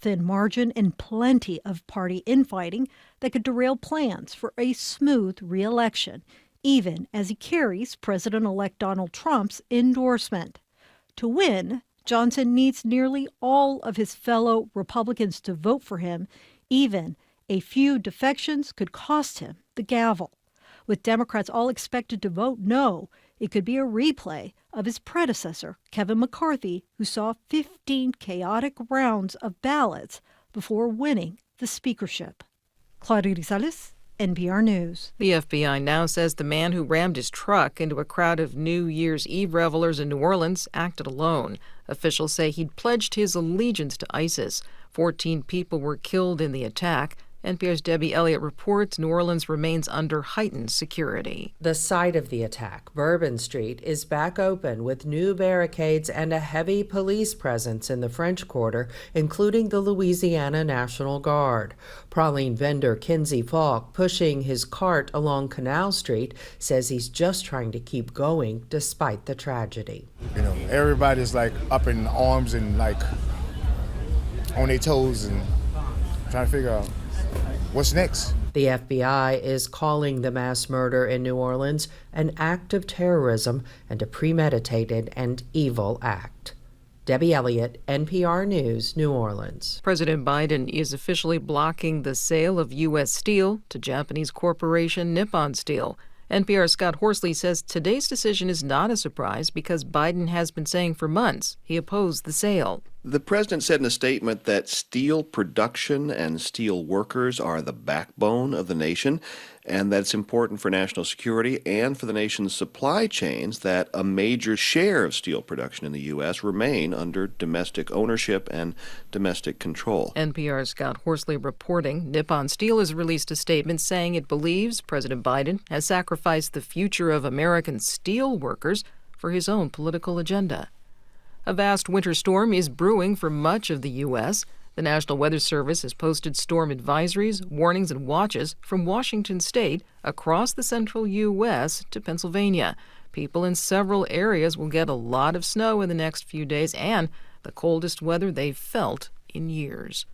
thin margin and plenty of party infighting that could derail plans for a smooth re-election, even as he carries President-elect Donald Trump's endorsement. To win, Johnson needs nearly all of his fellow Republicans to vote for him. Even a few defections could cost him the gavel. With Democrats all expected to vote no, it could be a replay of his predecessor, Kevin McCarthy, who saw 15 chaotic rounds of ballots before winning the speakership. Claudia Rizales, NPR News. The FBI now says the man who rammed his truck into a crowd of New Year's Eve revelers in New Orleans acted alone. Officials say he'd pledged his allegiance to ISIS. 14 people were killed in the attack. NPR's Debbie Elliott reports New Orleans remains under heightened security. The site of the attack, Bourbon Street, is back open with new barricades and a heavy police presence in the French Quarter, including the Louisiana National Guard. Praline vendor Kinsey Falk, pushing his cart along Canal Street, says he's just trying to keep going despite the tragedy. Everybody's up in arms and on their toes and trying to figure out what's next? The FBI is calling the mass murder in New Orleans an act of terrorism and a premeditated and evil act. Debbie Elliott, NPR News, New Orleans. President Biden is officially blocking the sale of U.S. steel to Japanese corporation Nippon Steel. NPR's Scott Horsley says today's decision is not a surprise because Biden has been saying for months he opposed the sale. The president said in a statement that steel production and steel workers are the backbone of the nation, and that it's important for national security and for the nation's supply chains that a major share of steel production in the U.S. remain under domestic ownership and domestic control. NPR's Scott Horsley reporting Nippon Steel has released a statement saying it believes President Biden has sacrificed the future of American steel workers for his own political agenda. A vast winter storm is brewing for much of the U.S. The National Weather Service has posted storm advisories, warnings, and watches from Washington state across the central U.S. to Pennsylvania. People in several areas will get a lot of snow in the next few days and the coldest weather they've felt in years.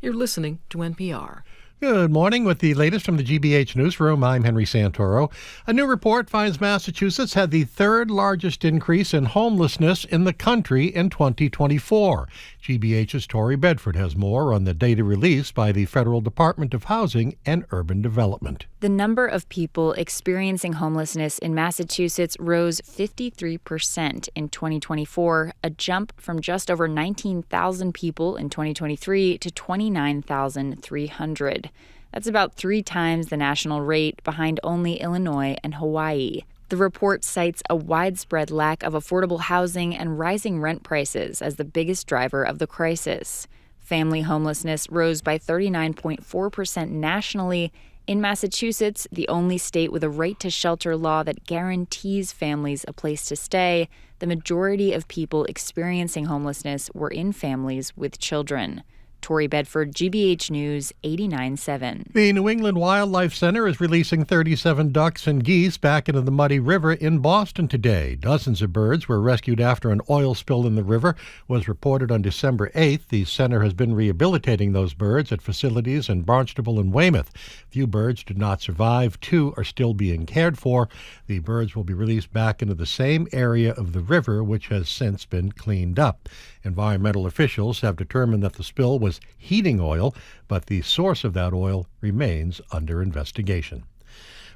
You're listening to NPR. Good morning. With the latest from the GBH newsroom, I'm Henry Santoro. A new report finds Massachusetts had the third largest increase in homelessness in the country in 2024. GBH's Tori Bedford has more on the data released by the Federal Department of Housing and Urban Development. The number of people experiencing homelessness in Massachusetts rose 53% in 2024, a jump from just over 19,000 people in 2023 to 29,300. That's about 3 times the national rate, behind only Illinois and Hawaii. The report cites a widespread lack of affordable housing and rising rent prices as the biggest driver of the crisis. Family homelessness rose by 39.4% nationally. In Massachusetts, the only state with a right-to-shelter law that guarantees families a place to stay, the majority of people experiencing homelessness were in families with children. Tori Bedford, GBH News, 89.7. The New England Wildlife Center is releasing 37 ducks and geese back into the muddy river in Boston today. Dozens of birds were rescued after an oil spill in the river was reported on December 8th. The center has been rehabilitating those birds at facilities in Barnstable and Weymouth. Few birds did not survive. 2 are still being cared for. The birds will be released back into the same area of the river, which has since been cleaned up. Environmental officials have determined that the spill was heating oil, but the source of that oil remains under investigation.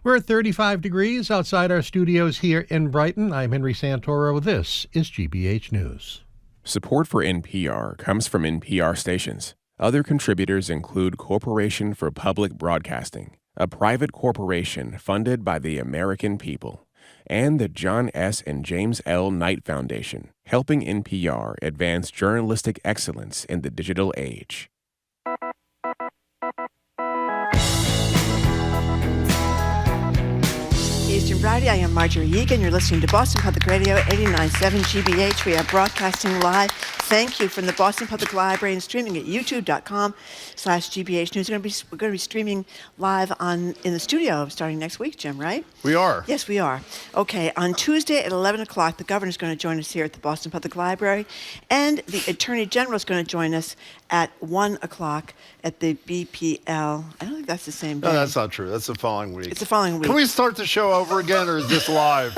We're at 35 degrees outside our studios here in Brighton. I'm Henry Santoro. This is GBH News. Support for NPR comes from NPR stations. Other contributors include Corporation for Public Broadcasting, a private corporation funded by the American people, and the John S. and James L. Knight Foundation, helping NPR advance journalistic excellence in the digital age. Eastern Variety. I am Marjorie Egan. You're listening to Boston Public Radio 89.7 GBH. We are broadcasting live thank you from the Boston Public Library and streaming at youtube.com/GBH News. We're going to be streaming live in the studio starting next week, Jim, right? We are. Yes, we are. Okay, on Tuesday at 11 o'clock, the governor's going to join us here at the Boston Public Library, and the Attorney General is going to join us at 1 o'clock at the BPL. I don't think that's the same day. No, that's not true. That's the following week. It's the following week. Can we start the show over again, or is this live?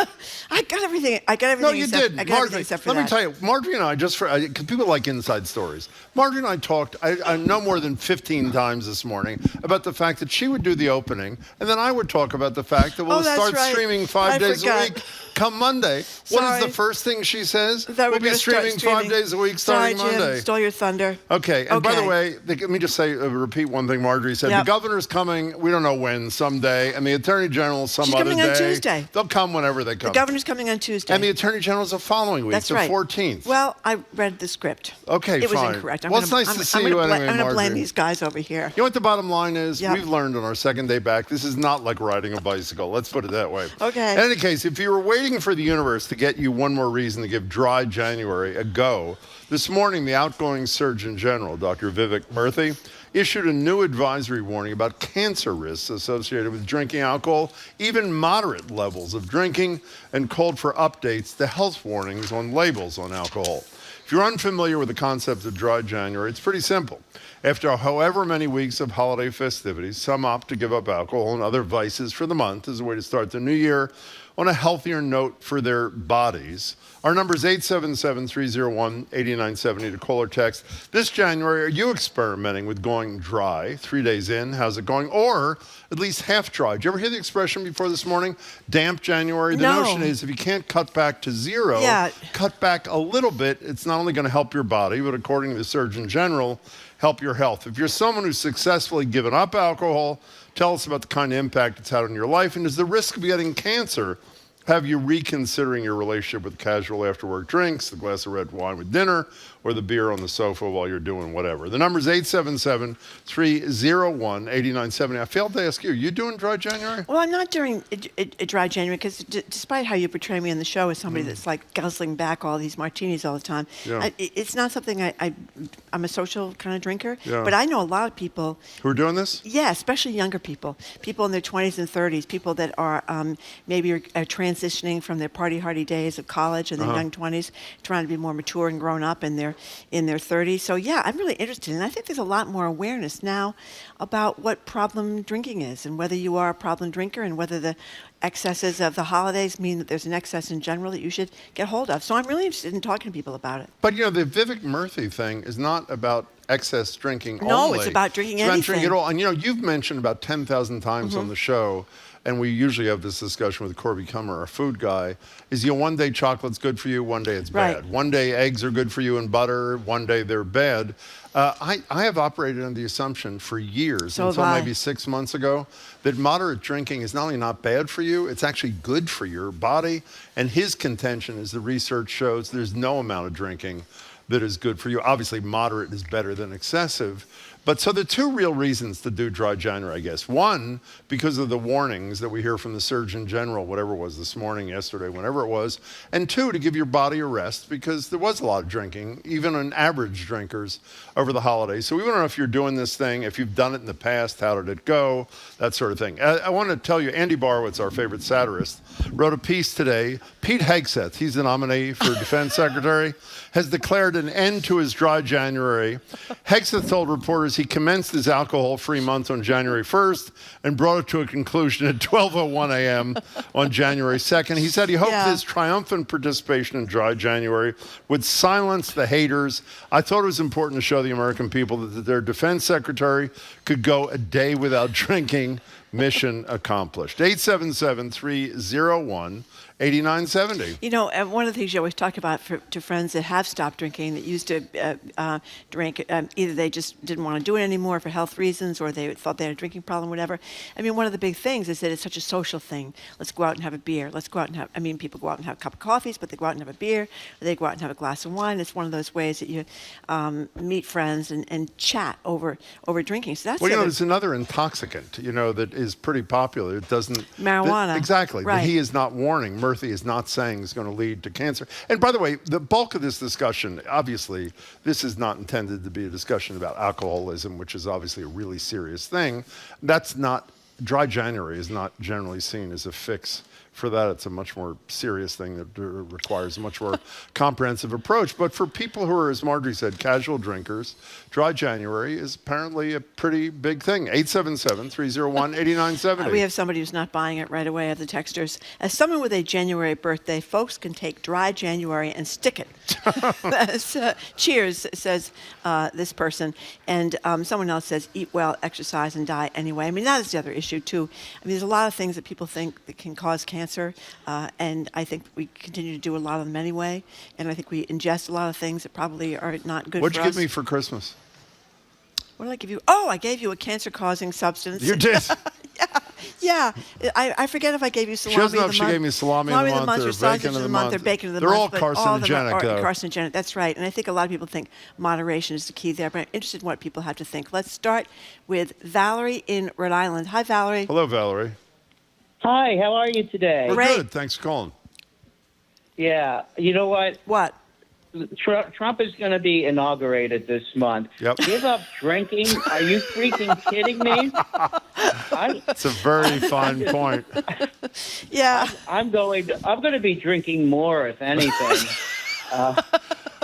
I got everything. No, you did. I got everything except for let that. me tell you, Marjorie and I, because people like inside stories, Marjorie and I talked, I no more than 15 times this morning, about the fact that she would do the opening, and then I would talk about the fact that we'll start streaming 5 days a week come Monday. What is the first thing she says? We'll be streaming 5 days a week starting Monday. Jim, stole your thunder. Okay, and by the way, let me just repeat one thing Marjorie said. Yep. The governor's coming, we don't know when, someday, and the Attorney General some other day. She's coming on Tuesday. They'll come whenever they come. The governor's coming on Tuesday. And the Attorney General's the following week, That's the right. 14th. Well, I read the script. Okay, it fine. was incorrect. Well, it's nice to see you anyway, I'm going to blame Marjorie. these guys over here. You know what the bottom line is? Yep. We've learned on our second day back, this is not like riding a bicycle. Let's put it that way. Okay. In any case, if you were waiting for the universe to get you one more reason to give Dry January a go, this morning the outgoing Surgeon General, Dr. Vivek Murthy, issued a new advisory warning about cancer risks associated with drinking alcohol, even moderate levels of drinking, and called for updates to health warnings on labels on alcohol. If you're unfamiliar with the concept of Dry January, it's pretty simple. After however many weeks of holiday festivities, some opt to give up alcohol and other vices for the month as a way to start the new year on a healthier note for their bodies. Our number is 877-301-8970 to call or text. This January, are you experimenting with going dry? 3 days in, how's it going? Or at least half dry. Did you ever hear the expression before this morning? Damp January? The notion is if you can't cut back to zero, cut back a little bit. It's not only going to help your body, but according to the Surgeon General, help your health. If you're someone who's successfully given up alcohol, tell us about the kind of impact it's had on your life, and is the risk of getting cancer have you reconsidering your relationship with casual after-work drinks, the glass of red wine with dinner, or the beer on the sofa while you're doing whatever? The number is 877-301-8970. I failed to ask you, are you doing Dry January? Well, I'm not doing a Dry January because despite how you portray me in the show as somebody that's like guzzling back all these martinis all the time, it's not something I'm a social kind of drinker, but I know a lot of people who are doing this? Yeah, especially younger people in their 20s and 30s, people that are maybe are transitioning from their party hardy days of college and their young 20s, trying to be more mature and grown up in their 30s. So yeah, I'm really interested, and I think there's a lot more awareness now about what problem drinking is and whether you are a problem drinker and whether the excesses of the holidays mean that there's an excess in general that you should get hold of. So I'm really interested in talking to people about it. But the Vivek Murthy thing is not about excess drinking only. No, it's about drinking anything. It's about drinking at all. And you've mentioned about 10,000 times on the show, and we usually have this discussion with Corby Kummer, our food guy, is one day chocolate's good for you, one day it's bad. Right. One day eggs are good for you and butter, one day they're bad. I have operated on the assumption for years, until maybe 6 months ago, that moderate drinking is not only not bad for you, it's actually good for your body. And his contention is the research shows there's no amount of drinking that is good for you. Obviously, moderate is better than excessive. But so there are two real reasons to do Dry January, I guess. One, because of the warnings that we hear from the Surgeon General, whatever it was this morning, yesterday, whenever it was. And two, to give your body a rest, because there was a lot of drinking, even on average drinkers, over the holidays. So we want to know if you're doing this thing, if you've done it in the past, how did it go, that sort of thing. I want to tell you, Andy Borowitz, our favorite satirist, wrote a piece today. Pete Hegseth, he's the nominee for Defense Secretary, has declared an end to his Dry January. Hegseth told reporters he commenced his alcohol-free month on January 1st and brought it to a conclusion at 12:01 a.m. on January 2nd. He said he hoped his triumphant participation in Dry January would silence the haters. I thought it was important to show the American people that their defense secretary could go a day without drinking. Mission accomplished. 877-301-8970. One of the things you always talk about to friends that have stopped drinking, that used to drink, either they just didn't want to do it anymore for health reasons, or they thought they had a drinking problem, whatever. I mean, one of the big things is that it's such a social thing. Let's go out and have a beer. Let's go out and have, people go out and have a cup of coffees, but they go out and have a beer, or they go out and have a glass of wine. It's one of those ways that you meet friends and chat over drinking. So that's there's another intoxicant, that is pretty popular. It doesn't marijuana exactly. Right. That he is not warning. Murthy is not saying is going to lead to cancer. And by the way, the bulk of this discussion, obviously, this is not intended to be a discussion about alcoholism, which is obviously a really serious thing. That's not. Dry January is not generally seen as a fix for that. It's a much more serious thing that requires a much more comprehensive approach. But for people who are, as Marjorie said, casual drinkers, Dry January is apparently a pretty big thing. 877-301-8970. We have somebody who's not buying it right away of the texters. As someone with a January birthday, folks can take Dry January and stick it. Cheers, says this person. And someone else says, eat well, exercise, and die anyway. I mean, that is the other issue, too. I mean, there's a lot of things that people think that can cause cancer. And I think we continue to do a lot of them anyway. And I think we ingest a lot of things that probably are not good for us. What'd you give me for Christmas? What did I give you? Oh, I gave you a cancer-causing substance. You did? Yeah. I forget if I gave you salami She doesn't know of the if month. she gave me salami of the month or bacon of the month. or bacon of the They're month. all carcinogenic, though. Carcinogenic, that's right. And I think a lot of people think moderation is the key there, but I'm interested in what people have to think. Let's start with Valerie in Rhode Island. Hi, Valerie. Hello, Valerie. Hi, how are you today? We're Great. good. Thanks for calling. Yeah, you know what? What? Trump is going to be inaugurated this month. Yep. Give up drinking? Are you freaking kidding me? It's a very fine point. Yeah. I'm going to be drinking more, if anything.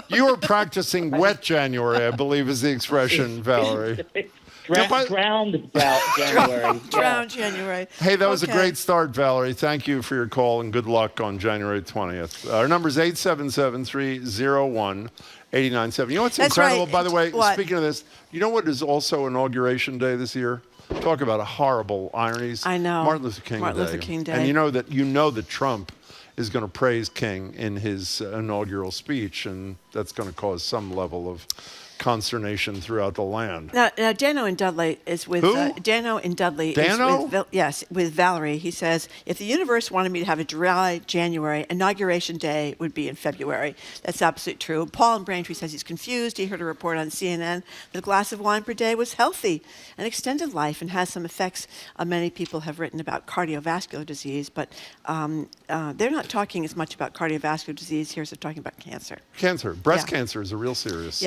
You were practicing wet January, I believe is the expression, Valerie. Drowned about January. Drowned January. Hey, that was a great start, Valerie. Thank you for your call and good luck on January 20th. Our number is 877-301-8970. You know what's That's incredible, right. by the way, What? speaking of this, you know what is also Inauguration Day this year? Talk about horrible ironies. I know. Martin Luther King Day. And you know that Trump is going to praise King in his inaugural speech, and that's going to cause some level of consternation throughout the land. Now Dano in Dudley is with Dano in Dudley. Dano? Is with Valerie. He says, if the universe wanted me to have a dry January, Inauguration Day would be in February. That's absolutely true. Paul in Braintree says he's confused. He heard a report on CNN that a glass of wine per day was healthy and extended life and has some effects. Many people have written about cardiovascular disease, but they're not talking as much about cardiovascular disease here as they're talking about cancer. Breast cancer is a real serious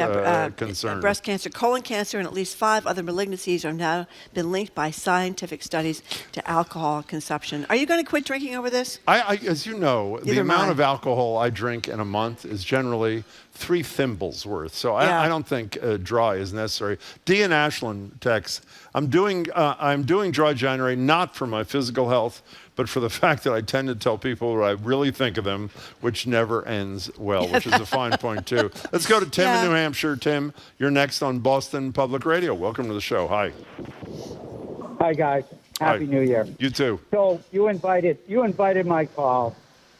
concern. Breast cancer, colon cancer, and at least 5 other malignancies have now been linked by scientific studies to alcohol consumption. Are you going to quit drinking over this? As you know, the amount of alcohol I drink in a month is generally 3 thimbles worth. So I don't think dry is necessary. Dee in Ashland texts, I'm doing Dry January not for my physical health, but for the fact that I tend to tell people what I really think of them, which never ends well, which is a fine point, too. Let's go to Tim in New Hampshire. Tim, you're next on Boston Public Radio. Welcome to the show. Hi. Hi, guys. Happy New Year. You too. So you invited my call.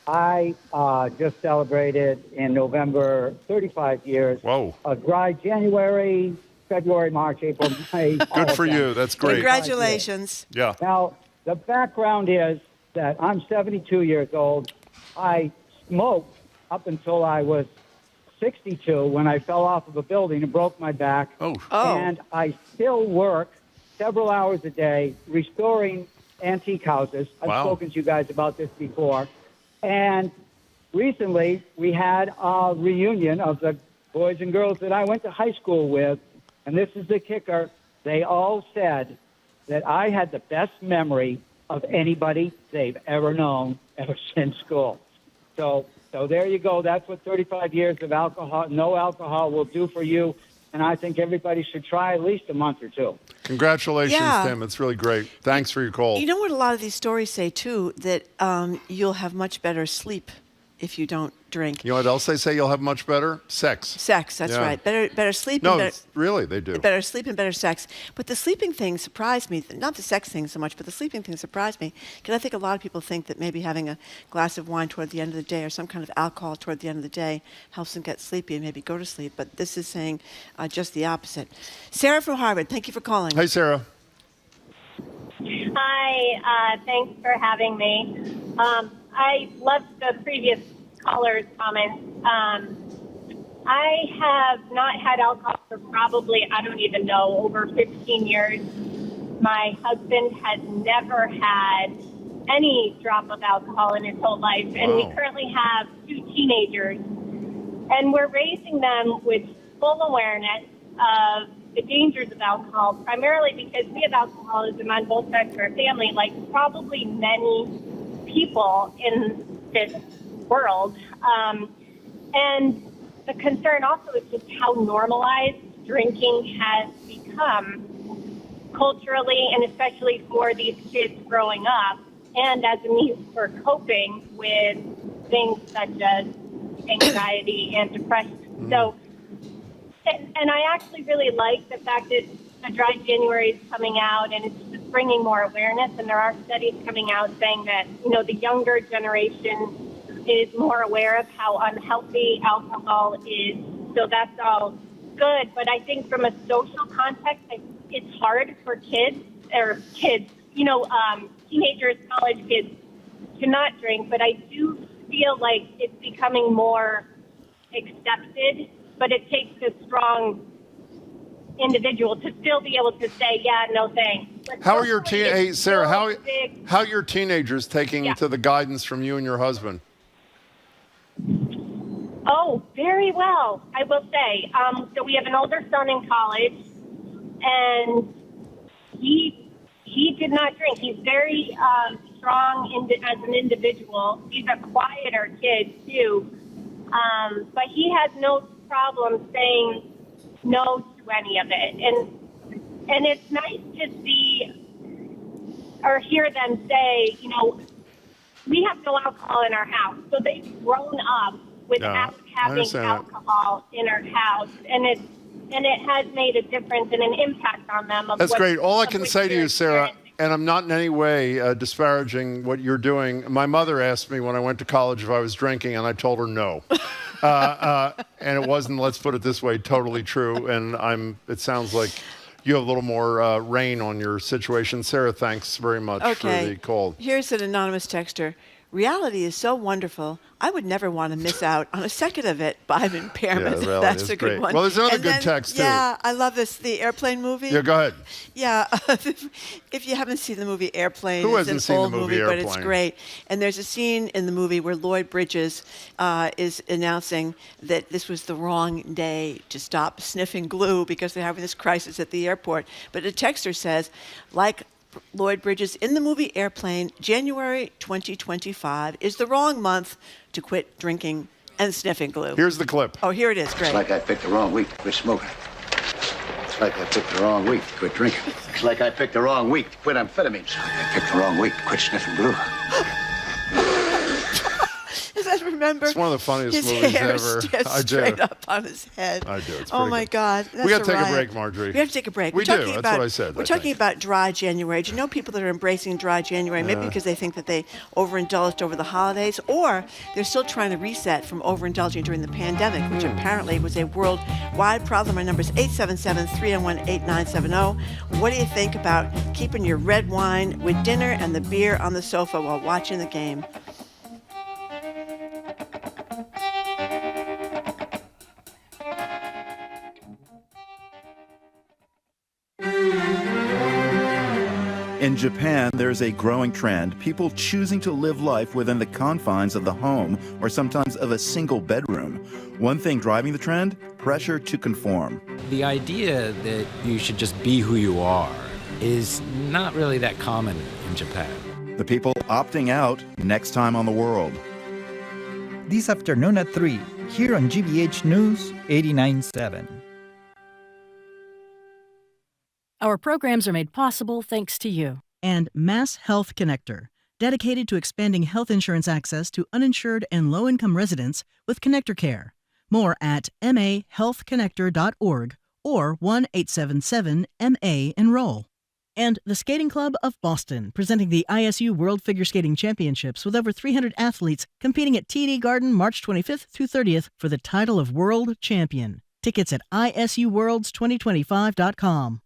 I just celebrated in November 35 years. Whoa. A dry January, February, March, April, May. Good for you. That's great. Congratulations. Yeah. Now, the background is that I'm 72 years old. I smoked up until I was 62 when I fell off of a building and broke my back. Oh. And I still work several hours a day restoring antique houses. I've spoken to you guys about this before. And recently we had a reunion of the boys and girls that I went to high school with. And this is the kicker. They all said that I had the best memory of anybody they've ever known ever since school. So there you go. That's what 35 years of no alcohol will do for you. And I think everybody should try at least a month or two. Congratulations, Tim. It's really great. Thanks for your call. You know what a lot of these stories say, too, that you'll have much better sleep if you don't drink. You know what else they say you'll have much better? Sex. Sex, that's right. Better sleep. No, and really, they do. Better sleep and better sex. But the sleeping thing surprised me. Not the sex thing so much, but the sleeping thing surprised me. Because I think a lot of people think that maybe having a glass of wine toward the end of the day or some kind of alcohol toward the end of the day helps them get sleepy and maybe go to sleep. But this is saying just the opposite. Sarah from Harvard, thank you for calling. Hey, Sarah. Hi, thanks for having me. I loved the previous caller's comments. I have not had alcohol for probably, I don't even know, over 15 years. my husband has never had any drop of alcohol in his whole life, and we currently have 2 teenagers, and we're raising them with full awareness of the dangers of alcohol, primarily because we have alcoholism on both sides of our family, like probably many people in this world. And the concern also is just how normalized drinking has become culturally, and especially for these kids growing up, and as a means for coping with things such as anxiety and depression. So, and I actually really like the fact that the Dry January is coming out, and it's just bringing more awareness. And there are studies coming out saying that, the younger generation is more aware of how unhealthy alcohol is. So that's all good. But I think from a social context, it's hard for teenagers, college kids to not drink. But I do feel like it's becoming more accepted. But it takes a strong individual to still be able to say, yeah, no thanks. How are your Sarah? How are your teenagers taking to the guidance from you and your husband? Oh, very well, I will say. So we have an older son in college, and he did not drink. He's very strong as an individual. He's a quieter kid too, but he has no problem saying no to any of it, and it's nice to see or hear them say, we have no alcohol in our house. So they've grown up without having alcohol in our house, and it has made a difference and an impact on them. That's great. All I can say to you, Sarah, and I'm not in any way disparaging what you're doing. My mother asked me when I went to college if I was drinking, and I told her no. And it wasn't, let's put it this way, totally true. And it sounds like you have a little more rein on your situation. Sarah, thanks very much for the call. Here's an anonymous texter. Reality is so wonderful. I would never want to miss out on a second of it by an impairment. Yeah, that's a good one. Well, there's another good text, too. Yeah, I love this. The airplane movie. Yeah, go ahead. Yeah, if you haven't seen the movie Airplane, Who it's hasn't an seen old the movie but Airplane? it's great. And there's a scene in the movie where Lloyd Bridges is announcing that this was the wrong day to stop sniffing glue because they're having this crisis at the airport. But a texter says, like Lloyd Bridges in the movie Airplane, January 2025 is the wrong month to quit drinking and sniffing glue. Here's the clip. Oh, here it is. Great. It's like I picked the wrong week to quit smoking. It's like I picked the wrong week to quit drinking. It's like I picked the wrong week to quit amphetamines. It's like I picked the wrong week to quit sniffing glue. I remember it's one of the funniest his movies hair ever. I do. Straight up on his head. I do. It's oh my good. God. That's we got to take riot. a break, Marjorie. We have to take a break. We do. That's what I said. We're talking about dry January. Do you know people that are embracing dry January? Maybe because they think that they overindulged over the holidays, or they're still trying to reset from overindulging during the pandemic, which apparently was a worldwide problem. Our number is 877-391-8970. What do you think about keeping your red wine with dinner and the beer on the sofa while watching the game? In Japan, there's a growing trend, people choosing to live life within the confines of the home or sometimes of a single bedroom. One thing driving the trend, pressure to conform. The idea that you should just be who you are is not really that common in Japan. The people opting out next time on The World. This afternoon at 3, here on GBH News 89.7. Our programs are made possible thanks to you. And Mass Health Connector, dedicated to expanding health insurance access to uninsured and low-income residents with Connector Care. More at mahealthconnector.org or 1-877-MA-ENROLL. And the Skating Club of Boston, presenting the ISU World Figure Skating Championships with over 300 athletes competing at TD Garden March 25th through 30th for the title of World Champion. Tickets at isuworlds2025.com.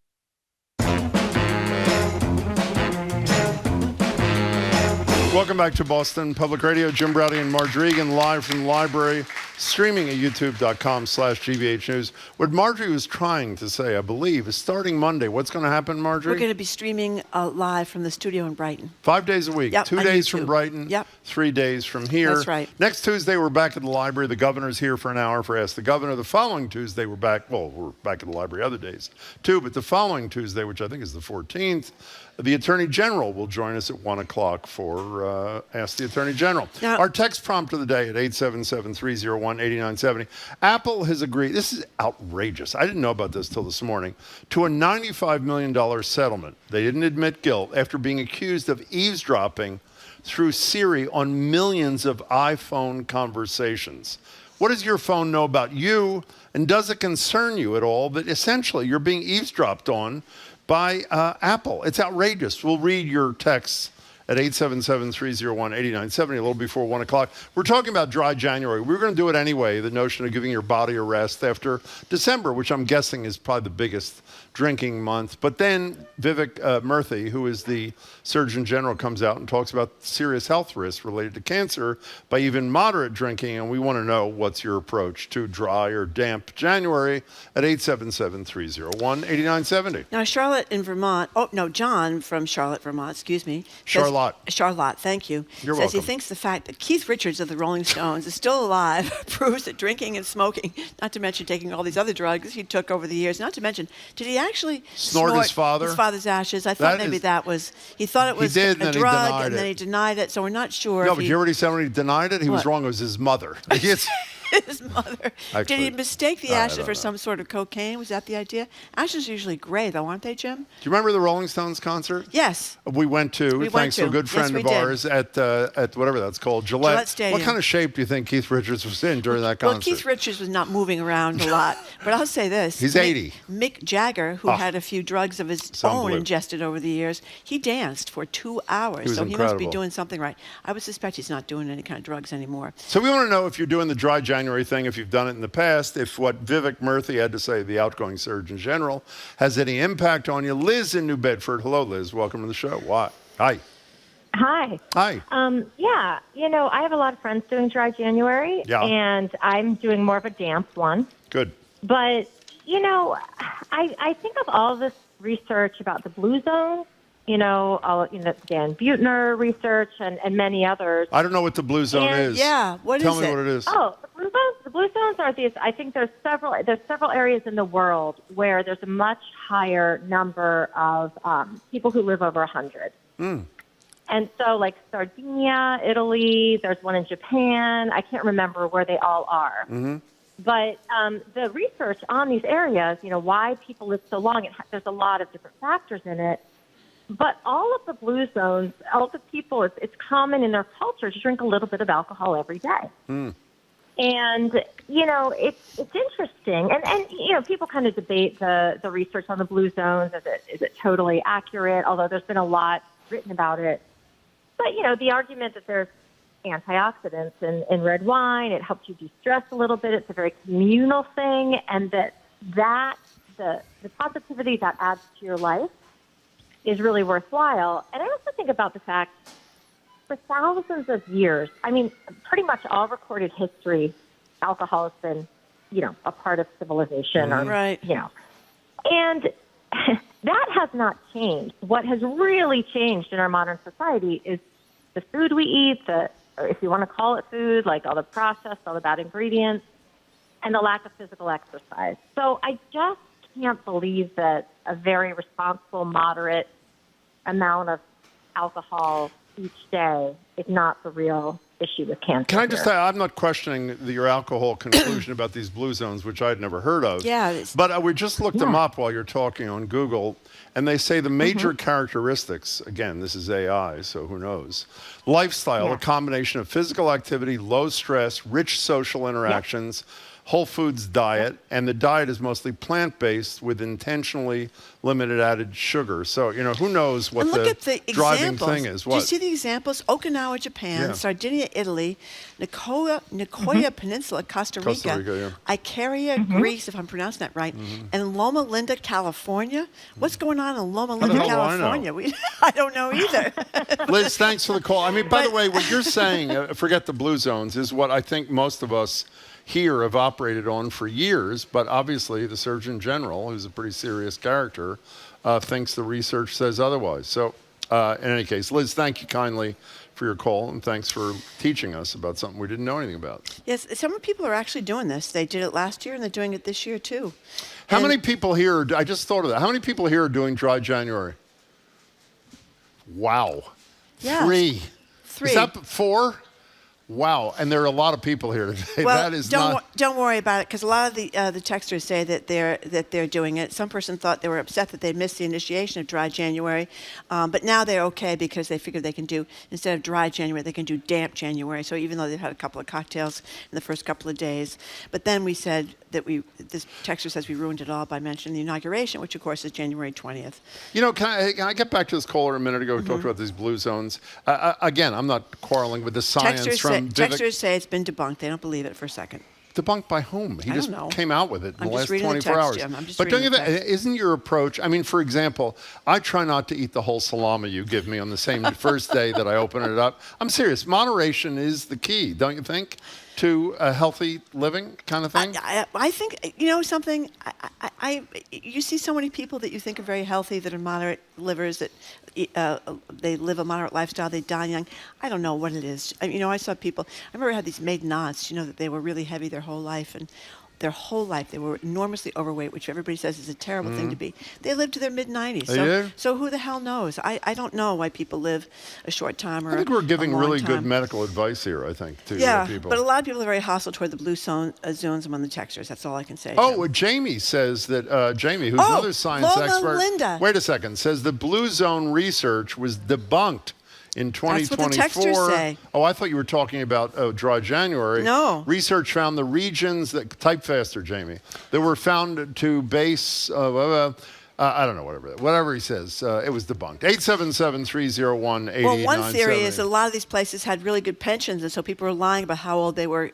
Welcome back to Boston Public Radio. Jim Browdy and Marge Regan live from the library. streaming at youtube.com/GBH News. What Marjorie was trying to say, I believe, is starting Monday. What's going to happen, Marjorie? We're going to be streaming live from the studio in Brighton. 5 days a week. Yep, 2 on days YouTube. from Brighton. Yep. 3 days from here. That's right. Next Tuesday, we're back at the library. The governor's here for an hour for Ask the Governor. The following Tuesday, we're back at the library other days too, but the following Tuesday, which I think is the 14th, the Attorney General will join us at 1 o'clock for Ask the Attorney General. Now, our text prompt of the day at 877-301-8970. Apple has agreed, this is outrageous, I didn't know about this till this morning, to a $95 million settlement. They didn't admit guilt after being accused of eavesdropping through Siri on millions of iPhone conversations. What does your phone know about you, and does it concern you at all that essentially you're being eavesdropped on by Apple? It's outrageous. We'll read your texts at 877-301-8970, a little before 1 o'clock. We're talking about dry January. We're going to do it anyway, the notion of giving your body a rest after December, which I'm guessing is probably the biggest drinking month. But then Vivek Murthy, who is the Surgeon General, comes out and talks about serious health risks related to cancer by even moderate drinking. And we want to know what's your approach to dry or damp January at 877-301-8970. Now, John from Charlotte, Vermont, excuse me. Charlotte, thank you. You're says welcome. He thinks the fact that Keith Richards of the Rolling Stones is still alive proves that drinking and smoking, not to mention taking all these other drugs he took over the years, not to mention, did he actually snort his father's ashes? I thought he thought it was a drug, and then he denied it, so we're not sure. No, but you already said when he denied it, he was wrong. It was his mother. His mother. Did he mistake the ashes for some sort of cocaine? Was that the idea? Ashes are usually gray, though, aren't they, Jim? Do you remember the Rolling Stones concert? Yes. We went to, thanks to a good friend of ours at whatever that's called, Gillette Stadium. What kind of shape do you think Keith Richards was in during that concert? Well, Keith Richards was not moving around a lot, but I'll say this. He's 80. Mick Jagger, who had a few drugs of his own ingested over the years, he danced for 2 hours, so he must be doing something right. I would suspect he's not doing any kind of drugs anymore. So we want to know if you're doing the dry January thing, if you've done it in the past, if what Vivek Murthy had to say, the outgoing Surgeon General, has any impact on you. Liz in New Bedford. Hello, Liz. Welcome to the show. Hi. Hi. Hi. Yeah, I have a lot of friends doing dry January, and I'm doing more of a damp one. Good. But, I think of all this research about the blue zone, Dan Buettner research and many others. I don't know what the blue zone is. Yeah, what Tell is me it? what it is. Oh, the blue zones are these. I think there's several areas in the world where there's a much higher number of people who live over 100. And so, like Sardinia, Italy, there's one in Japan. I can't remember where they all are. But the research on these areas, why people live so long, there's a lot of different factors in it. But all of the blue zones, all of the people, it's common in their culture to drink a little bit of alcohol every day. And, it's interesting. And people kind of debate the research on the blue zones. Is it totally accurate? Although there's been a lot written about it. But, the argument that there's antioxidants in red wine, it helps you de-stress a little bit. It's a very communal thing. And the positivity that adds to your life is really worthwhile. And I also think about the fact for thousands of years, pretty much all recorded history, alcohol has been, a part of civilization. Right. And that has not changed. What has really changed in our modern society is the food we eat, or if you want to call it food, like all the processed, all the bad ingredients, and the lack of physical exercise. So I just can't believe that a very responsible, moderate amount of alcohol each day is not the real issue with cancer. Can I just say, I'm not questioning your alcohol conclusion about these blue zones, which I'd never heard of. Yeah. But we just looked them up while you're talking on Google, and they say the major characteristics, again, this is AI, so who knows, lifestyle, a combination of physical activity, low stress, rich social interactions, whole foods diet, and the diet is mostly plant-based with intentionally limited added sugar. So, who knows what the driving thing is. Do you see the examples? Okinawa, Japan, Sardinia, Italy, Nicoya Peninsula, Costa Rica, Icaria, Greece, if I'm pronouncing that right, and Loma Linda, California. What's going on in Loma Linda, California? I don't know either. Liz, thanks for the call. By the way, what you're saying, forget the blue zones, is what I think most of us here have operated on for years, but obviously the Surgeon General, who's a pretty serious character, thinks the research says otherwise. So in any case, Liz, thank you kindly for your call, and thanks for teaching us about something we didn't know anything about. Yes, some people are actually doing this. They did it last year, and they're doing it this year, too. How many people here, I just thought of that, how many people here are doing dry January? Wow. Yeah. Three. 3. Is that 4? Wow, and there are a lot of people here today. Well, that is don't worry about it, because a lot of the texters say that they're doing it. Some person thought they were upset that they missed the initiation of dry January, but now they're okay because they figured they can do, instead of dry January, they can do damp January. So even though they've had a couple of cocktails in the first couple of days, but then we said that this texter says we ruined it all by mentioning the inauguration, which of course is January 20th. You know, can I get back to this caller a minute ago who talked about these blue zones? Again, I'm not quarreling with the science Texters say it's been debunked. They don't believe it for a second. Debunked by whom? He just came out with it in the last 24 hours. Jim. I'm just but don't you reading the think, text. isn't your approach, I mean, for example, I try not to eat the whole salami you give me on the same first day that I open it up. I'm serious. Moderation is the key, don't you think, to a healthy living kind of thing? I think, you know something, you see so many people that you think are very healthy that are moderate livers, that they live a moderate lifestyle, they die young. I don't know what it is. I saw people, I remember I had these maiden aunts, that they were really heavy their whole life, and their whole life they were enormously overweight, which everybody says is a terrible thing to be. They lived to their mid-90s. So who the hell knows? I don't know why people live a short time or a long time. I think we're giving really good medical advice here, I think, to people. But a lot of people are very hostile toward the blue zones among the texters. That's all I can say. Oh, Jamie says that, Jamie, who's another science expert. Linda. Wait a second, says the blue zone research was debunked in 2024. That's what the texters say. Oh, I thought you were talking about dry January. No. Research found the regions that, type faster, Jamie, that were found to base, I don't know, whatever he says. It was debunked. 877-301-8897. Well, one theory is that a lot of these places had really good pensions, and so people were lying about how old they were,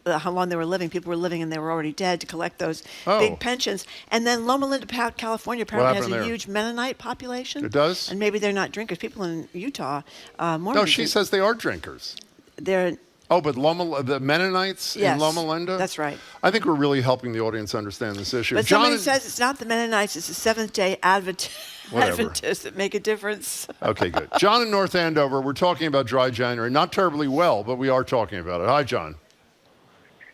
how long they were living. People were living and they were already dead to collect those big pensions. And then Loma Linda, California, apparently has a huge Mennonite population. It does? And maybe they're not drinkers. People in Utah, Mormons. No, she says they are drinkers. They're... Oh, but the Mennonites in Loma Linda? That's right. I think we're really helping the audience understand this issue. But somebody says it's not the Mennonites, it's the Seventh-day Adventists that make a difference. Okay, good. John in North Andover, we're talking about dry January. Not terribly well, but we are talking about it. Hi, John.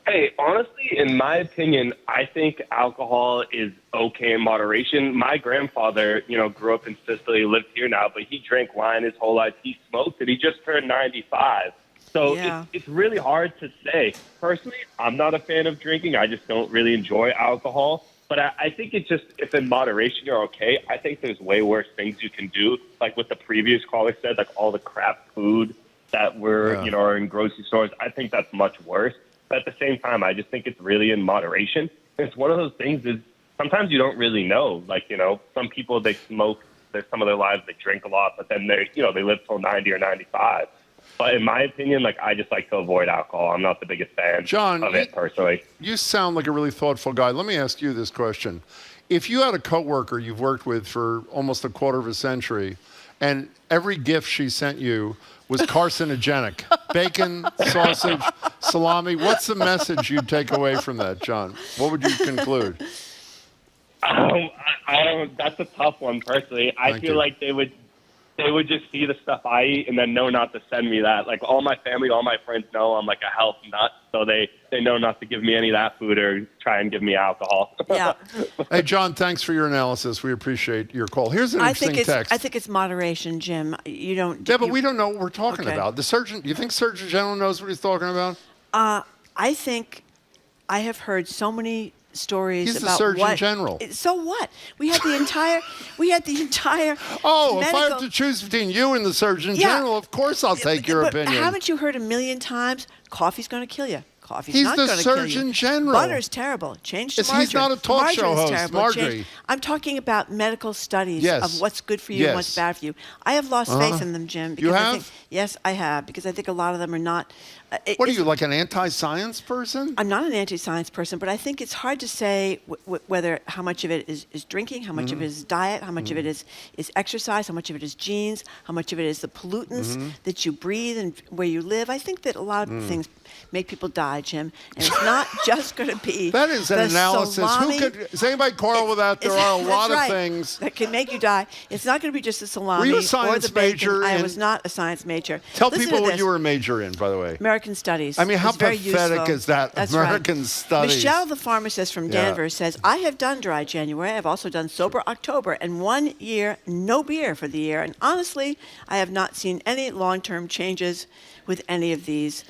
Hey, honestly, in my opinion, I think alcohol is okay in moderation. My grandfather, grew up in Sicily, lived here now, but he drank wine his whole life. He smoked it. He just turned 95. So it's really hard to say. Personally, I'm not a fan of drinking. I just don't really enjoy alcohol. But I think it's just, if in moderation you're okay, I think there's way worse things you can do. Like what the previous caller said, like all the crap food that are in grocery stores. I think that's much worse. But at the same time, I just think it's really in moderation. It's one of those things is sometimes you don't really know. Like, some people, they smoke, some of their lives, they drink a lot, but then they live till 90 or 95. But in my opinion, I just like to avoid alcohol. I'm not the biggest fan of it personally. You sound like a really thoughtful guy. Let me ask you this question. If you had a coworker you've worked with for almost a quarter of a century, and every gift she sent you was carcinogenic, bacon, sausage, salami, what's the message you'd take away from that, John? What would you conclude? I don't. That's a tough one, personally. I feel like they would just see the stuff I eat and then know not to send me that. Like all my family, all my friends know I'm like a health nut, so they know not to give me any of that food or try and give me alcohol. Yeah. Hey, John, thanks for your analysis. We appreciate your call. Here's an interesting text. I think it's moderation, Jim. You don't. Yeah, but we don't know what we're talking about. Do you think Surgeon General knows what he's talking about? I think I have heard so many stories He's about the Surgeon General. So what? We had the entire. Oh, if I have to choose between you and the Surgeon General, of course I'll take your opinion. Haven't you heard a million times? Coffee's going to kill you. Coffee's He's not the going to kill you. Surgeon General. Butter's terrible. Change to margarine. He's not a talk show host, terrible. Marjorie. I'm talking about medical studies of what's good for you and what's bad for you. I have lost faith in them, Jim. Because You have? Yes, I have, because I think a lot of them are not What are you, like an anti-science person? I'm not an anti-science person, but I think it's hard to say whether how much of it is drinking, how much of it is diet, how much of it is exercise, how much of it is genes, how much of it is the pollutants that you breathe and where you live. I think that a lot of things make people die, Jim, and it's not just going to be that is an analysis. Salami. Does anybody quarrel with that? There are a lot of things that can make you die. It's not going to be just the salami. Were you a science or the bacon. major? I was not a science major. Tell Listen people to what this. you were a major in, by the way. American Studies. I mean, how It's very pathetic useful. is that? That's American right. Studies. Michelle, the pharmacist from Denver, says, I have done dry January. I've also done sober October. And 1 year, no beer for the year. And honestly, I have not seen any long-term changes with any of these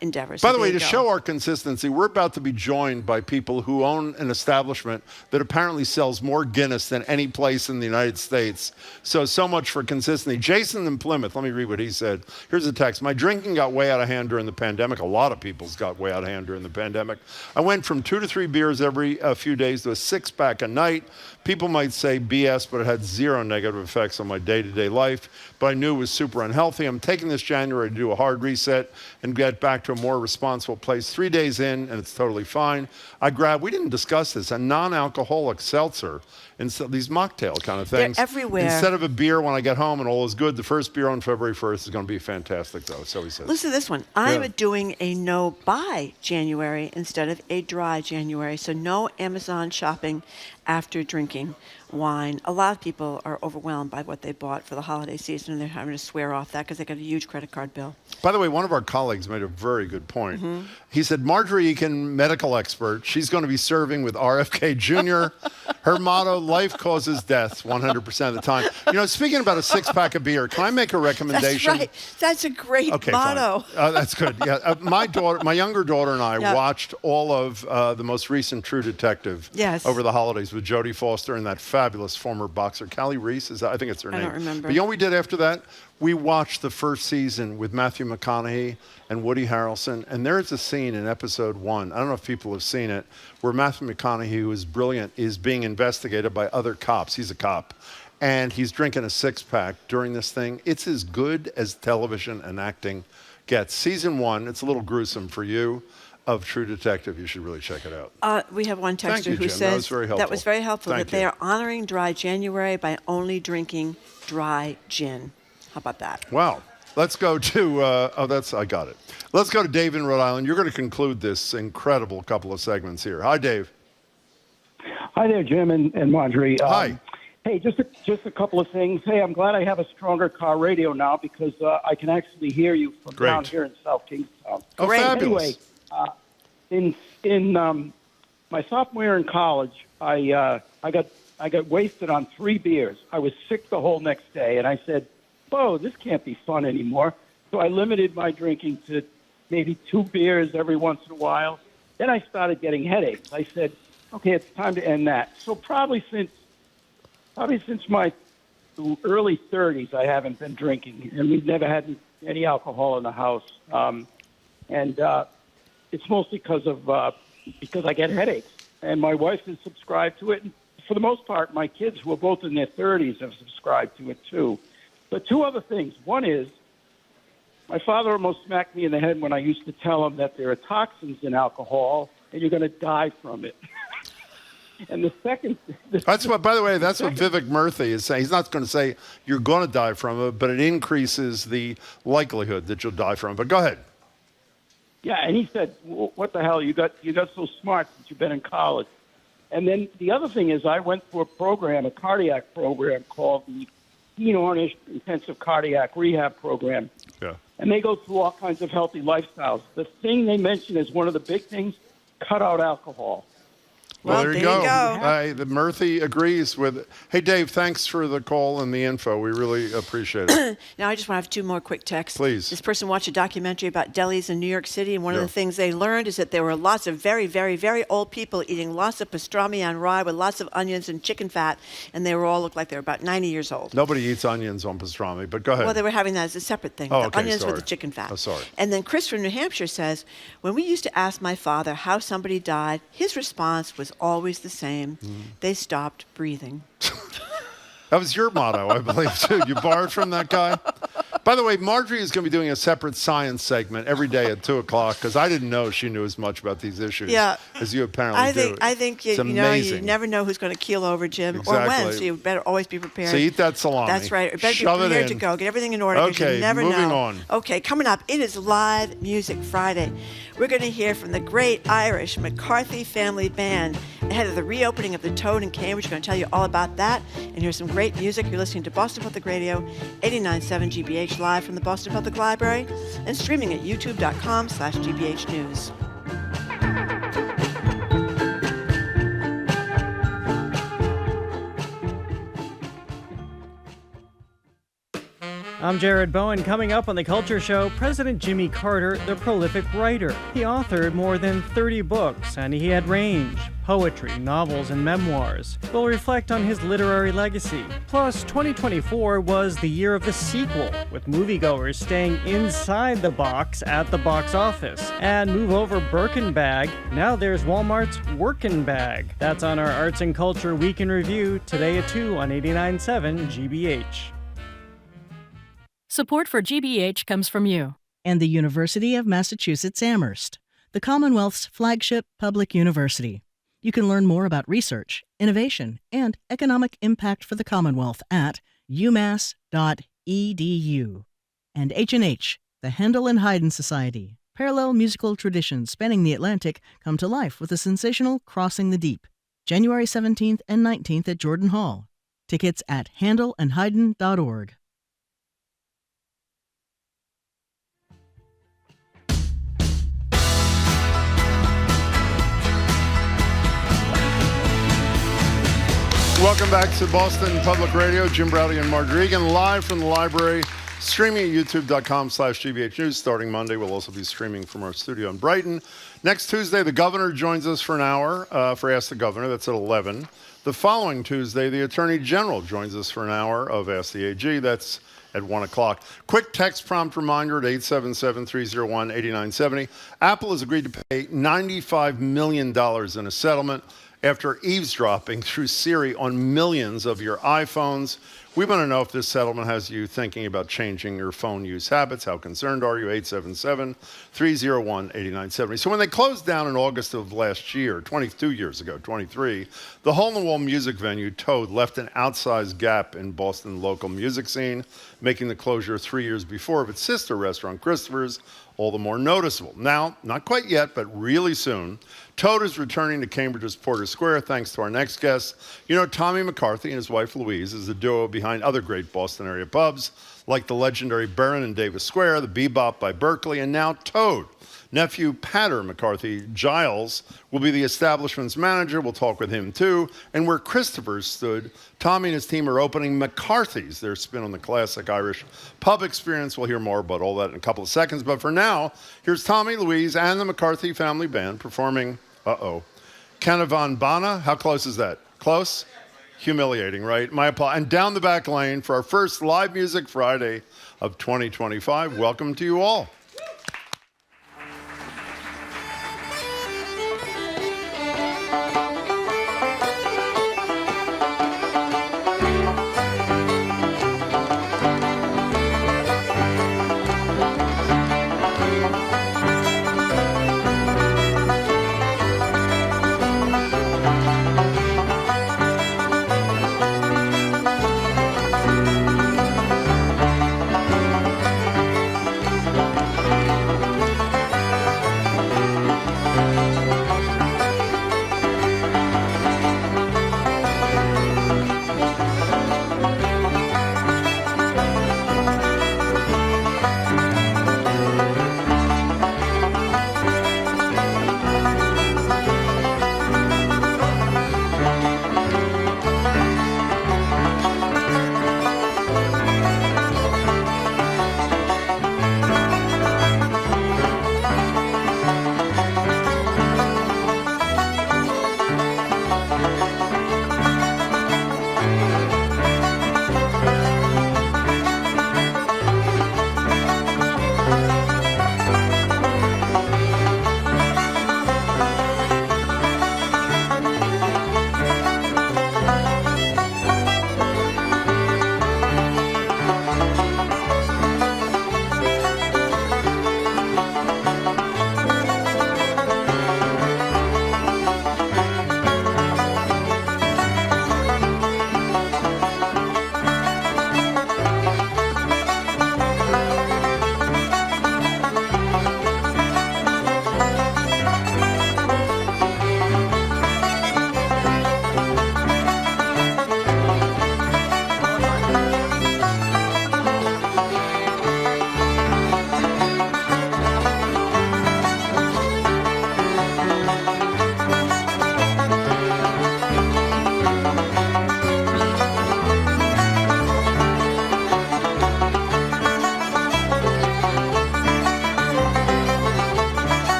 endeavors. By So the way, there to you go. show our consistency, we're about to be joined by people who own an establishment that apparently sells more Guinness than any place in the United States. So much for consistency. Jason in Plymouth, let me read what he said. Here's a text. My drinking got way out of hand during the pandemic. A lot of people's got way out of hand during the pandemic. I went from 2 to 3 beers every few days to a 6-pack a night. People might say BS, but it had zero negative effects on my day-to-day life. But I knew it was super unhealthy. I'm taking this January to do a hard reset and get back to a more responsible place. 3 days in, and it's totally fine. I grabbed, we didn't discuss this, a non-alcoholic seltzer. And so these mocktail kind of things. They're everywhere. Instead of a beer when I get home and all is good, the first beer on February 1st is going to be fantastic, though. So he says. Listen to this one. I'm doing a no-buy January instead of a dry January. So no Amazon shopping after drinking wine. A lot of people are overwhelmed by what they bought for the holiday season, and they're having to swear off that because they got a huge credit card bill. By the way, one of our colleagues made a very good point. He said, Marjorie Eakin, medical expert, she's going to be serving with RFK Jr. Her motto, life causes deaths 100% of the time. You know, speaking about a 6-pack of beer, can I make a recommendation? That's right. That's a great motto. That's good. Yeah, my younger daughter and I watched all of the most recent True Detective over the holidays with Jodie Foster and that fabulous former boxer, Callie Reese. I think it's her name. I don't remember. But you know what we did after that? We watched the first season with Matthew McConaughey and Woody Harrelson, and there's a scene in episode 1, I don't know if people have seen it, where Matthew McConaughey, who is brilliant, is being investigated by other cops. He's a cop. And he's drinking a 6-pack during this thing. It's as good as television and acting gets. Season 1, it's a little gruesome for you, of True Detective. You should really check it out. We have one Thank texter you, who Jim. says That was very helpful. that was very helpful, Thank that they you. are honoring dry January by only drinking dry gin. How about that? Wow. Let's go to, I got it. Let's go to Dave in Rhode Island. You're going to conclude this incredible couple of segments here. Hi, Dave. Hi there, Jim and Marjorie. Hi. Hey, just a couple of things. Hey, I'm glad I have a stronger car radio now because I can actually hear you from down here in South Kingstown. Oh, fabulous. Anyway, in my sophomore year in college, I got wasted on 3 beers. I was sick the whole next day, and I said, "Whoa, this can't be fun anymore." So I limited my drinking to maybe 2 beers every once in a while. Then I started getting headaches. I said, "Okay, it's time to end that." So probably since my early 30s, I haven't been drinking, and we've never had any alcohol in the house. It's mostly because I get headaches, and my wife has subscribed to it. And for the most part, my kids, who are both in their 30s, have subscribed to it too. But 2 other things. One is, my father almost smacked me in the head when I used to tell him that there are toxins in alcohol, and you're going to die from it. And the second... That's what Vivek Murthy is saying. He's not going to say you're going to die from it, but it increases the likelihood that you'll die from it. But go ahead. Yeah, and he said, "What the hell? You got so smart since you've been in college." And then the other thing is, I went through a cardiac program called the Keen Ornish Intensive Cardiac Rehab Program. Yeah. And they go through all kinds of healthy lifestyles. The thing they mention is one of the big things: cut out alcohol. Well, there you go. The Murthy agrees with it. Hey, Dave, thanks for the call and the info. We really appreciate it. Now, I just want to have 2 more quick texts. Please. This person watched a documentary about delis in New York City, and one of the things they learned is that there were lots of very, very, very old people eating lots of pastrami on rye with lots of onions and chicken fat, and they all looked like they were about 90 years old. Nobody eats onions on pastrami, but go ahead. Well, they were having that as a separate thing, Oh, the onions with the chicken fat. Oh, sorry. And then Chris from New Hampshire says, when we used to ask my father how somebody died, his response was always the same. They stopped breathing. That was your motto, I believe, too. You borrowed from that guy? By the way, Marjorie is going to be doing a separate science segment every day at 2 o'clock because I didn't know she knew as much about these issues as you apparently do. I think you never know who's going to keel over, Jim, or when, so you better always be prepared. So eat that salami. That's right. You better Shove be prepared it to in. go. Get everything in order because you never moving know. on. Okay, coming up, it is Live Music Friday. We're going to hear from the great Irish McCarthy Family Band ahead of the reopening of the Toad in Cambridge. We're going to tell you all about that. And here's some great music. You're listening to Boston Public Radio, 89.7 GBH, live from the Boston Public Library, and streaming at youtube.com/GBH News. I'm Jared Bowen. Coming up on The Culture Show, President Jimmy Carter, the prolific writer. He authored more than 30 books, and he had range. Poetry, novels, and memoirs. We'll reflect on his literary legacy. Plus, 2024 was the year of the sequel, with moviegoers staying inside the box at the box office. And move over Birkin bag, now there's Walmart's Workin' Bag. That's on our Arts and Culture Week in Review, today at 2 on 89.7 GBH. Support for GBH comes from you. And the University of Massachusetts Amherst, the Commonwealth's flagship public university. You can learn more about research, innovation, and economic impact for the Commonwealth at umass.edu. And H&H, the Handel and Haydn Society. Parallel musical traditions spanning the Atlantic come to life with the sensational Crossing the Deep. January 17th and 19th at Jordan Hall. Tickets at handelandhaydn.org. Welcome back to Boston Public Radio. Jim Browdy and Marjorie Egan, live from the library, streaming at youtube.com/GBH News. Starting Monday, we'll also be streaming from our studio in Brighton. Next Tuesday, the governor joins us for an hour for Ask the Governor. That's at 11. The following Tuesday, the Attorney General joins us for an hour of Ask the AG. That's at 1 o'clock. Quick text prompt reminder at 877-301-8970. Apple has agreed to pay $95 million in a settlement after eavesdropping through Siri on millions of your iPhones. We want to know if this settlement has you thinking about changing your phone use habits. How concerned are you? 877-301-8970. So when they closed down in August of last year, 22 years ago, 23, the hole-in-the-wall music venue, Toad, left an outsized gap in Boston local music scene, making the closure 3 years before of its sister restaurant, Christopher's, all the more noticeable. Now, not quite yet, but really soon, Toad is returning to Cambridge's Porter Square thanks to our next guest. You know, Tommy McCarthy and his wife Louise is the duo behind other great Boston area pubs like the legendary Barron in Davis Square, the Bebop by Berkeley, and now Toad. Nephew Patter McCarthy Giles will be the establishment's manager. We'll talk with him too. And where Christopher's stood, Tommy and his team are opening McCarthy's, their spin on the classic Irish pub experience. We'll hear more about all that in a couple of seconds. But for now, here's Tommy, Louise, and the McCarthy family band performing, Canavan Bana. How close is that? Close? Humiliating, right? My apologies. And down the back lane for our first Live Music Friday of 2025. Welcome to you all.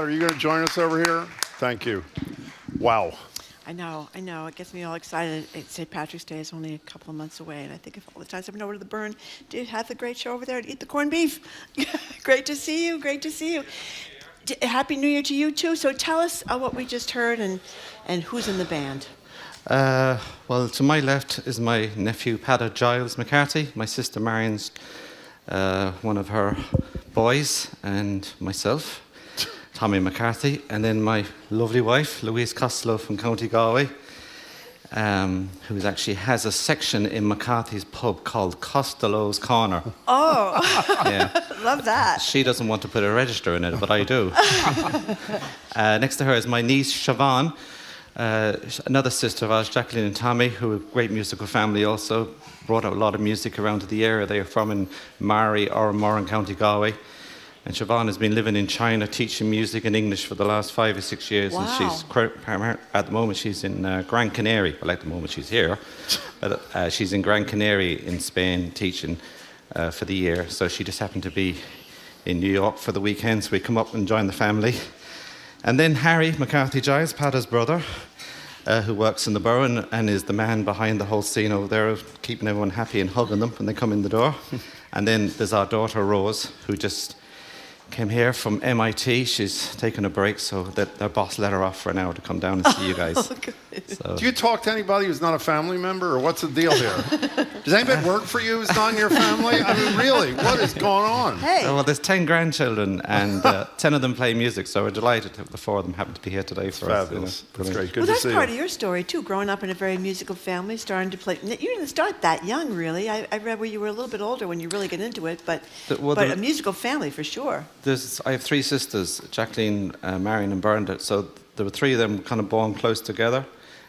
are you going to join us over here? Thank you. Wow. I know. It gets me all excited. St. Patrick's Day is only a couple of months away, and I think of all the times I've been over to the Burn to have the great show over there and eat the corned beef. Great to see you. Happy New Year to you, too. So tell us what we just heard and who's in the band. Well, to my left is my nephew, Padder Giles McCarthy. My sister Marion's one of her boys, and myself, Tommy McCarthy, and then my lovely wife, Louise Costello from County Galway, who actually has a section in McCarthy's pub called Costello's Corner. Oh, yeah. Love that. She doesn't want to put a register in it, but I do. Next to her is my niece, Siobhan, another sister of ours, Jacqueline and Tommy, who are a great musical family also, brought a lot of music around to the area. They are from in Mari or Moran, County Galway. And Siobhan has been living in China teaching music and English for the last 5 or 6 years. Wow. And she's, at the moment, she's in Gran Canaria. Well, at the moment, she's here. But she's in Gran Canaria in Spain teaching for the year. So she just happened to be in New York for the weekend. So we come up and join the family. And then Harry McCarthy Giles, Padder's brother, who works in the borough and is the man behind the whole scene over there, keeping everyone happy and hugging them when they come in the door. And then there's our daughter, Rose, who just came here from MIT. She's taken a break, so that their boss let her off for an hour to come down and see you guys. So. Do you talk to anybody who's not a family member, or what's the deal here? Does anybody work for you who's not in your family? I mean, really, what is going on? Hey. Well, there's 10 grandchildren, and 10 of them play music, so we're delighted that the 4 of them happen to be here today for us. Fabulous. That's great. Good Well, to that's see part you. of your story, too, growing up in a very musical family, starting to play. You didn't start that young, really. I read where you were a little bit older when you really get into it, but a musical family for sure. I have 3 sisters, Jacqueline, Marion and Bernadette, so there were 3 of them kind of born close together,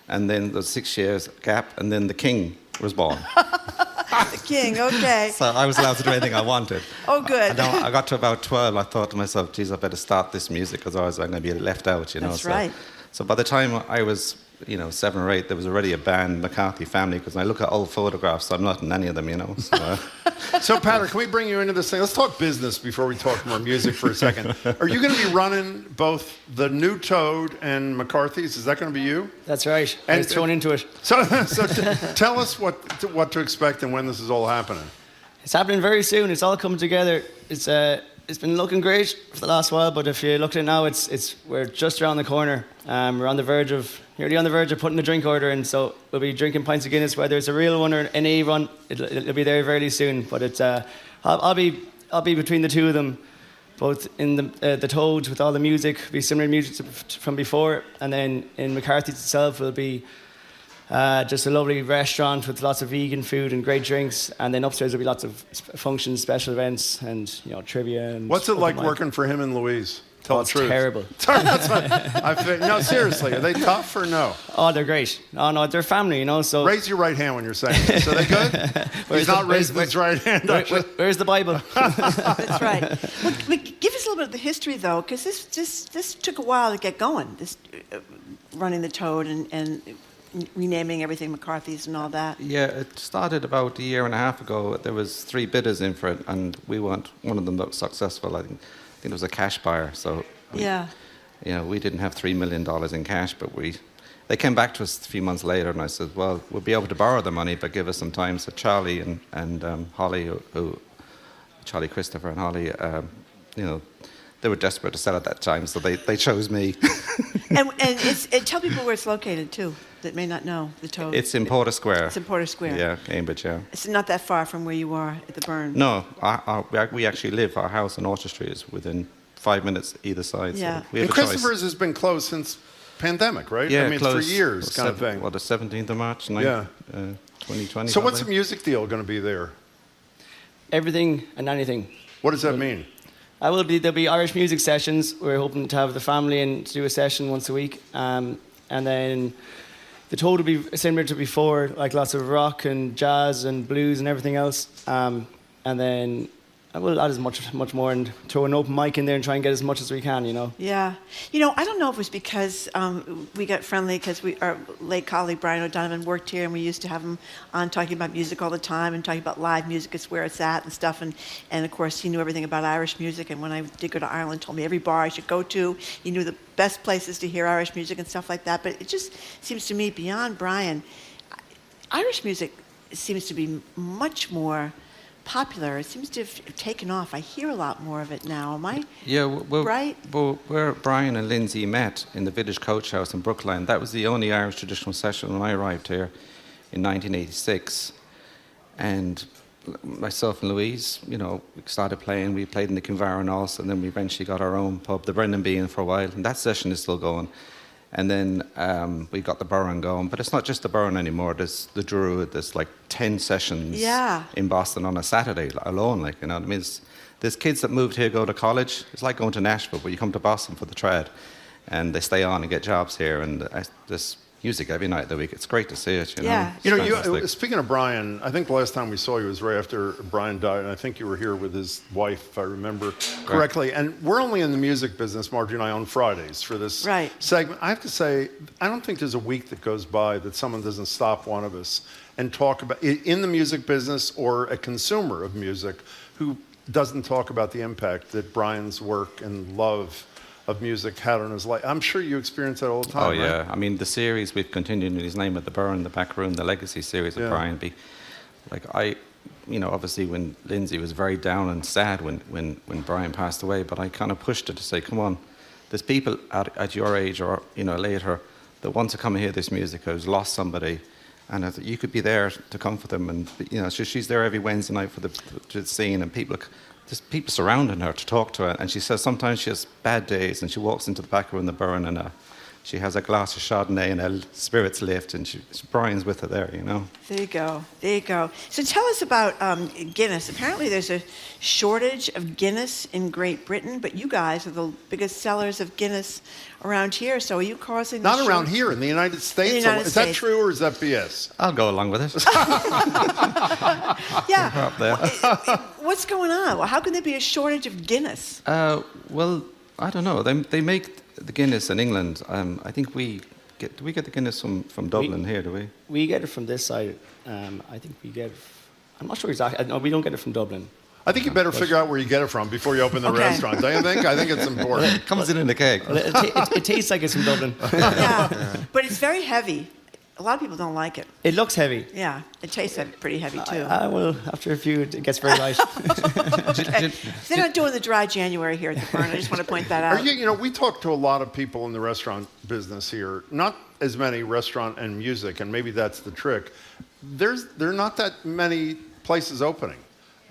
and then there's 6 years gap, and then the king was born. The king, okay. So I was allowed to do anything I wanted. Oh, good. And I got to about 12, I thought to myself, geez, I better start this music, because otherwise I'm going to be left out, you know. That's right. So by the time I was, 7 or 8, there was already a band, McCarthy Family, because I look at old photographs, I'm not in any of them, you know. So, So, Padder, can we bring you into this thing? Let's talk business before we talk more music for a second. Are you going to be running both the New Toad and McCarthy's? Is that going to be you? That's right. I was thrown into it. So tell us what to expect and when this is all happening. It's happening very soon. It's all coming together. It's been looking great for the last while, but if you look at it now, we're just around the corner. We're nearly on the verge of putting a drink order in, so we'll be drinking pints of Guinness, whether it's a real one or an A run. It'll be there very soon. But I'll be between the 2 of them, both in the Toad with all the music, be similar music from before, and then in McCarthy's itself will be just a lovely restaurant with lots of vegan food and great drinks, and then upstairs will be lots of functions, special events, and trivia. And what's it like working for him and Louise? Tell the truth. Terrible. That's what no, seriously, are they tough or no? Oh, they're great. Oh no, they're family, So raise your right hand when you're saying this. Are they good? He's not raising his right hand. Where's the Bible? That's right. Well, give us a little bit of the history, though, because this took a while to get going. This running the Toad and renaming everything McCarthy's and all that. yeah, it started about a year and a half ago. There was 3 bidders in for it, and we weren't one of them that was successful. I think it was a cash buyer, so we didn't have $3 million in cash, but they came back to us a few months later, and I said, well, we'll be able to borrow the money, but give us some time. So Charlie and Holly, Charlie Christopher and Holly, they were desperate to sell at that time, so they chose me. and tell people where it's located, too, that may not know, the Toad. It's in Porter Square. It's in Porter Square. Yeah, Cambridge, yeah. It's not that far from where you are at the Burn. No, we actually live, our house on Orchard Street is within 5 minutes either side. Yeah. So we have and Christopher's has been closed since pandemic, right? Yeah, I mean, closed for years kind of thing. Well, the 17th of March, 2020. So what's the music deal going to be there? Everything and anything. What does that mean? There'll be Irish music sessions. We're hoping to have the family and do a session once a week. And then the Toad will be similar to before, like lots of rock and jazz and blues and everything else. And then I will add as much more and throw an open mic in there and try and get as much as we can, you know. Yeah. You know, I don't know if it was because we got friendly because our late colleague Brian O'Donovan worked here and we used to have him on talking about music all the time and talking about live music is where it's at and stuff. And of course, he knew everything about Irish music. And when I did go to Ireland, told me every bar I should go to. He knew the best places to hear Irish music and stuff like that. But it just seems to me, beyond Brian, Irish music seems to be much more popular. It seems to have taken off. I hear a lot more of it now. Am I right? Well, where Brian and Lindsay met in the Village Coach House in Brookline, that was the only Irish traditional session when I arrived here in 1986. And myself and Louise, you know, we started playing. We played in the Kinvara also, and then we eventually got our own pub, the Brendan Bean, for a while. And that session is still going. And then we got the Burren going. But it's not just the Burren anymore. There's the Druid. There's like 10 sessions in Boston on a Saturday alone. Like, you know what I mean? There's kids that moved here, go to college. It's like going to Nashville, but you come to Boston for the trad. And they stay on and get jobs here. And there's music every night of the week. It's great to see it, you know? Yeah. You know, speaking of Brian, I think the last time we saw you was right after Brian died, and I think you were here with his wife, if I remember correctly. Right. And we're only in the music business, Margie and I, on Fridays for this segment. I have to say, I don't think there's a week that goes by that someone doesn't stop one of us and talk about, in the music business or a consumer of music, who doesn't talk about the impact that Brian's work and love of music had on his life. I'm sure you experience that all the time. Oh yeah, right? I mean the series we've continued in his name at the Burren, the Back Room, the Legacy series of Brian B. Like you know, obviously when Lindsay was very down and sad when Brian passed away, but I kind of pushed her to say, come on, there's people at your age or, you know, later that want to come and hear this music who's lost somebody, and I thought you could be there to comfort them. And, you know, she's there every Wednesday night for the scene, and there's people surrounding her to talk to her. And she says sometimes she has bad days, and she walks into the back room in the Burren, and she has a glass of Chardonnay and her spirits lift, and Brian's with her there, you know. There you go. There you go. So tell us about Guinness. Apparently there's a shortage of Guinness in Great Britain, but you guys are the biggest sellers of Guinness around here. So are you causing Not around here, in the United States. Is that true or is that BS? I'll go along with it. Yeah. Up there. What's going on? Well, how can there be a shortage of Guinness? Well, I don't know. They make the Guinness in England. I think do we get the Guinness from Dublin here, do we? We get it from this side. I think we get I'm not sure exactly. No, we don't get it from Dublin. I think you better figure out where you get it from before you open the restaurant, don't you think? I think it's important. It comes in a keg. It tastes like it's from Dublin. But it's very heavy. A lot of people don't like it. It looks heavy. Yeah, it tastes pretty heavy too. Well, after a few, it gets very light. Okay. They're not doing the dry January here at the Burn. I just want to point that out. You know, we talk to a lot of people in the restaurant business here. Not as many restaurant and music, and maybe that's the trick. There are not that many places opening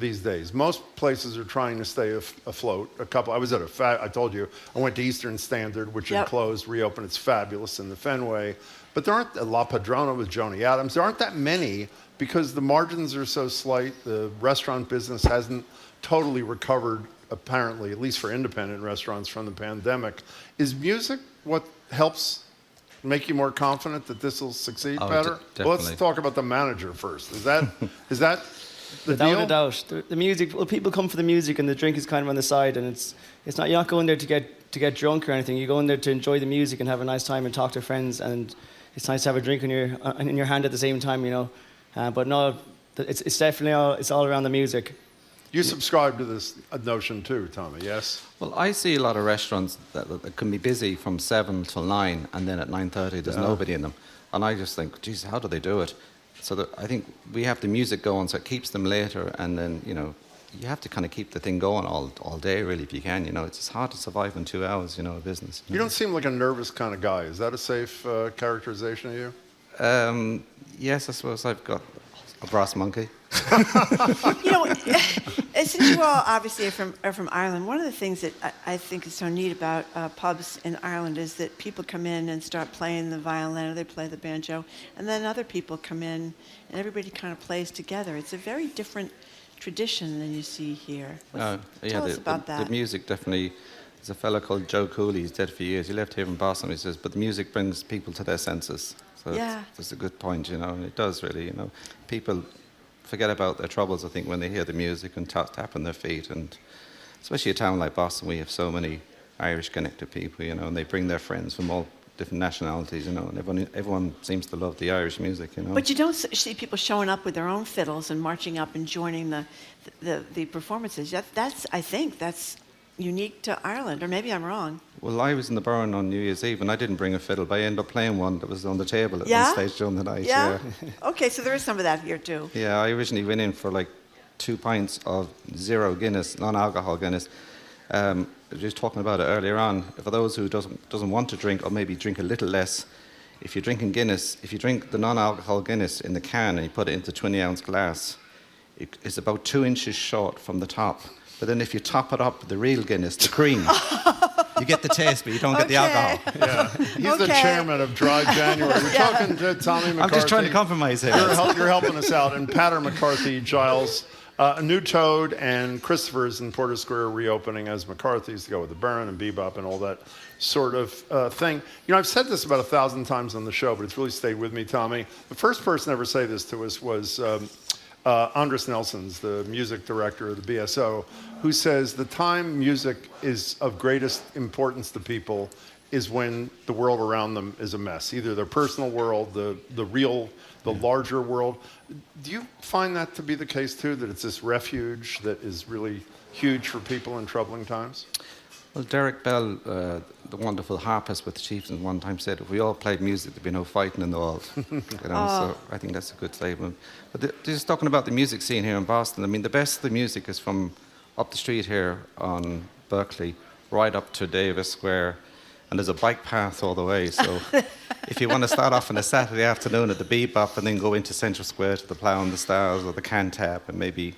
these days. Most places are trying to stay afloat. I was at I told you, I went to Eastern Standard, which had closed, reopened. It's fabulous in the Fenway. But there aren't La Padrona with Joni Adams. There aren't that many because the margins are so slight. The restaurant business hasn't totally recovered, apparently, at least for independent restaurants from the pandemic. Is music what helps make you more confident that this will succeed better? Well, let's talk about the manager first. Is that the Without deal? a doubt. The music, well, people come for the music and the drink is kind of on the side, and it's not, you're not going there to get drunk or anything. You go in there to enjoy the music and have a nice time and talk to friends, and it's nice to have a drink in your hand at the same time, you know. But no, it's definitely it's all around the music. You subscribe to this notion too, Tommy, yes? Well, I see a lot of restaurants that can be busy from 7 till 9, and then at 9:30 there's nobody in them. And I just think, geez, how do they do it? So I think we have the music going so it keeps them later, and then, you know, you have to kind of keep the thing going all day, really, if you can. You know, it's hard to survive in 2 hours, you know, of business. You don't seem like a nervous kind of guy. Is that a safe characterization of you? Yes, I suppose I've got a brass monkey. You know, since you all obviously are from Ireland, one of the things that I think is so neat about pubs in Ireland is that people come in and start playing the violin or they play the banjo, and then other people come in and everybody kind of plays together. It's a very different tradition than you see here. Tell us about that. The music definitely. There's a fellow called Joe Cooley. He's dead for years. He left here in Boston. He says, but the music brings people to their senses. So that's a good point, you know, and it does really, you know. People forget about their troubles, I think, when they hear the music and tapping their feet. And especially a town like Boston, we have so many Irish connected people, you know, and they bring their friends from all different nationalities, you know, and everyone seems to love the Irish music, you know. But you don't see people showing up with their own fiddles and marching up and joining the performances. I think that's unique to Ireland, or maybe I'm wrong. Well, I was in the Burren on New Year's Eve, and I didn't bring a fiddle, but I ended up playing one that was on the table at one stage during the night. Yeah? Okay, so there is some of that here too. Yeah, I originally went in for like 2 pints of zero Guinness, non-alcohol Guinness. Just talking about it earlier on, for those who doesn't want to drink, or maybe drink a little less, if you're drinking Guinness, if you drink the non-alcohol Guinness in the can and you put it into 20-ounce glass, it's about 2 inches short from the top. But then if you top it up with the real Guinness, the cream, you get the taste, but you don't get the alcohol. Yeah. He's the chairman of Dry January. We're talking to Tommy McCarthy. I'm just trying to compromise here. You're helping us out. And Patter McCarthy, Giles, a New Toad, and Christopher's in Porter Square reopening as McCarthy's to go with the Burren and Bebop and all that sort of thing. You know, I've said this about 1,000 times on the show, but it's really stayed with me, Tommy. The first person to ever say this to us was Andres Nelsons, the music director of the BSO, who says the time music is of greatest importance to people is when the world around them is a mess, either their personal world, the real, the larger world. Do you find that to be the case too, that it's this refuge that is really huge for people in troubling times? Well, Derek Bell, the wonderful harpist with the Chieftains, one time said, if we all played music, there'd be no fighting in the world. You know, so I think that's a good statement. But just talking about the music scene here in Boston, I mean, the best of the music is from up the street here on Berkeley, right up to Davis Square, and there's a bike path all the way. So if you want to start off on a Saturday afternoon at the Bebop and then go into Central Square to the Plough and the Stars or the Cantab and maybe...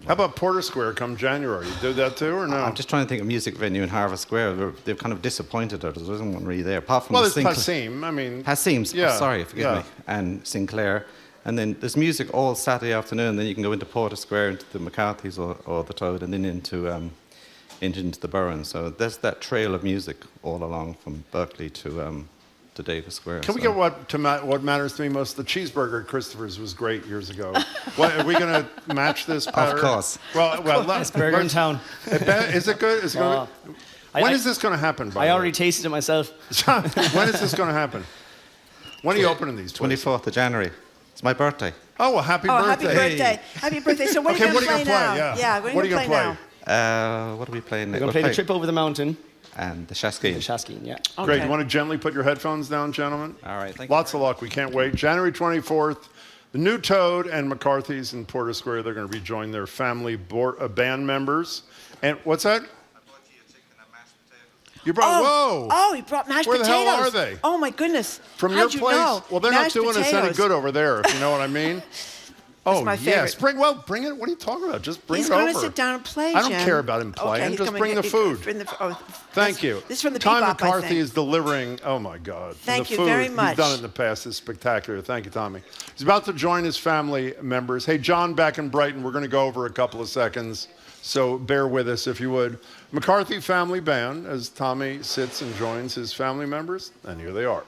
How about Porter Square come January? You do that too, or no? I'm just trying to think of a music venue in Harvest Square. They've kind of disappointed us. There isn't one really there. Apart from there's Passim. I mean... Passim's, yeah, sorry, forgive me. And Sinclair. And then there's music all Saturday afternoon. Then you can go into Porter Square, into the McCarthy's or the Toad, and then into the Burren. So there's that trail of music all along from Berkeley to Davis Square. Can we get what matters to me most? The cheeseburger at Christopher's was great years ago. Are we going to match this pattern? Of course. Well, Best burger in town. Is it good? Is it good? When is this going to happen? I already tasted it myself. When is this going to happen? When are you opening these places? 24th of January. It's my birthday. Oh, well, happy birthday. Happy birthday. Happy birthday. So what are you going to play now? Yeah, what are you going to play now? What are we playing? We're going to play The Trip Over the Mountain. And the Shaskeen. The Shaskeen, yeah. Okay. Great. You want to gently put your headphones down, gentlemen? All right. Thank Lots of luck. We can't wait. January 24th, the New Toad and McCarthy's in Porter Square. They're going to rejoin their family band members. And what's that? You brought, whoa! Oh, he brought mashed potatoes. Where the hell are they? Oh, my goodness. From How'd your place? Know? Well, they're mashed not doing potatoes. us any good over there, if you know what I mean. Oh, my yes. favorite. Bring it. What are you talking about? Just bring He's it over. He's going to sit down and play, I don't Jen. care about him playing. Okay, just bring the food. Thank you. This is from the Tom Bebop, McCarthy is delivering. Oh, my God. Thank the you food very much. He's done it in the past. It's spectacular. Thank you, Tommy. He's about to join his family members. Hey, John, back in Brighton, we're going to go over a couple of seconds. So bear with us, if you would. McCarthy Family Band, as Tommy sits and joins his family members. And here they are.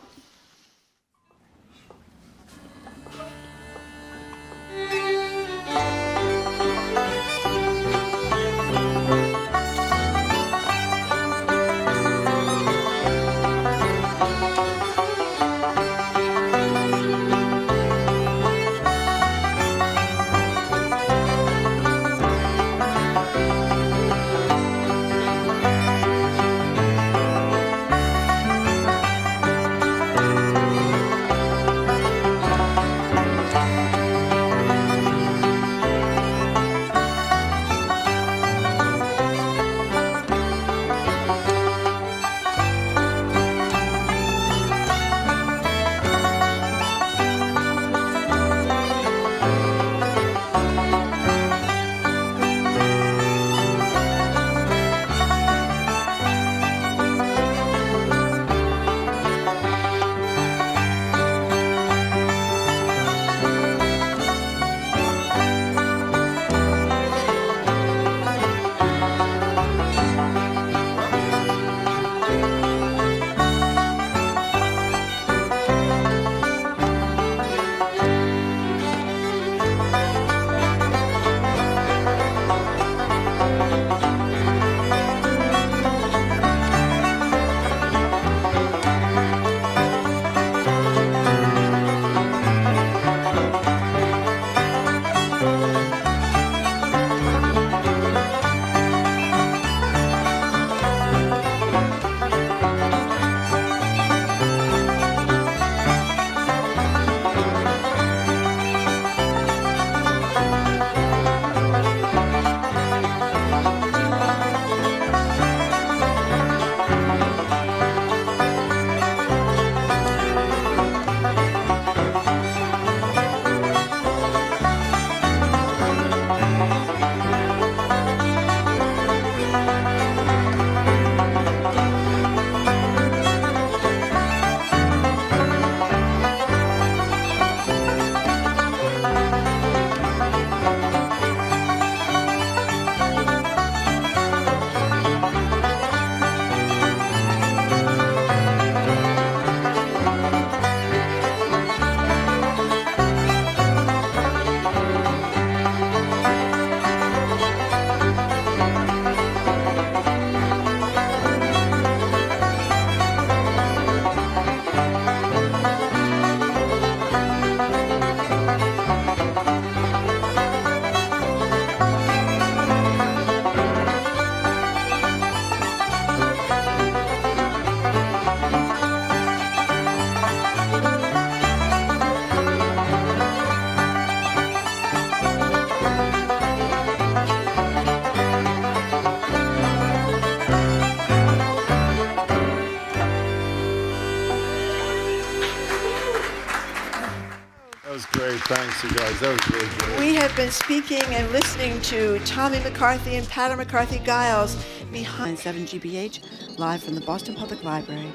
was great. Thanks, you guys. That was really great. We have been speaking and listening to Tommy McCarthy and Patter McCarthy-Giles behind 7 GBH, live from the Boston Public Library.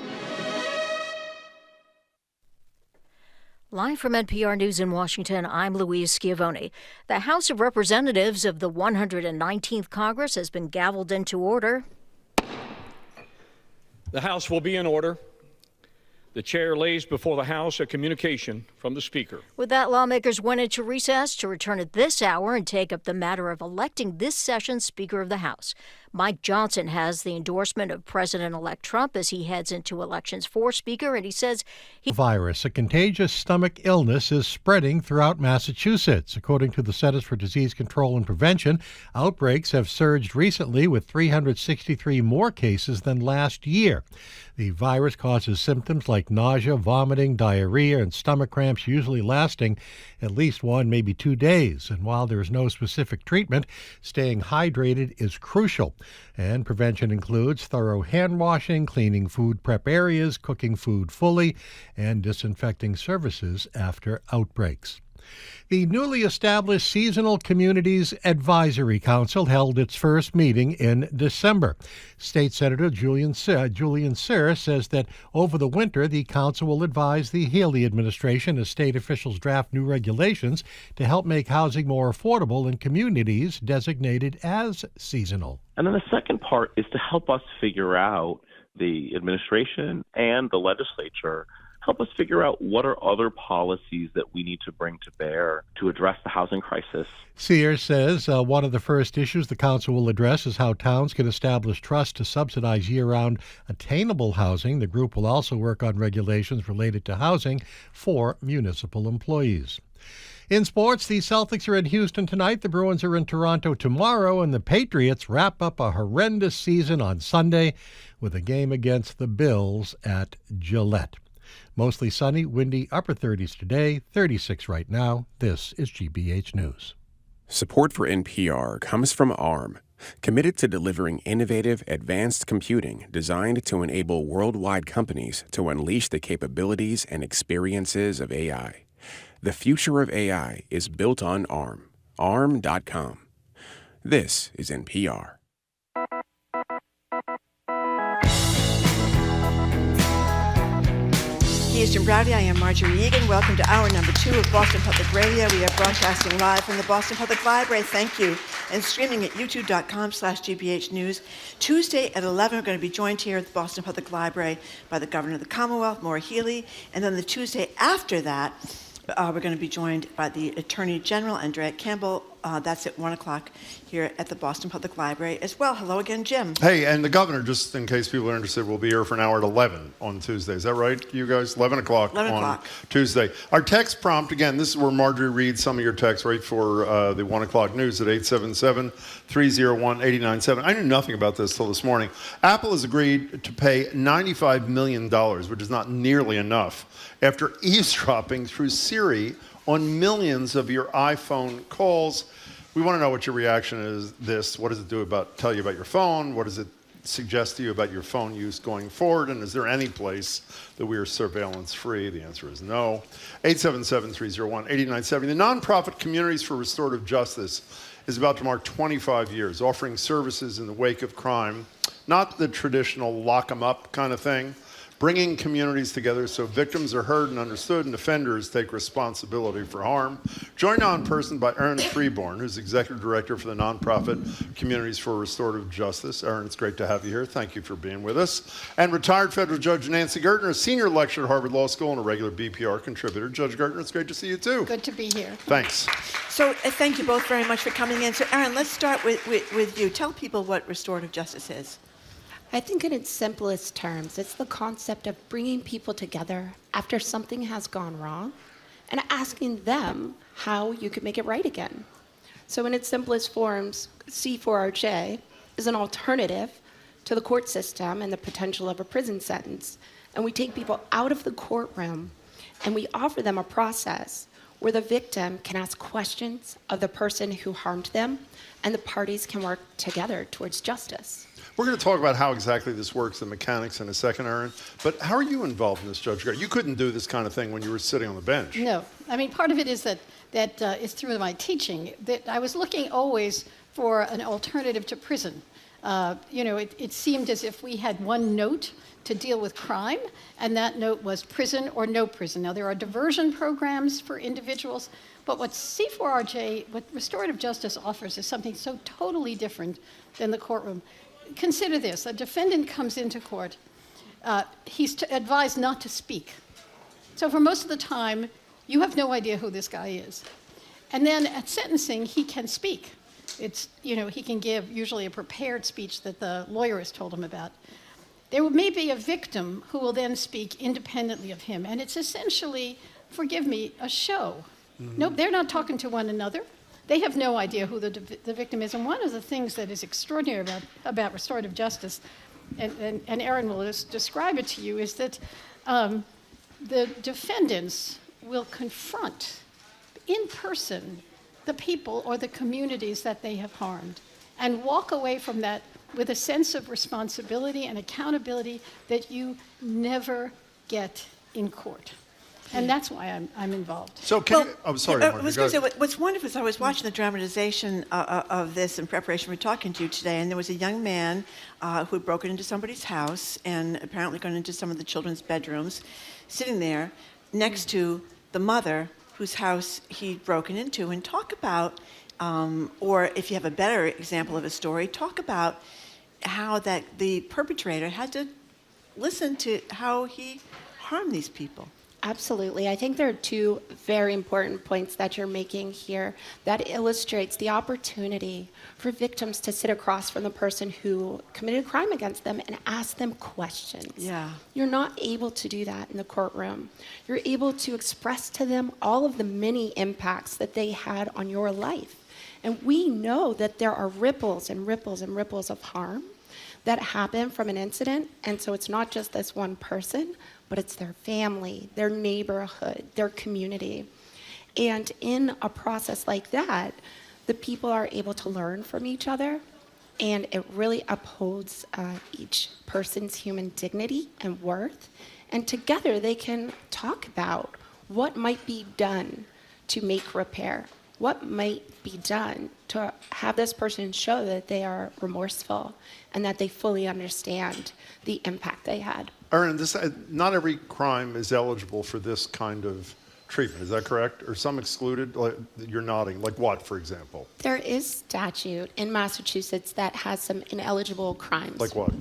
Live from NPR News in Washington, I'm Louise Schiavone. The House of Representatives of the 119th Congress has been gavelled into order. The House will be in order. The chair lays before the House a communication from the Speaker. With that, lawmakers went into recess to return at this hour and take up the matter of electing this session's Speaker of the House. Mike Johnson has the endorsement of President-elect Trump as he heads into elections for Speaker, and he says virus, a contagious stomach illness, is spreading throughout Massachusetts. According to the Centers for Disease Control and Prevention, outbreaks have surged recently with 363 more cases than last year. The virus causes symptoms like nausea, vomiting, diarrhea, and stomach cramps, usually lasting at least 1, maybe 2 days. And while there is no specific treatment, staying hydrated is crucial. And prevention includes thorough hand washing, cleaning food prep areas, cooking food fully, and disinfecting surfaces after outbreaks. The newly established Seasonal Communities Advisory Council held its first meeting in December. State Senator Julian Cyr says that over the winter, the council will advise the Healey administration as state officials draft new regulations to help make housing more affordable in communities designated as seasonal. And then the second part is to help us figure out, the administration and the legislature, help us figure out what are other policies that we need to bring to bear to address the housing crisis. Cyr says one of the first issues the council will address is how towns can establish trusts to subsidize year-round attainable housing. The group will also work on regulations related to housing for municipal employees. In sports, the Celtics are in Houston tonight, the Bruins are in Toronto tomorrow, and the Patriots wrap up a horrendous season on Sunday with a game against the Bills at Gillette. Mostly sunny, windy, upper 30s today, 36 right now. This is GBH News. Support for NPR comes from ARM, committed to delivering innovative, advanced computing designed to enable worldwide companies to unleash the capabilities and experiences of AI. The future of AI is built on ARM. ARM.com. This is NPR. Eastern Browdy, I am Marjorie Egan. Welcome to hour number 2 of Boston Public Radio. We are broadcasting live from the Boston Public Library. Thank you. And streaming at youtube.com/GBH News. Tuesday at 11, we're going to be joined here at the Boston Public Library by the Governor of the Commonwealth, Maura Healey. And then the Tuesday after that, we're going to be joined by the Attorney General, Andrea Campbell. That's at 1 o'clock here at the Boston Public Library as well. Hello again, Jim. Hey, and the governor, just in case people are interested, will be here for an hour at 11 on Tuesday. Is that right, you guys? 11 o'clock on Tuesday. Our text prompt, again, this is where Marjorie reads some of your texts right for the 1 o'clock news at 877-301-8097. I knew nothing about this till this morning. Apple has agreed to pay $95 million, which is not nearly enough, after eavesdropping through Siri on millions of your iPhone calls. We want to know what your reaction is to this. What does it tell you about your phone? What does it suggest to you about your phone use going forward? And is there any place that we are surveillance free? The answer is no. 877-301-8097. The nonprofit Communities for Restorative Justice is about to mark 25 years, offering services in the wake of crime, not the traditional lock 'em up kind of thing, bringing communities together so victims are heard and understood and offenders take responsibility for harm. Joined now in person by Erin Freeborn, who's Executive Director for the nonprofit Communities for Restorative Justice. Erin, it's great to have you here. Thank you for being with us. And retired federal judge Nancy Gertner, a senior lecturer at Harvard Law School and a regular BPR contributor. Judge Gertner, it's great to see you too. Good to be here. Thanks. So thank you both very much for coming in. So Erin, let's start with you. Tell people what restorative justice is. I think in its simplest terms, it's the concept of bringing people together after something has gone wrong and asking them how you could make it right again. So in its simplest forms, C4RJ is an alternative to the court system and the potential of a prison sentence. And we take people out of the courtroom and we offer them a process where the victim can ask questions of the person who harmed them and the parties can work together towards justice. We're going to talk about how exactly this works, the mechanics, in a second, Erin. But how are you involved in this, Judge Gardner? You couldn't do this kind of thing when you were sitting on the bench. No. I mean, part of it is that is through my teaching. That I was looking always for an alternative to prison. It seemed as if we had one note to deal with crime, and that note was prison or no prison. Now, there are diversion programs for individuals, but what C4RJ, what restorative justice offers is something so totally different than the courtroom. Consider this. A defendant comes into court. He's advised not to speak. So for most of the time, you have no idea who this guy is. And then at sentencing, he can speak. He can give usually a prepared speech that the lawyer has told him about. There may be a victim who will then speak independently of him, and it's essentially, forgive me, a show. Mm-hmm. No, they're not talking to one another. They have no idea who the victim is. And one of the things that is extraordinary about restorative justice, and Erin will describe it to you, is that the defendants will confront in person the people or the communities that they have harmed and walk away from that with a sense of responsibility and accountability that you never get in court. And that's why I'm involved. So I'm sorry, I was going to say, what's wonderful is I was watching the dramatization of this in preparation for talking to you today, and there was a young man who had broken into somebody's house and apparently gone into some of the children's bedrooms, sitting there next to the mother whose house he'd broken into, and talk about, or if you have a better example of a story, talk about how that the perpetrator had to listen to how he harmed these people. Absolutely. I think there are two very important points that you're making here that illustrates the opportunity for victims to sit across from the person who committed a crime against them and ask them questions. Yeah. You're not able to do that in the courtroom. You're able to express to them all of the many impacts that they had on your life. And we know that there are ripples and ripples and ripples of harm that happen from an incident. And so it's not just this one person, but it's their family, their neighborhood, their community. And in a process like that, the people are able to learn from each other, and it really upholds each person's human dignity and worth. And together they can talk about what might be done to make repair, what might be done to have this person show that they are remorseful and that they fully understand the impact they had. Erin, not every crime is eligible for this kind of treatment. Is that correct? Or some excluded? Like, you're nodding. Like what, for example? There is statute in Massachusetts that has some ineligible crimes. Like what?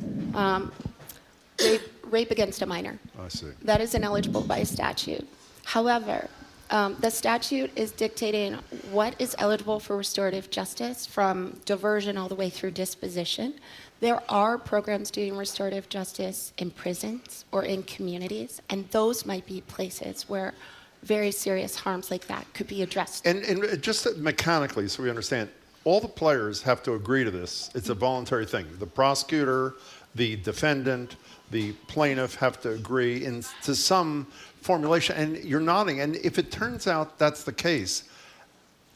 Rape against a minor. I see. That is ineligible by statute. However, the statute is dictating what is eligible for restorative justice from diversion all the way through disposition. There are programs doing restorative justice in prisons or in communities, and those might be places where very serious harms like that could be addressed. And just mechanically, so we understand, all the players have to agree to this. It's a voluntary thing. The prosecutor, the defendant, the plaintiff have to agree to some formulation. And you're nodding. And if it turns out that's the case,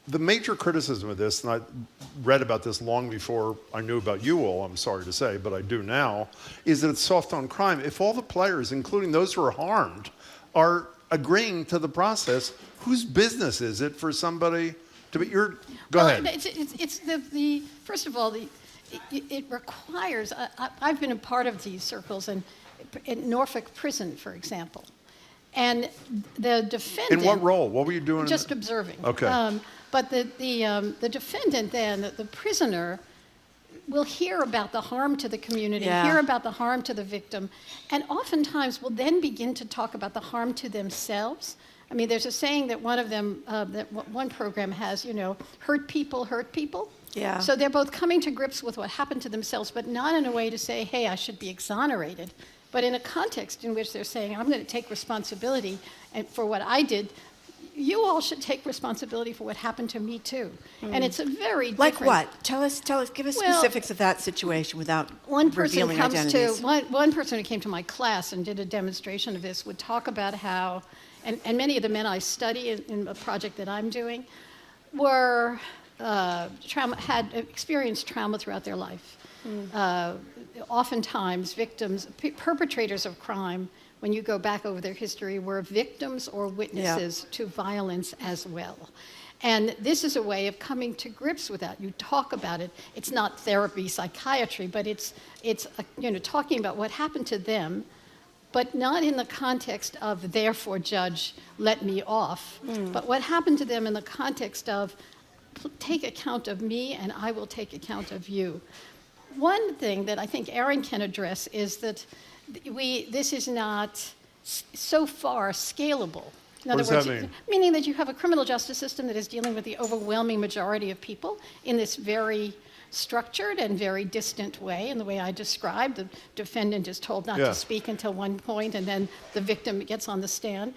the major criticism of this, and I read about this long before I knew about you all, I'm sorry to say, but I do now, is that it's soft on crime. If all the players, including those who are harmed, are agreeing to the process, whose business is it for somebody to be? Go ahead. It's the first of all, it requires. I've been a part of these circles, and in Norfolk Prison, for example, and the defendant. In what role? What were you doing? Just observing. Okay. But the defendant then, the prisoner, will hear about the harm to the community, hear about the harm to the victim, and oftentimes will then begin to talk about the harm to themselves. I mean, there's a saying that one of them, that one program has, hurt people hurt people. Yeah. So they're both coming to grips with what happened to themselves, but not in a way to say, hey, I should be exonerated, but in a context in which they're saying, I'm going to take responsibility for what I did. You all should take responsibility for what happened to me too. And it's a very different... Like what? Tell us, give us specifics of that situation without revealing identities. One person who came to my class and did a demonstration of this would talk about how, and many of the men I study in a project that I'm doing, had experienced trauma throughout their life. Oftentimes, perpetrators of crime, when you go back over their history, were victims or witnesses to violence as well. And this is a way of coming to grips with that. You talk about it. It's not therapy, psychiatry, but it's talking about what happened to them, but not in the context of, therefore, judge, let me off, but what happened to them in the context of, take account of me and I will take account of you. One thing that I think Aaron can address is that this is not so far scalable. In other words, meaning that you have a criminal justice system that is dealing with the overwhelming majority of people in this very structured and very distant way. In the way I described, the defendant is told not to speak until one point, and then the victim gets on the stand.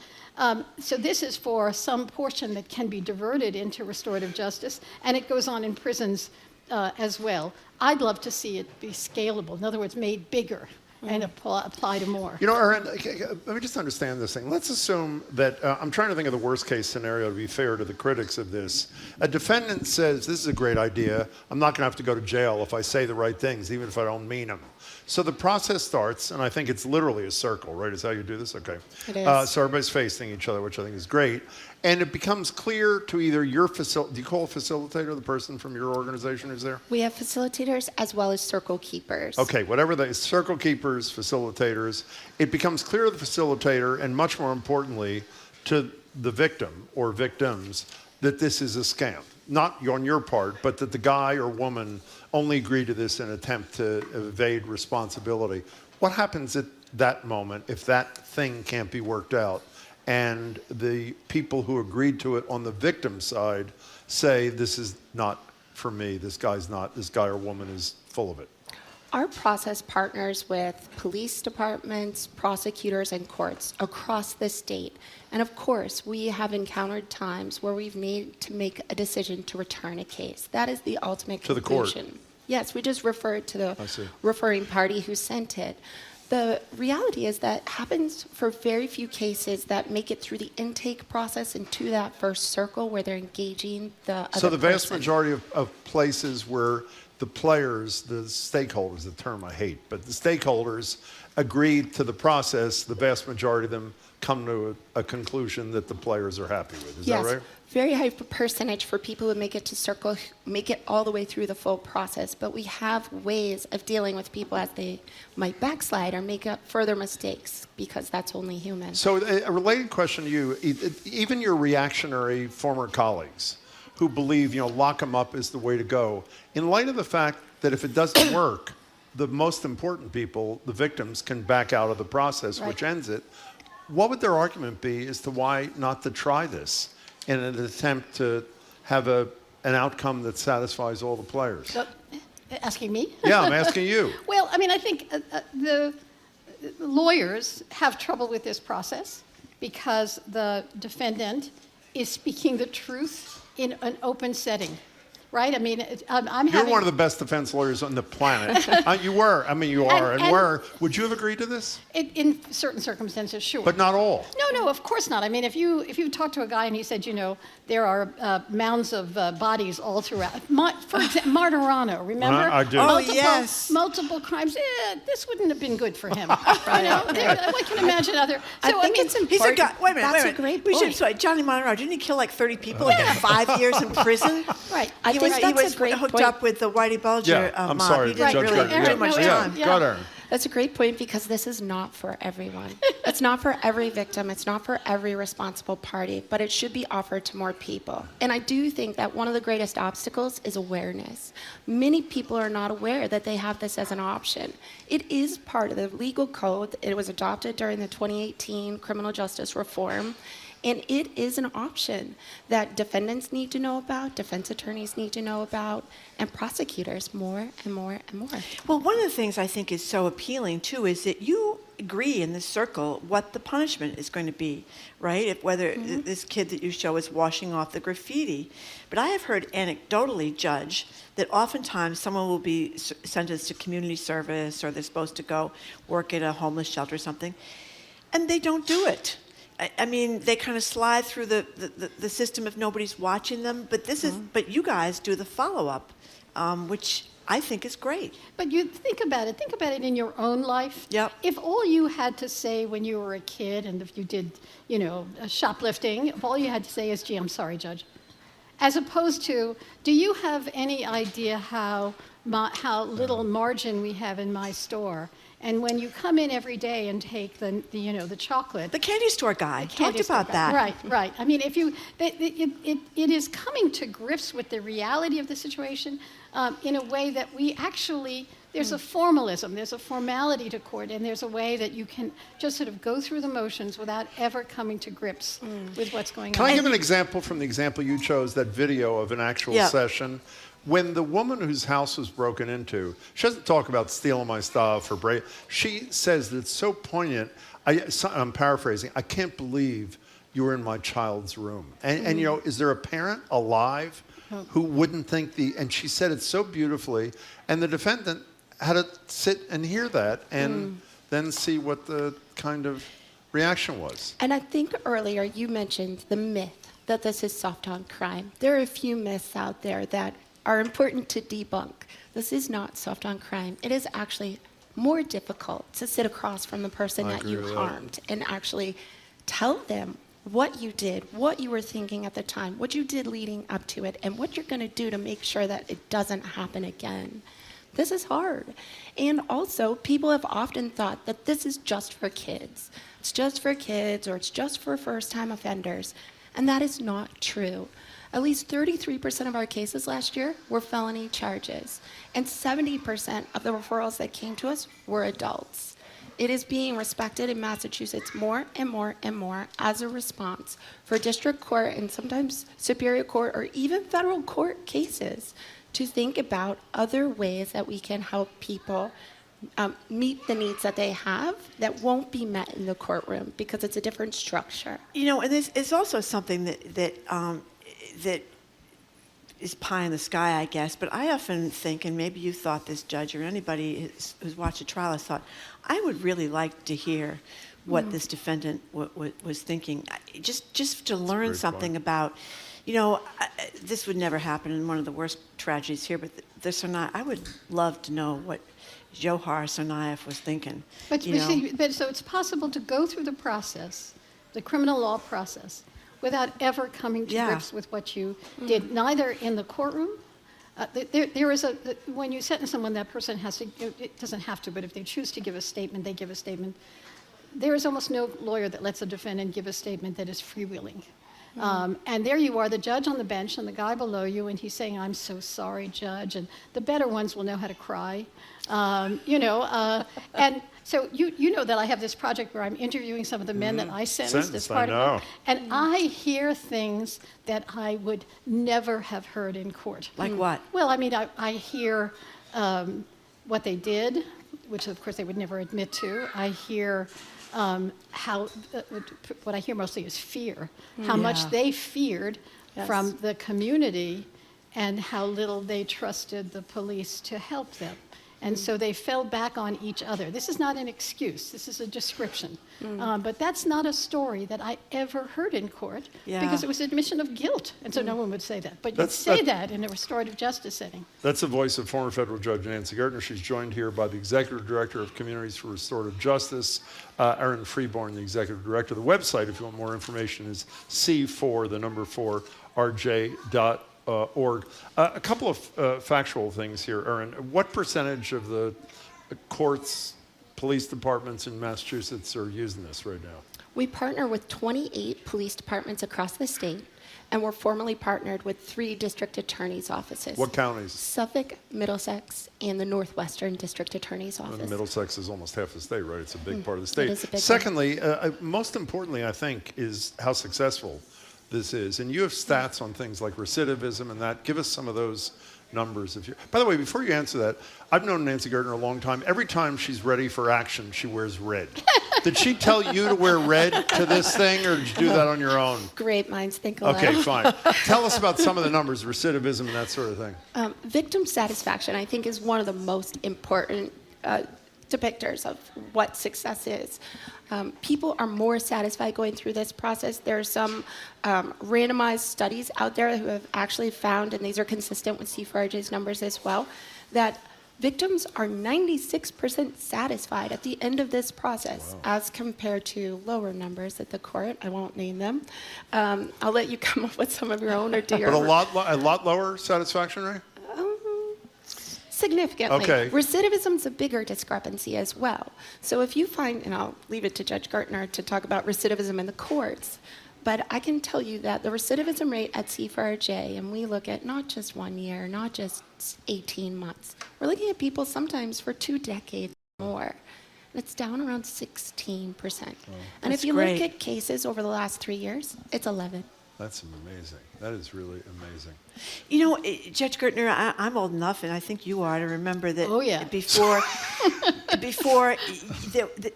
So this is for some portion that can be diverted into restorative justice, and it goes on in prisons as well. I'd love to see it be scalable. In other words, made bigger and apply to more. You know, Aaron, let me just understand this thing. Let's assume that, I'm trying to think of the worst case scenario to be fair to the critics of this. A defendant says, this is a great idea. I'm not going to have to go to jail if I say the right things, even if I don't mean them. So the process starts, and I think it's literally a circle, right? Is how you do this? Okay. It is. So everybody's facing each other, which I think is great. And it becomes clear to either your do you call a facilitator the person from your organization who's there? We have facilitators as well as circle keepers. Okay, whatever the circle keepers, facilitators, it becomes clear to the facilitator, and much more importantly, to the victim or victims, that this is a scam. Not on your part, but that the guy or woman only agreed to this in an attempt to evade responsibility. What happens at that moment if that thing can't be worked out and the people who agreed to it on the victim side say, this is not for me, this guy or woman is full of it? Our process partners with police departments, prosecutors, and courts across the state. And of course, we have encountered times where we've made to make a decision to return a case. That is the ultimate conclusion. To the court? Yes, we just refer to the referring party who sent it. The reality is that happens for very few cases that make it through the intake process into that first circle where they're engaging the other person. So the vast majority of places where the players, the stakeholders, the term I hate, but the stakeholders agreed to the process, the vast majority of them come to a conclusion that the players are happy with. Is that right? Very high percentage for people who make it to circle, make it all the way through the full process. But we have ways of dealing with people as they might backslide or make up further mistakes, because that's only human. So a related question to you, even your reactionary former colleagues who believe, lock them up is the way to go, in light of the fact that if it doesn't work, the most important people, the victims, can back out of the process, which ends it, what would their argument be as to why not to try this in an attempt to have an outcome that satisfies all the players? Asking me? Yeah, I'm asking you. Well, I mean, I think the lawyers have trouble with this process because the defendant is speaking the truth in an open setting. Right? I mean, You're one of the best defense lawyers on the planet. You were. I mean, you are. And were. Would you have agreed to this? In certain circumstances, sure. But not all. No, of course not. I mean, if you talk to a guy and he said, there are mounds of bodies all throughout. For example, Martirano, remember? I do. Multiple crimes. This wouldn't have been good for him. I can imagine other. So, I mean, it's important. He's a guy. Wait a minute. That's a great point. Johnny Bonauto, didn't he kill like 30 people and get 5 years in prison? Right. He was hooked up with the Whitey Bulger I'm mob. sorry, He didn't Judge really do much time. Go ahead. That's a great point, because this is not for everyone. It's not for every victim. It's not for every responsible party, but it should be offered to more people. And I do think that one of the greatest obstacles is awareness. Many people are not aware that they have this as an option. It is part of the legal code. It was adopted during the 2018 criminal justice reform. And it is an option that defendants need to know about, defense attorneys need to know about, and prosecutors more and more and more. Well, one of the things I think is so appealing, too, is that you agree in this circle what the punishment is going to be, right? If whether this kid that you show is washing off the graffiti. But I have heard anecdotally, Judge, that oftentimes someone will be sentenced to community service, or they're supposed to go work at a homeless shelter or something, and they don't do it. I mean, they kind of slide through the system if nobody's watching them. But this is, but you guys do the follow-up, which I think is great. But you think about it. Think about it in your own life. Yep. If all you had to say when you were a kid, and if you did, shoplifting, if all you had to say is, "Gee, I'm sorry, Judge," as opposed to, do you have any idea how little margin we have in my store? And when you come in every day and take the chocolate, the candy store guy talked about that. Right. I mean, it is coming to grips with the reality of the situation in a way that we actually. There's a formalism, there's a formality to court, and there's a way that you can just sort of go through the motions without ever coming to grips with what's going on. Can I give an example from the example you chose, that video of an actual session? When the woman whose house was broken into, she doesn't talk about stealing my stuff or she says that it's so poignant. I'm paraphrasing. I can't believe you were in my child's room. And is there a parent alive who wouldn't think and she said it so beautifully, and the defendant had to sit and hear that and then see what the kind of reaction was. And I think earlier you mentioned the myth that this is soft on crime. There are a few myths out there that are important to debunk. This is not soft on crime. It is actually more difficult to sit across from the person that you harmed and actually tell them what you did, what you were thinking at the time, what you did leading up to it, and what you're going to do to make sure that it doesn't happen again. This is hard. And also, people have often thought that this is just for kids. It's just for kids, or it's just for first-time offenders. And that is not true. At least 33% of our cases last year were felony charges, and 70% of the referrals that came to us were adults. It is being respected in Massachusetts more and more and more as a response for district court and sometimes superior court or even federal court cases to think about other ways that we can help people meet the needs that they have that won't be met in the courtroom because it's a different structure. And it's also something that is pie in the sky, I guess, but I often think, and maybe you thought this, Judge, or anybody who's watched a trial has thought, I would really like to hear what this defendant was thinking, just to learn something about, this would never happen in one of the worst tragedies here, but I would love to know what Johar Tsarnaev was thinking. But so it's possible to go through the process, the criminal law process, without ever coming to grips with what you did, neither in the courtroom. There is when you sentence someone, that person has to, it doesn't have to, but if they choose to give a statement, they give a statement. There is almost no lawyer that lets a defendant give a statement that is freewheeling. And there you are, the judge on the bench and the guy below you, and he's saying, "I'm so sorry, Judge." And the better ones will know how to cry, and so you know that I have this project where I'm interviewing some of the men that I sentenced as part of it, and I hear things that I would never have heard in court. Like what? Well, I mean, I hear what they did, which of course they would never admit to. I hear what I hear mostly is fear, how much they feared from the community and how little they trusted the police to help them. And so they fell back on each other. This is not an excuse, this is a description. But that's not a story that I ever heard in court because it was admission of guilt. And so no one would say that. But you'd say that in a restorative justice setting. That's the voice of former federal judge Nancy Gertner. She's joined here by the Executive Director of Communities for Restorative Justice, Erin Freeborn, the Executive Director. The website, if you want more information, is c4rj.org. A couple of factual things here, Erin. What percentage of the courts, police departments in Massachusetts are using this right now? We partner with 28 police departments across the state, and we're formally partnered with 3 district attorneys' offices. What counties? Suffolk, Middlesex, and the Northwestern District Attorney's Office. And Middlesex is almost half the state, right? It's a big part of the state. It is a big Secondly, most importantly, I think, is how successful this is. And you have stats on things like recidivism and that. Give us some of those numbers. By the way, before you answer that, I've known Nancy Gertner a long time. Every time she's ready for action, she wears red. Did she tell you to wear red to this thing, or did you do that on your own? Great minds think alike. Okay, fine. Tell us about some of the numbers, recidivism and that sort of thing. Victim satisfaction, I think, is one of the most important depictors of what success is. People are more satisfied going through this process. There are some randomized studies out there who have actually found, and these are consistent with C4RJ's numbers as well, that victims are 96% satisfied at the end of this process, as compared to lower numbers at the court. I won't name them. I'll let you come up with some of your own or do your But a lot lower satisfaction rate? Significantly. Okay. Recidivism is a bigger discrepancy as well. So if you find, and I'll leave it to Judge Gartner to talk about recidivism in the courts, but I can tell you that the recidivism rate at C4RJ, and we look at not just 1 year, not just 18 months, we're looking at people sometimes for 2 decades or more. And it's down around 16%. And if you look at cases over the last 3 years, it's 11. That's amazing. That is really amazing. You know, Judge Gertner, I'm old enough, and I think you are, to remember that before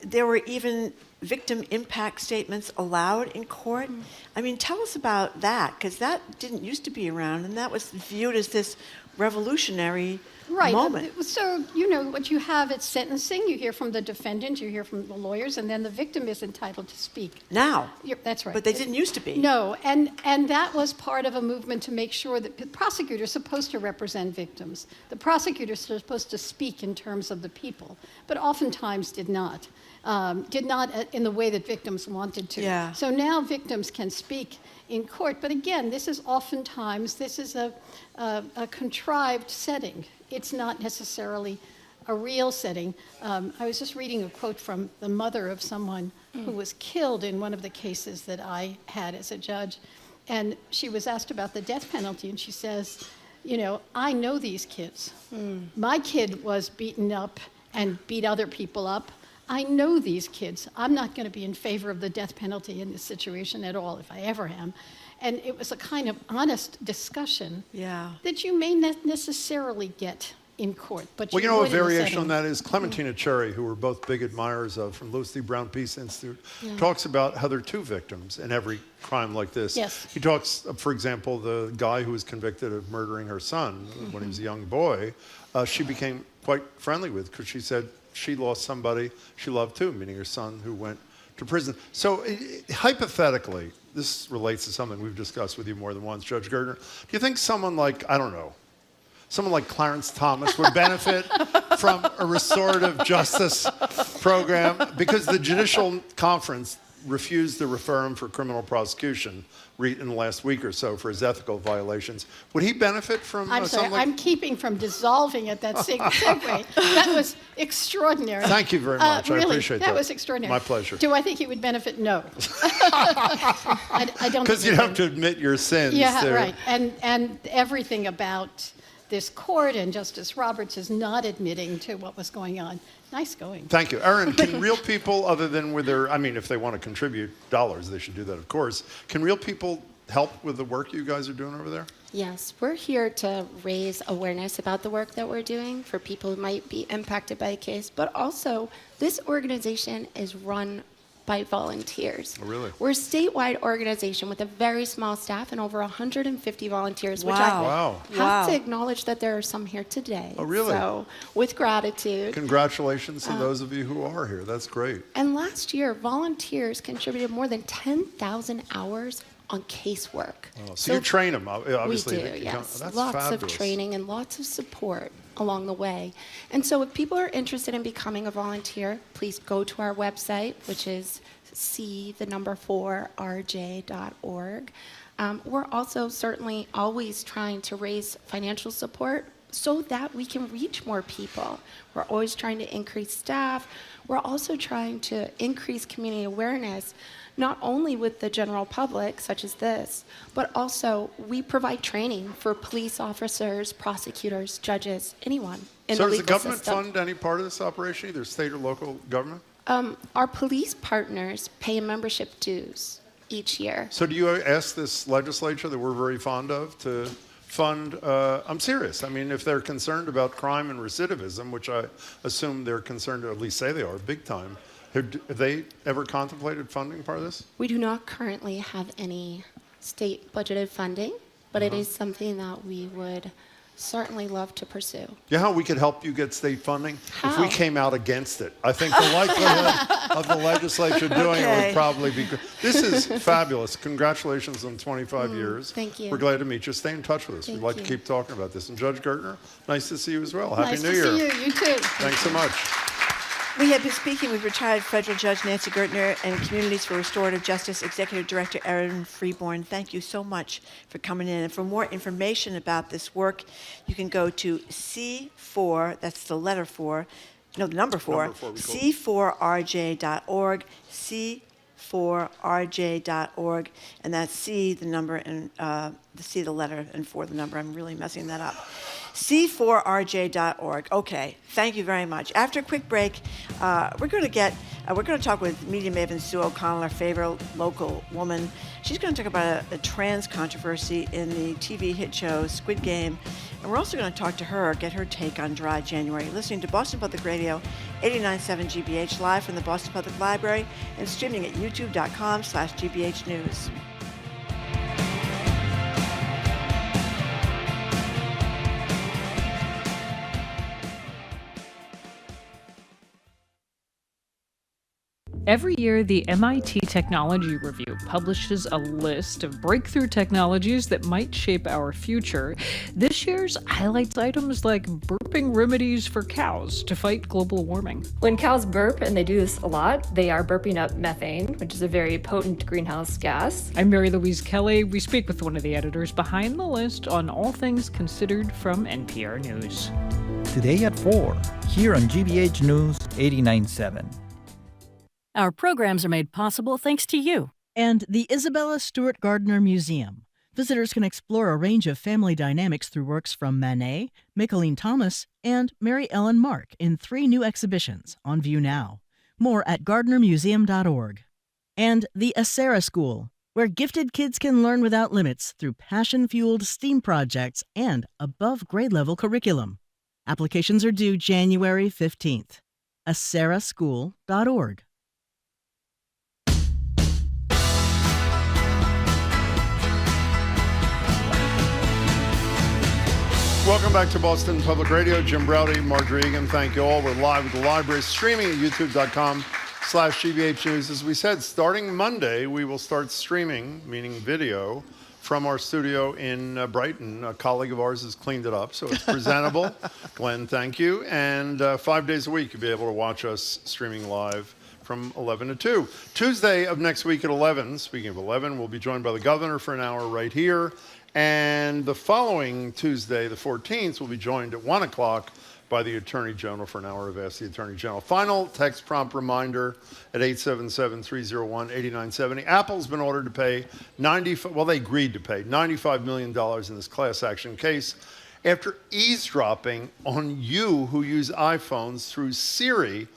there were even victim impact statements allowed in court. I mean, tell us about that, because that didn't used to be around, and that was viewed as this revolutionary moment. So, you know, what you have at sentencing, you hear from the defendant, you hear from the lawyers, and then the victim is entitled to speak. Now. That's right. But they didn't used to be. No, and that was part of a movement to make sure that the prosecutors are supposed to represent victims. The prosecutors are supposed to speak in terms of the people, but oftentimes did not in the way that victims wanted to. Yeah. So now victims can speak in court, but again, this is a contrived setting. It's not necessarily a real setting. I was just reading a quote from the mother of someone who was killed in one of the cases that I had as a judge, and she was asked about the death penalty, and she says, you know, I know these kids. My kid was beaten up and beat other people up. I know these kids. I'm not going to be in favor of the death penalty in this situation at all, if I ever am. And it was a kind of honest discussion that you may not necessarily get in court. But Well, you know, a variation on that is Clementina Cherry, who we're both big admirers of from Louis D. Brown Peace Institute, talks about how there are 2 victims in every crime like this. Yes. He talks, for example, the guy who was convicted of murdering her son when he was a young boy, she became quite friendly with, because she said she lost somebody she loved too, meaning her son, who went to prison. So hypothetically, this relates to something we've discussed with you more than once, Judge Gertner. Do you think someone like, I don't know, someone like Clarence Thomas would benefit from a restorative justice program? Because the Judicial Conference refused to refer him for criminal prosecution in the last week or so for his ethical violations. Would he benefit from I'm sorry, something like... I'm keeping from dissolving at that segue. That was extraordinary. Thank you very much. Really, I appreciate that. That was extraordinary. My pleasure. Do I think he would benefit? No. I don't. Because you'd have to admit your sins. Yeah, there. right. And everything about this court and Justice Roberts is not admitting to what was going on. Nice going. Thank you. Erin, can real people, other than with their, I mean, if they want to contribute dollars, they should do that, of course. Can real people help with the work you guys are doing over there? Yes, we're here to raise awareness about the work that we're doing for people who might be impacted by a case, but also this organization is run by volunteers. Oh, really? We're a statewide organization with a very small staff and over 150 volunteers, which Wow. I have to acknowledge that there are some here today. Oh, really? So, with gratitude. Congratulations to those of you who are here. That's great. And last year, volunteers contributed more than 10,000 hours on casework. Oh, so you train them, obviously. We do, yes. That's lots fabulous. of training and lots of support along the way. And so if people are interested in becoming a volunteer, please go to our website, which is c4rj.org. We're also certainly always trying to raise financial support so that we can reach more people. We're always trying to increase staff. We're also trying to increase community awareness, not only with the general public, such as this, but also we provide training for police officers, prosecutors, judges, anyone in the legal system. So does the government fund any part of this operation, either state or local government? Our police partners pay membership dues each year. So do you ask this legislature that we're very fond of to fund, I'm serious, I mean, if they're concerned about crime and recidivism, which I assume they're concerned, or at least say they are, big time, have they ever contemplated funding part of this? We do not currently have any state budgeted funding, but it is something that we would certainly love to pursue. You know how we could help you get state funding? How? If we came out against it. I think the likelihood of the legislature doing it would probably be good. This is fabulous. Congratulations on 25 years. Thank you. We're glad to meet you. Stay in touch with us. We'd like to keep talking about this. And Judge Gertner, nice to see you as well. Happy New Year. Nice to see you. You too. Thanks so much. We have been speaking with retired federal judge Nancy Gertner and Communities for Restorative Justice Executive Director Erin Freeborn. Thank you so much for coming in. And for more information about this work, you can go to C4, that's the letter 4, no, the number 4, C4RJ.org, C4RJ.org, and that's C, the number, and the C, the letter, and 4, the number. I'm really messing that up. C4RJ.org. Okay, thank you very much. After a quick break, we're going to talk with media maven Sue O'Connell, our favorite local woman. She's going to talk about a trans controversy in the TV hit show Squid Game. And we're also going to talk to her, get her take on Dry January. Listening to Boston Public Radio, 89.7 GBH, live from the Boston Public Library and streaming at youtube.com/GBH News. Every year, the MIT Technology Review publishes a list of breakthrough technologies that might shape our future. This year's highlights items like burping remedies for cows to fight global warming. When cows burp, and they do this a lot, they are burping up methane, which is a very potent greenhouse gas. I'm Mary Louise Kelly. We speak with one of the editors behind the list on all things considered from NPR News. Today at 4, here on GBH News 89.7. Our programs are made possible thanks to you. And the Isabella Stewart Gardner Museum. Visitors can explore a range of family dynamics through works from Manet, Micheline Thomas, and Mary Ellen Mark in 3 new exhibitions on view now. More at gardnermuseum.org. And the Acera School, where gifted kids can learn without limits through passion-fueled STEAM projects and above grade-level curriculum. Applications are due January 15th. aceraschool.org. Welcome back to Boston Public Radio. Jim Browdy, Marjorie Egan, thank you all. We're live at the library, streaming at youtube.com/GBH News. As we said, starting Monday, we will start streaming, meaning video, from our studio in Brighton. A colleague of ours has cleaned it up, so it's presentable. Glenn, thank you. And 5 days a week, you'll be able to watch us streaming live from 11 to 2. Tuesday of next week at 11, speaking of 11, we'll be joined by the governor for an hour right here. And the following Tuesday, the 14th, we'll be joined at 1 o'clock by the Attorney General for an hour of Ask the Attorney General. Final text prompt reminder at 877-301-8970. Apple's been ordered to pay they agreed to pay $95 million in this class action case after eavesdropping on you who use iPhones through Siri.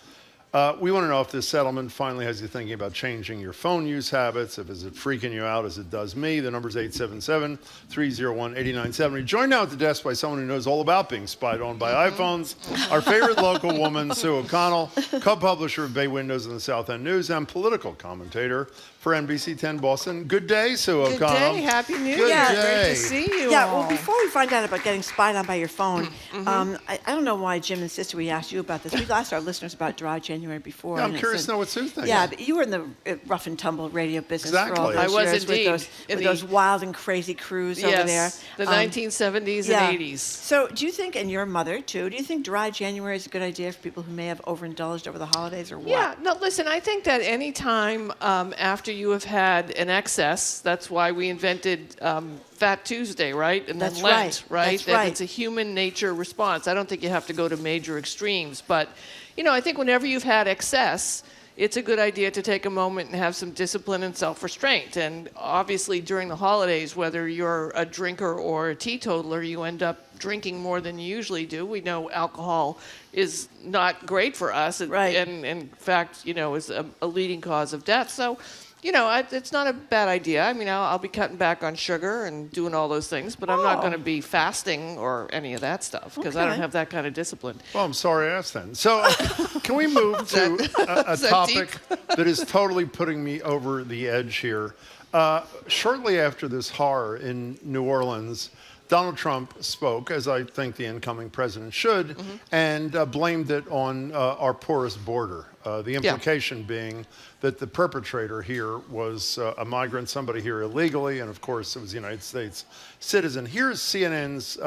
We want to know if this settlement finally has you thinking about changing your phone use habits, if is it freaking you out as it does me. The number's 877-301-8970. Joined now at the desk by someone who knows all about being spied on by iPhones, our favorite local woman, Sue O'Connell, co-publisher of Bay Windows and the South End News and political commentator for NBC 10 Boston. Good day, Sue O'Connell. Good day. Happy New Year. Great to see you all. Well, before we find out about getting spied on by your phone, I don't know why Jim insisted we asked you about this. We've asked our listeners about Dry January before. Yeah, I'm curious to know what Sue thinks. Yeah, but you were in the rough and tumble radio business for all those I was years indeed. with those wild and crazy crews over there. The 1970s and 80s. So do you think, and your mother too, do you think Dry January is a good idea for people who may have overindulged over the holidays or what? Yeah, no, listen, I think that any time after you have had an excess, that's why we invented Fat Tuesday, right? And then Lent, right? That's right. It's a human nature response. I don't think you have to go to major extremes, but, I think whenever you've had excess, it's a good idea to take a moment and have some discipline and self-restraint. And obviously during the holidays, whether you're a drinker or a teetotaler, you end up drinking more than you usually do. We know alcohol is not great for us, and in fact, is a leading cause of death. So, it's not a bad idea. I mean, I'll be cutting back on sugar and doing all those things, but I'm not going to be fasting or any of that stuff because I don't have that kind of discipline. Well, I'm sorry I asked then. So can we move to a topic that is totally putting me over the edge here? Shortly after this horror in New Orleans, Donald Trump spoke, as I think the incoming president should, and blamed it on our porous border. The implication being that the perpetrator here was a migrant, somebody here illegally, and of course it was a United States citizen. Here's CNN's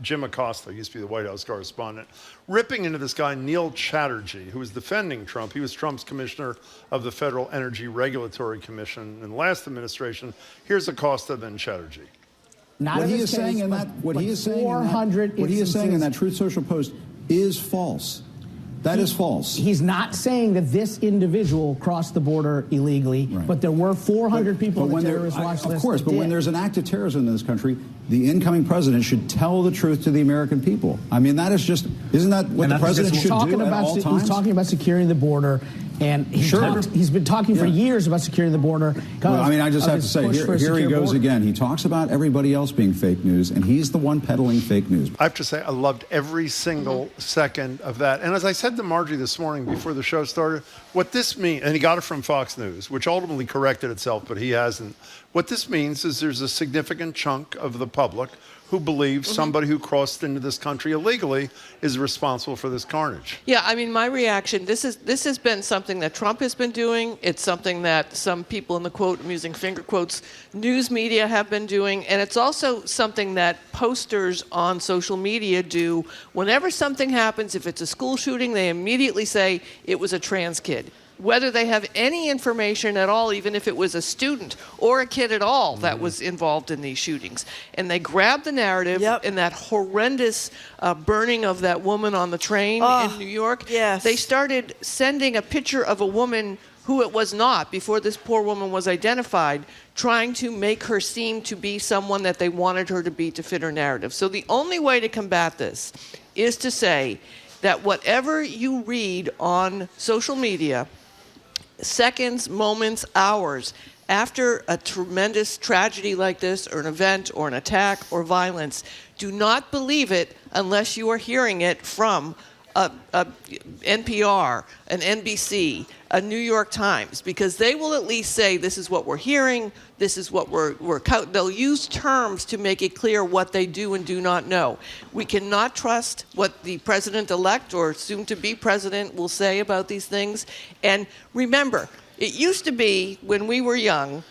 Jim Acosta, used to be the White House correspondent, ripping into this guy Neil Chatterjee, who was defending Trump. He was Trump's commissioner of the Federal Energy Regulatory Commission in the last administration. Here's Acosta, then Chatterjee. What he is saying in that Truth Social post is false. That is false. He's not saying that this individual crossed the border illegally, but there were 400 people on the terrorist watch list. Of course, but when there's an act of terrorism in this country, the incoming president should tell the truth to the American people. I mean, that is just, isn't that what the president should do at all times? He's talking about securing the border, and he's been talking for years about securing the border. Well, I mean, I just have to say, here he goes again. He talks about everybody else being fake news, and he's the one peddling fake news. I have to say, I loved every single second of that. And as I said to Margie this morning before the show started, what this means, and he got it from Fox News, which ultimately corrected itself, but he hasn't. What this means is there's a significant chunk of the public who believes somebody who crossed into this country illegally is responsible for this carnage. Yeah, I mean, my reaction, this has been something that Trump has been doing. It's something that some people in the quote, I'm using finger quotes, news media have been doing. And it's also something that posters on social media do. Whenever something happens, if it's a school shooting, they immediately say it was a trans kid. Whether they have any information at all, even if it was a student or a kid at all that was involved in these shootings. And they grabbed the narrative in that horrendous burning of that woman on the train in New York. Yes. They started sending a picture of a woman who it was not before this poor woman was identified, trying to make her seem to be someone that they wanted her to be to fit her narrative. So the only way to combat this is to say that whatever you read on social media, seconds, moments, hours after a tremendous tragedy like this, or an event, or an attack, or violence, do not believe it unless you are hearing it from a NPR, an NBC, a New York Times, because they will at least say, this is what we're hearing, this is what they'll use terms to make it clear what they do and do not know. We cannot trust what the president-elect or soon-to-be president will say about these things. And remember, it used to be, when we were young,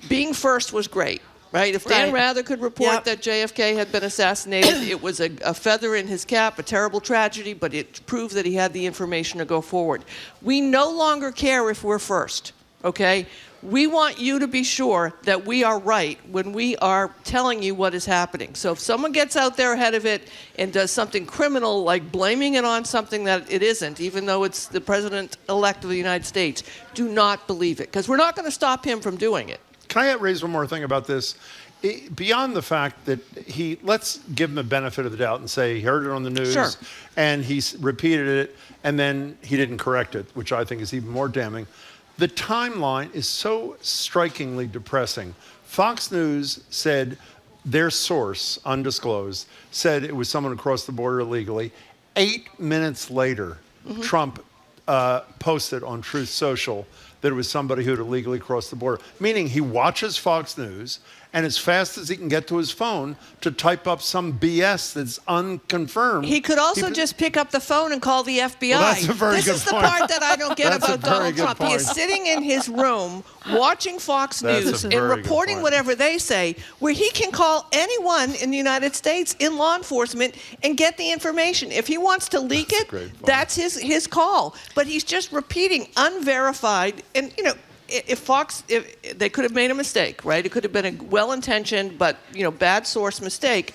being first was great. Right? If Dan Rather could report that JFK had been assassinated, it was a feather in his cap, a terrible tragedy, but it proved that he had the information to go forward. We no longer care if we're first, okay? We want you to be sure that we are right when we are telling you what is happening. So if someone gets out there ahead of it and does something criminal, like blaming it on something that it isn't, even though it's the president-elect of the United States, do not believe it, because we're not going to stop him from doing it. Can I raise one more thing about this? Beyond the fact that let's give him the benefit of the doubt and say he heard it on the news and he repeated it and then he didn't correct it, which I think is even more damning. The timeline is so strikingly depressing. Fox News said their source, undisclosed, said it was someone who crossed the border illegally. 8 minutes later, Trump posted on Truth Social that it was somebody who had illegally crossed the border, meaning he watches Fox News and as fast as he can get to his phone to type up some BS that's unconfirmed. He could also just pick up the phone and call the FBI. Well, that's a very good point. This is the part that I don't get about Donald Trump. He is sitting in his room watching Fox News and reporting whatever they say, where he can call anyone in the United States in law enforcement and get the information. If he wants to leak it, that's his call. But he's just repeating unverified, and if they could have made a mistake, right? It could have been a well-intentioned but bad source mistake.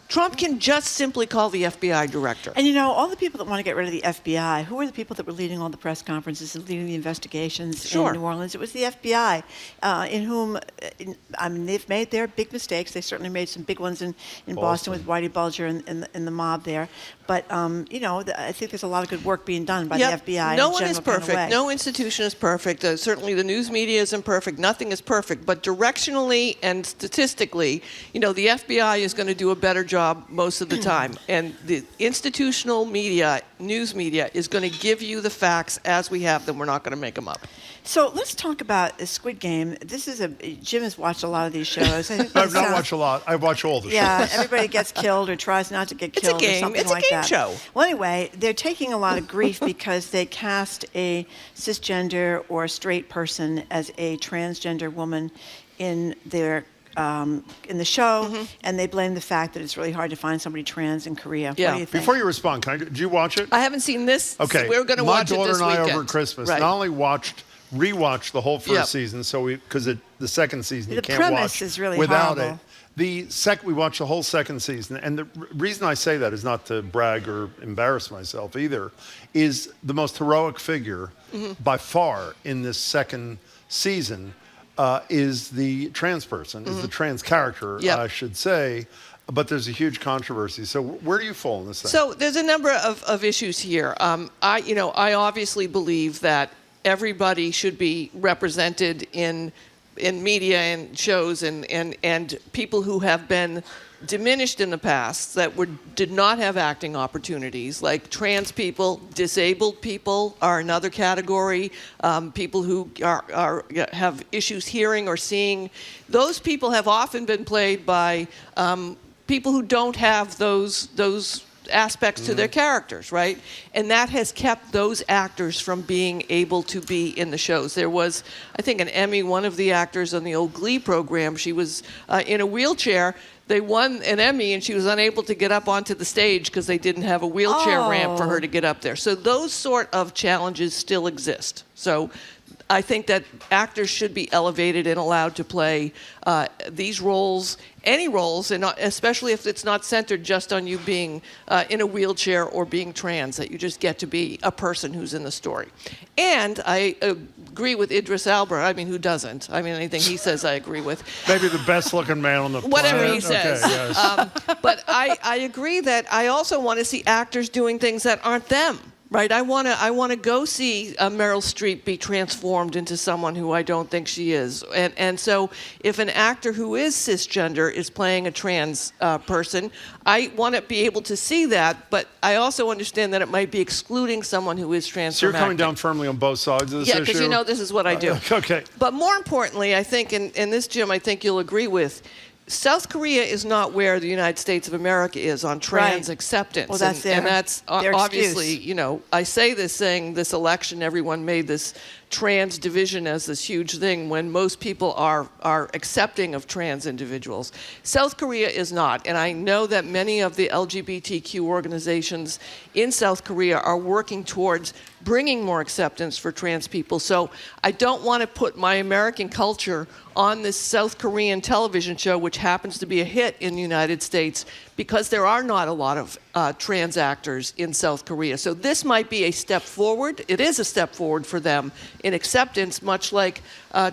Trump can just simply call the FBI director. And all the people that want to get rid of the FBI, who were the people that were leading all the press conferences and leading the investigations in New Orleans? It was the FBI, in whom, they've made their big mistakes. They certainly made some big ones in Boston with Whitey Bulger and the mob there. But, I think there's a lot of good work being done by the FBI. No one is perfect. No institution is perfect. Certainly the news media isn't perfect. Nothing is perfect. But directionally and statistically, the FBI is going to do a better job job most of the time. And the institutional media, news media, is going to give you the facts as we have them. We're not going to make them up. So let's talk about Squid Game. Jim has watched a lot of these shows. I've not watched a lot. I've watched all the shows. Yeah, everybody gets killed or tries not to get killed or something like that. It's a game show. Well, anyway, they're taking a lot of grief because they cast a cisgender or straight person as a transgender woman in their in the show, and they blame the fact that it's really hard to find somebody trans in Korea. Yeah. What do you think? Before you respond, did you watch it? I haven't seen this. Okay. So we're going to watch it this My daughter and I weekend. over Christmas Right. not only rewatched the whole first season, so because the second season you can't watch premise is really without horrible. it. We watched the whole second season, and the reason I say that is not to brag or embarrass myself either, is the most heroic figure by far in this second season is the trans person, is the trans character, I should say. But there's a huge controversy. So where do you fall in this thing? So there's a number of issues here. I obviously believe that everybody should be represented in media and shows, and people who have been diminished in the past that did not have acting opportunities, like trans people, disabled people are another category, people who have issues hearing or seeing. Those people have often been played by people who don't have those aspects to their characters, right? And that has kept those actors from being able to be in the shows. There was, I think, an Emmy, one of the actors on the old Glee program, she was in a wheelchair. They won an Emmy, and she was unable to get up onto the stage because they didn't have a wheelchair ramp for her to get up there. So those sort of challenges still exist. So I think that actors should be elevated and allowed to play these roles, any roles, and especially if it's not centered just on you being in a wheelchair or being trans, that you just get to be a person who's in the story. And I agree with Idris Elba. I mean, who doesn't? I mean, anything he says I agree with. Maybe the best-looking man on the planet. Whatever he says. Okay, yes. But I agree that I also want to see actors doing things that aren't them. Right, I want to go see Meryl Streep be transformed into someone who I don't think she is, and so if an actor who is cisgender is playing a trans person, I want to be able to see that, but I also understand that it might be excluding someone who is trans. So you're coming down firmly on both sides of this issue? Yeah, because you know this is what I do. Okay. But more importantly, I think, and this, Jim, I think you'll agree with, South Korea is not where the United States of America is on trans acceptance. Well, that's and that's obviously, excuse. you know, I say this saying this election, everyone made this trans division as this huge thing when most people are accepting of trans individuals. South Korea is not, and I know that many of the LGBTQ organizations in South Korea are working towards bringing more acceptance for trans people. So I don't want to put my American culture on this South Korean television show, which happens to be a hit in the United States, because there are not a lot of trans actors in South Korea. So this might be a step forward. It is a step forward for them in acceptance, much like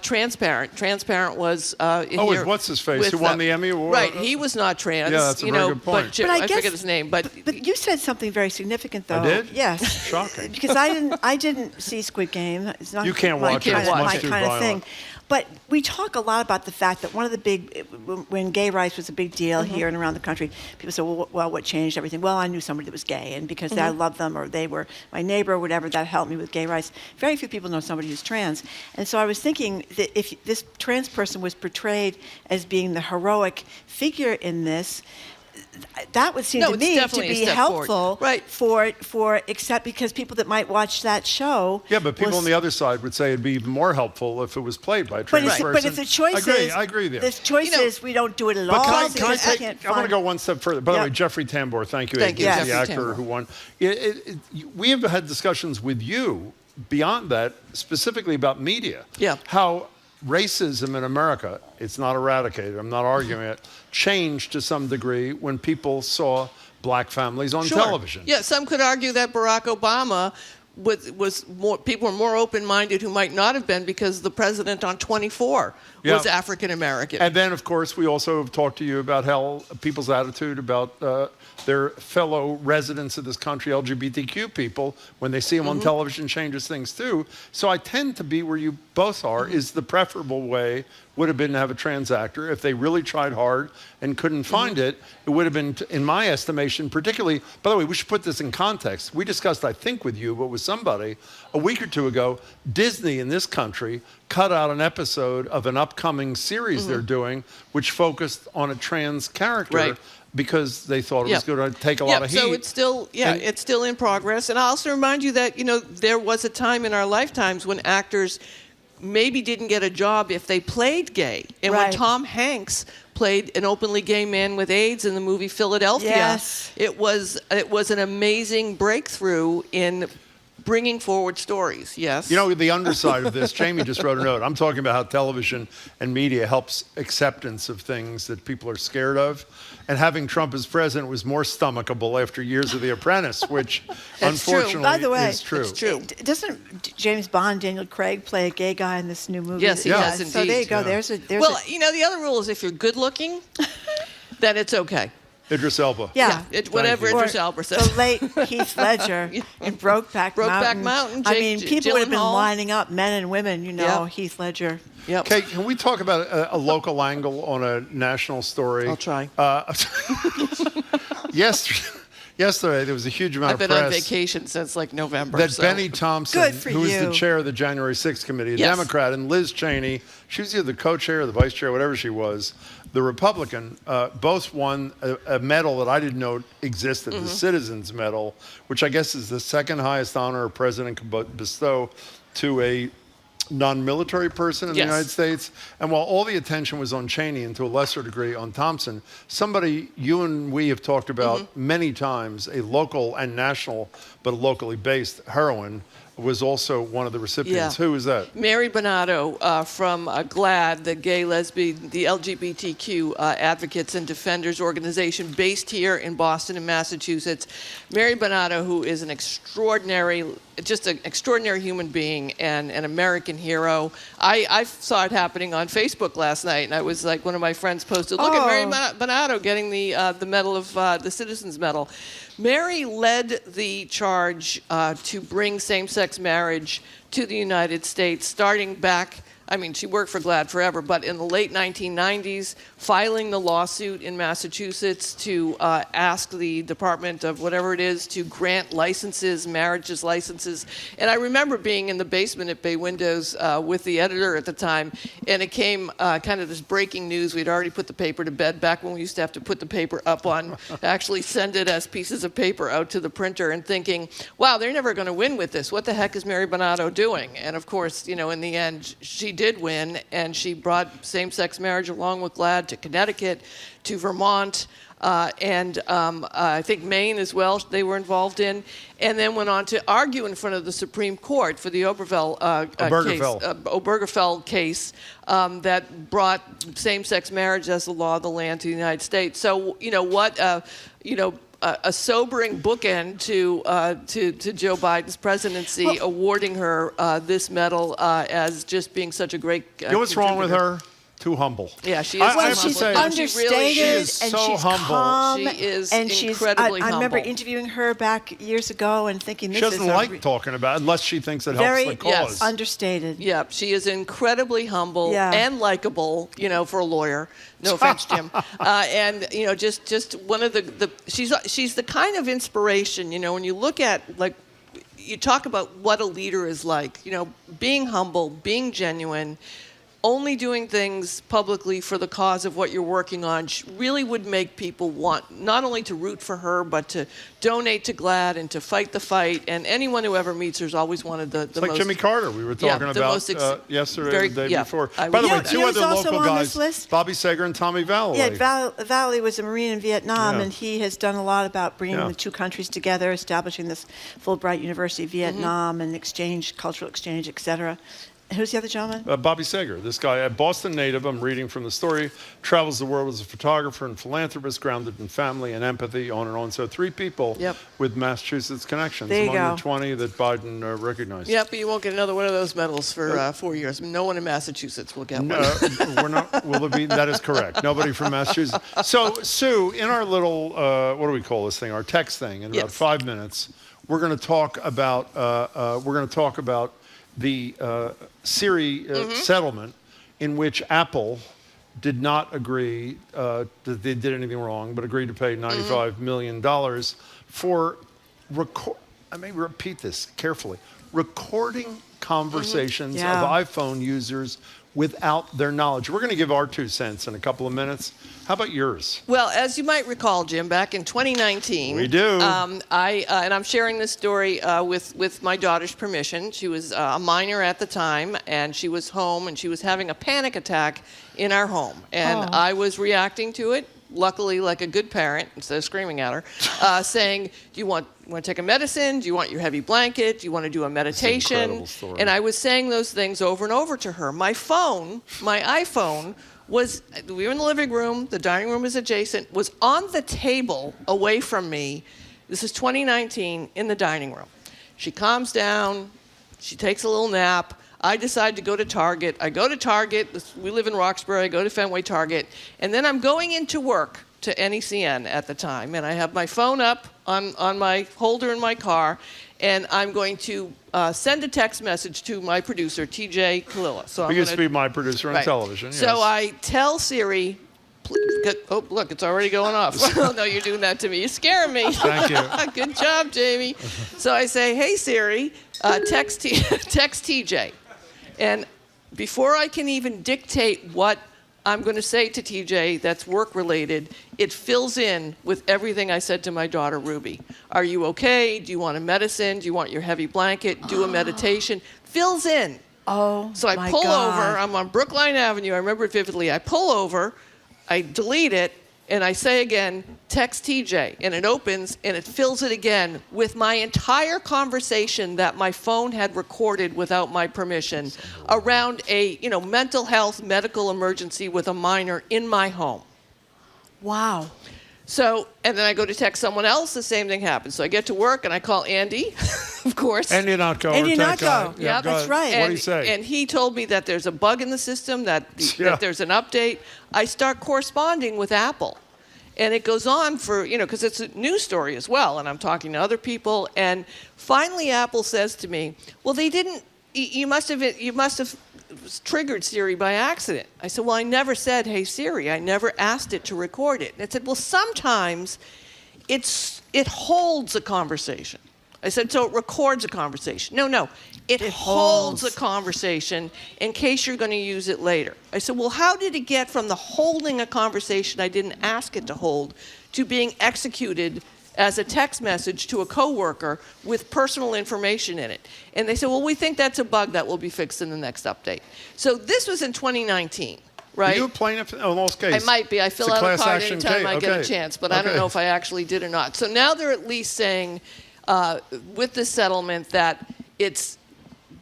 Transparent. Transparent was here what's his face, who won the Emmy Award? Right, he was not trans. Yeah, that's a very good point. But I forget his name. But you said something very significant, though. I did? Yes. Shocking. Because I didn't see Squid Game. It's not You can't watch it. It's my much too kind of violent. thing. But we talk a lot about the fact that one of the big, when gay rights was a big deal here and around the country, people said, well, what changed everything? Well, I knew somebody that was gay, and because I loved them, or they were my neighbor, or whatever, that helped me with gay rights. Very few people know somebody who's trans. And so I was thinking that if this trans person was portrayed as being the heroic figure in this, that would seem to me to be helpful, right? Except because people that might watch that show. Yeah, but people on the other side would say it'd be even more helpful if it was played by a trans person. But if the choice is, I agree there. The choice is we don't do it at all. I want to go one step further. By the way, Jeffrey Tambor, thank you. Thank you, the actor who won. We have had discussions with you beyond that, specifically about media. Yeah. How racism in America, it's not eradicated, I'm not arguing it, changed to some degree when people saw black families on television. Yeah, some could argue that Barack Obama was more, people were more open-minded who might not have been because the president on 24 was African American. And then, of course, we also have talked to you about how people's attitude about their fellow residents of this country, LGBTQ people, when they see them on television, changes things too. So I tend to be where you both are, is the preferable way would have been to have a trans actor. If they really tried hard and couldn't find it, it would have been, in my estimation, particularly, by the way, we should put this in context. We discussed, I think with you, but with somebody, a week or two ago, Disney in this country cut out an episode of an upcoming series they're doing, which focused on a trans character because they thought it was going to take a lot of heat. So it's still, it's still in progress. And I'll also remind you that, there was a time in our lifetimes when actors maybe didn't get a job if they played gay. And when Tom Hanks played an openly gay man with AIDS in the movie Philadelphia, it was an amazing breakthrough in bringing forward stories. Yes. The underside of this, Jamie just wrote a note. I'm talking about how television and media helps acceptance of things that people are scared of. And having Trump as president was more stomachable after years of The Apprentice, which unfortunately By the way, is true. It's true. Doesn't James Bond, Daniel Craig, play a gay guy in this new movie? Yes, he does indeed. So there you go. There's the other rule is if you're good looking, then it's okay. Idris Elba. Yeah. Whatever Idris Elba says. The late Heath Ledger in Brokeback Mountain. Jake, I mean, people would have been Gyllenhaal. lining up, men and women, Heath Ledger. Okay, can we talk about a local angle on a national story? I'll try. Yesterday, there was a huge amount of press. I've been on vacation since November. That Benny Thompson, who was the chair of the January 6th committee, a Democrat, and Liz Cheney, she was either the co-chair or the vice chair, whatever she was, the Republican, both won a medal that I didn't know existed, the Citizens Medal, which I guess is the second highest honor a president could bestow to a non-military person in the United States. And while all the attention was on Cheney and to a lesser degree on Thompson, somebody you and we have talked about many times, a local and national, but locally based heroine, was also one of the recipients. Who was that? Mary Bonauto from GLAAD, the Gay, Lesbian, the LGBTQ Advocates and Defenders organization based here in Boston and Massachusetts. Mary Bonauto, who is an extraordinary human being and an American hero. I saw it happening on Facebook last night, and I was like, one of my friends posted, look at Mary Bonauto getting the medal of the Citizens Medal. Mary led the charge to bring same-sex marriage to the United States, starting back, she worked for GLAAD forever, but in the late 1990s, filing the lawsuit in Massachusetts to ask the Department of whatever it is to grant licenses, marriages licenses. And I remember being in the basement at Bay Windows with the editor at the time, and it came kind of this breaking news. We'd already put the paper to bed back when we used to have to put the paper up on, actually send it as pieces of paper out to the printer, and thinking, wow, they're never going to win with this. What the heck is Mary Bonauto doing? And of course, in the end, she did win, and she brought same-sex marriage along with GLAAD to Connecticut, to Vermont, and I think Maine as well, they were involved in, and then went on to argue in front of the Supreme Court for the Obergefell case that brought same-sex marriage as the law of the land to the United States. So, a sobering bookend to Joe Biden's presidency, awarding her this medal as just being such a great what's wrong with her? Too humble. Yeah, she is. She's understated, she is so and she's humble. calm. She is and incredibly I remember humble. interviewing her back years ago and thinking she doesn't like talking about it unless she thinks it helps the cause. Yes, understated. Yeah, she is incredibly humble and likable, for a lawyer. No offense, Jim. And just one of the she's the kind of inspiration, when you look at you talk about what a leader is like, being humble, being genuine, only doing things publicly for the cause of what you're working on really would make people want not only to root for her, but to donate to GLAAD and to fight the fight. And anyone who ever meets her has always wanted the most... like Jimmy Carter we were talking about yesterday, the day before. By the way, two other local guys, Bobby Sager and Tommy Vallely. Yeah, Vallely was a Marine in Vietnam, and he has done a lot about bringing the two countries together, establishing this Fulbright University Vietnam and cultural exchange, etc. Who's the other gentleman? Bobby Sager, this guy, a Boston native, I'm reading from the story, travels the world as a photographer and philanthropist, grounded in family and empathy, on and on. So 3 people with Massachusetts connections, there you among go. the 20 that Biden recognized. Yep, but you won't get another one of those medals for 4 years. No one in Massachusetts will get one. We're not. Will it be? That is correct. Nobody from Massachusetts. So, Sue, in our little, what do we call this thing? Our text thing. In about 5 minutes, we're going to talk about. The Siri settlement, in which Apple did not agree that they did anything wrong, but agreed to pay $95 million for I may repeat this carefully, recording conversations of iPhone users without their knowledge. We're going to give our 2 cents in a couple of minutes. How about yours? Well, as you might recall, Jim, back in 2019, we do. and I'm sharing this story with my daughter's permission. She was a minor at the time, and she was home, and she was having a panic attack in our home, and I was reacting to it. Luckily, like a good parent, instead of screaming at her, saying, "Do you want to take a medicine? Do you want your heavy blanket? Do you want to do a meditation?" And I was saying those things over and over to her. My phone, my iPhone, we were in the living room, the dining room is adjacent, was on the table away from me. This is 2019, in the dining room. She calms down, she takes a little nap. I decide to go to Target. I go to Target. We live in Roxbury. I go to Fenway Target. And then I'm going into work to NECN at the time. And I have my phone up on my holder in my car. And I'm going to send a text message to my producer, TJ Kalila. So he used to be my producer on television. Yes. So I tell Siri, oh, look, it's already going off. Oh, no, you're doing that to me. You're scaring me. Thank you. Good job, Jamie. So I say, hey, Siri, text TJ. And before I can even dictate what I'm going to say to TJ that's work-related, it fills in with everything I said to my daughter, Ruby. Are you okay? Do you want a medicine? Do you want your heavy blanket? Do a meditation? Fills in. Oh, so I pull over. I'm on Brookline Avenue. I remember it vividly. I pull over. I delete it. And I say again, text TJ, and it opens, and it fills it again with my entire conversation that my phone had recorded without my permission around a, mental health medical emergency with a minor in my home. Wow. So, and then I go to text someone else, the same thing happens. So I get to work, and I call Andy, of course. Andy Notco. Andy Notco. Yeah, that's right. What do you say? And he told me that there's a bug in the system, that there's an update. I start corresponding with Apple. And it goes on for, because it's a news story as well, and I'm talking to other people. And finally, Apple says to me, well, they didn't, you must have triggered Siri by accident. I said, well, I never said, hey, Siri. I never asked it to record it. And it said, well, sometimes it holds a conversation. I said, so it records a conversation. No, it holds a conversation in case you're going to use it later. I said, well, how did it get from the holding a conversation I didn't ask it to hold to being executed as a text message to a coworker with personal information in it? And they said, well, we think that's a bug that will be fixed in the next update. So this was in 2019. Right? Are you a plaintiff in those cases? I might be. I fill out a card anytime I get a chance, but I don't know if I actually did or not. So now they're at least saying, with the settlement, that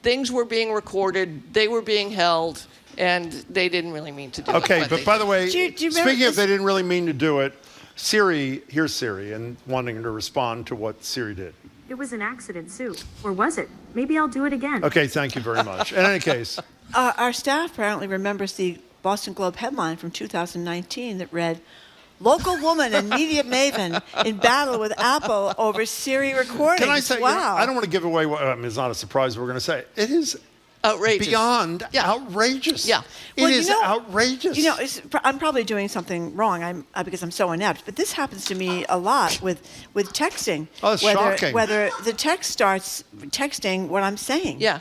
things were being recorded, they were being held, and they didn't really mean to do it. Okay, but by the way, do you speaking of they didn't really mean to do it, here's Siri, and wanting to respond to what Siri did. It was an accident, Sue. Or was it? Maybe I'll do it again. Okay, thank you very much. In any case. Our staff apparently remembers the Boston Globe headline from 2019 that read, local woman and media maven in battle with Apple over Siri recordings. Can I say, wow. I don't want to give away what it's not a surprise what we're going to say. It is outrageous. Beyond outrageous. Yeah. It is outrageous. I'm probably doing something wrong because I'm so inept, but this happens to me a lot with texting. Oh, it's shocking. Whether the text starts texting what I'm saying. Yeah.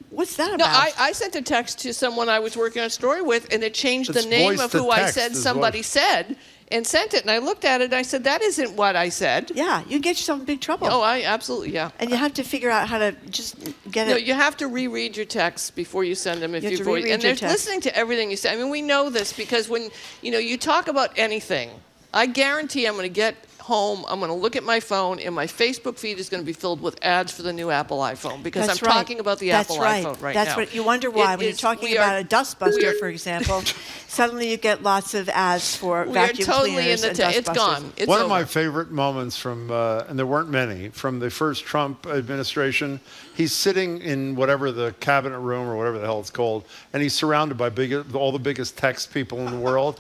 What's that No, about? I sent a text to someone I was working on a story with, and it changed the name of who I said somebody said, and sent it. And I looked at it, and I said, that isn't what I said. Yeah, you get yourself in big trouble. Oh, absolutely, yeah. And you have to figure out how to just get it. No, you have to reread your texts before you send them. And they're listening to everything you say. I mean, we know this because when you talk about anything, I guarantee I'm going to get home, I'm going to look at my phone, and my Facebook feed is going to be filled with ads for the new Apple iPhone because That's I'm right. talking about the That's Apple right. iPhone right That's now. what you wonder why when you're talking about a dustbuster, for example. Suddenly you get lots of ads for vacuum cleaners and dustbusters. It's gone. It's One over. of my favorite moments from, and there weren't many, from the first Trump administration, he's sitting in whatever the cabinet room or whatever the hell it's called, and he's surrounded by all the biggest tech people in the world,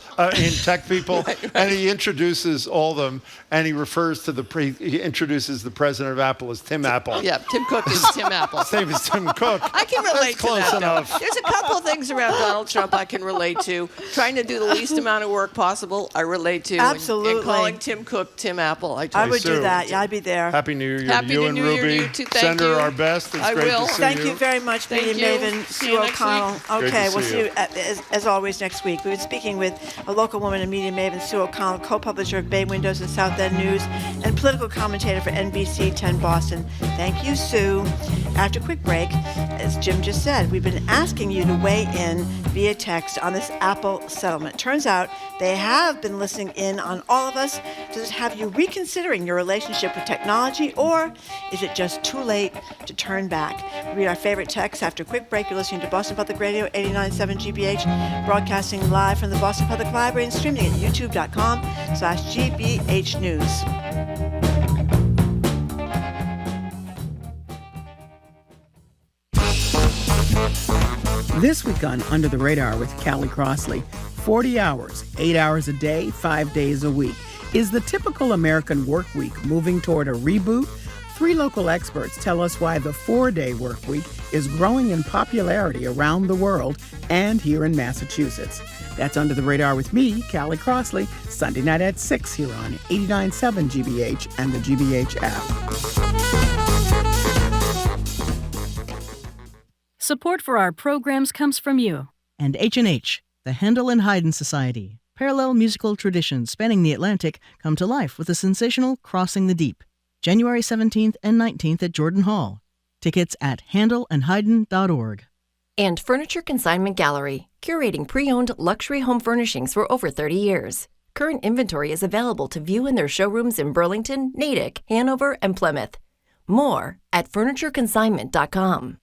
tech people, and he introduces all of them, and he refers to he introduces the president of Apple as Tim Apple. Yeah, Tim Cook is Tim Apple. His name is Tim Cook. I can relate to That's that. close enough. There's a couple of things around Donald Trump I can relate to. Trying to do the least amount of work possible, I relate to. Absolutely. And calling Tim Cook Tim Apple, I would do that. Yeah, I'd be there. Happy New Year Happy to you and New Year to Ruby. you too. Thank Send her you. our best. It's I great will. to see Thank you very much, Thank media you. maven See Sue you next O'Connell. week. Great Okay, to we'll see see you you. as always next week. We've been speaking with a local woman and media maven, Sue O'Connell, co-publisher of Bay Windows and South End News and political commentator for NBC 10 Boston. Thank you, Sue. After a quick break, as Jim just said, we've been asking you to weigh in via text on this Apple settlement. Turns out they have been listening in on all of us. Does it have you reconsidering your relationship with technology, or is it just too late to turn back? Read our favorite texts after a quick break. You're listening to Boston Public Radio 89.7 GBH, broadcasting live from the Boston Public Library and streaming at youtube.com/GBH News. This week on Under the Radar with Callie Crossley, 40 hours, 8 hours a day, 5 days a week. Is the typical American work week moving toward a reboot? 3 local experts tell us why the 4-day work week is growing in popularity around the world and here in Massachusetts. That's Under the Radar with me, Callie Crossley, Sunday night at 6 here on 89.7 GBH and the GBH app. Support for our programs comes from you. And H&H, the Handel and Haydn Society. Parallel musical traditions spanning the Atlantic come to life with the sensational Crossing the Deep, January 17th and 19th at Jordan Hall. Tickets at handelandhaydn.org. And Furniture Consignment Gallery, curating pre-owned luxury home furnishings for over 30 years. Current inventory is available to view in their showrooms in Burlington, Natick, Hanover, and Plymouth. More at FurnitureConsignment.com.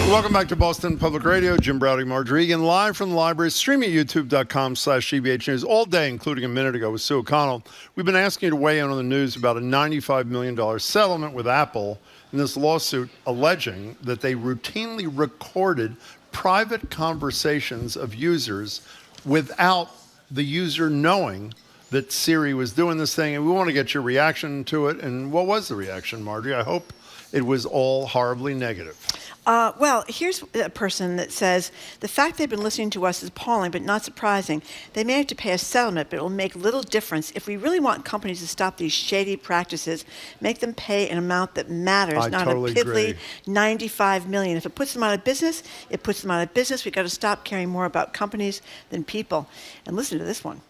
Welcome back to Boston Public Radio. Jim Browdy, Marjorie Egan, live from the library, streaming at youtube.com/GBH News all day, including a minute ago with Sue O'Connell. We've been asking you to weigh in on the news about a $95 million settlement with Apple in this lawsuit alleging that they routinely recorded private conversations of users without the user knowing that Siri was doing this thing. And we want to get your reaction to it. And what was the reaction, Marjorie? I hope it was all horribly negative. Well, here's a person that says, the fact they've been listening to us is appalling, but not surprising. They may have to pay a settlement, but it will make little difference. If we really want companies to stop these shady practices, make them pay an amount that matters, not totally a piddly agree. $95 million. If it puts them out of business, it puts them out of business. We've got to stop caring more about companies than people. And listen to this one.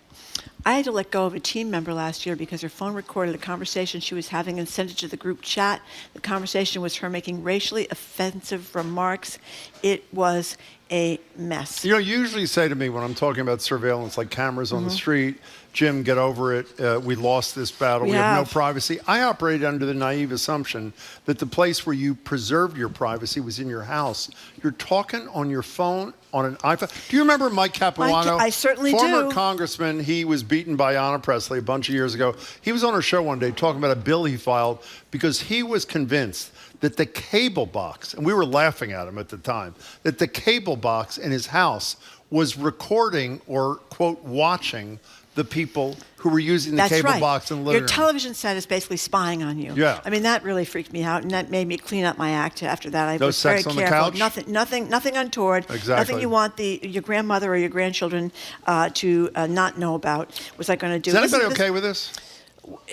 I had to let go of a team member last year because her phone recorded a conversation she was having and sent it to the group chat. The conversation was her making racially offensive remarks. It was a mess. You know, you usually say to me when I'm talking about surveillance, like cameras on the street, Jim, get over it. We lost this battle. We have no privacy. I operated under the naive assumption that the place where you preserved your privacy was in your house. You're talking on your phone on an iPhone. Do you remember Mike Capuano? I certainly Former do. congressman. He was beaten by Ayanna Pressley a bunch of years ago. He was on her show one day talking about a bill he filed because he was convinced that the cable box, and we were laughing at him at the time, that the cable box in his house was recording or, quote, watching the people who were using the cable box in the living Your room. television set is basically spying on you. Yeah. I mean, that really freaked me out, and that made me clean up my act after that. I No was very sex on the careful. couch? Nothing untoward. Exactly. Nothing you want your grandmother or your grandchildren to not know about. Was I going to do? Is anybody okay with this?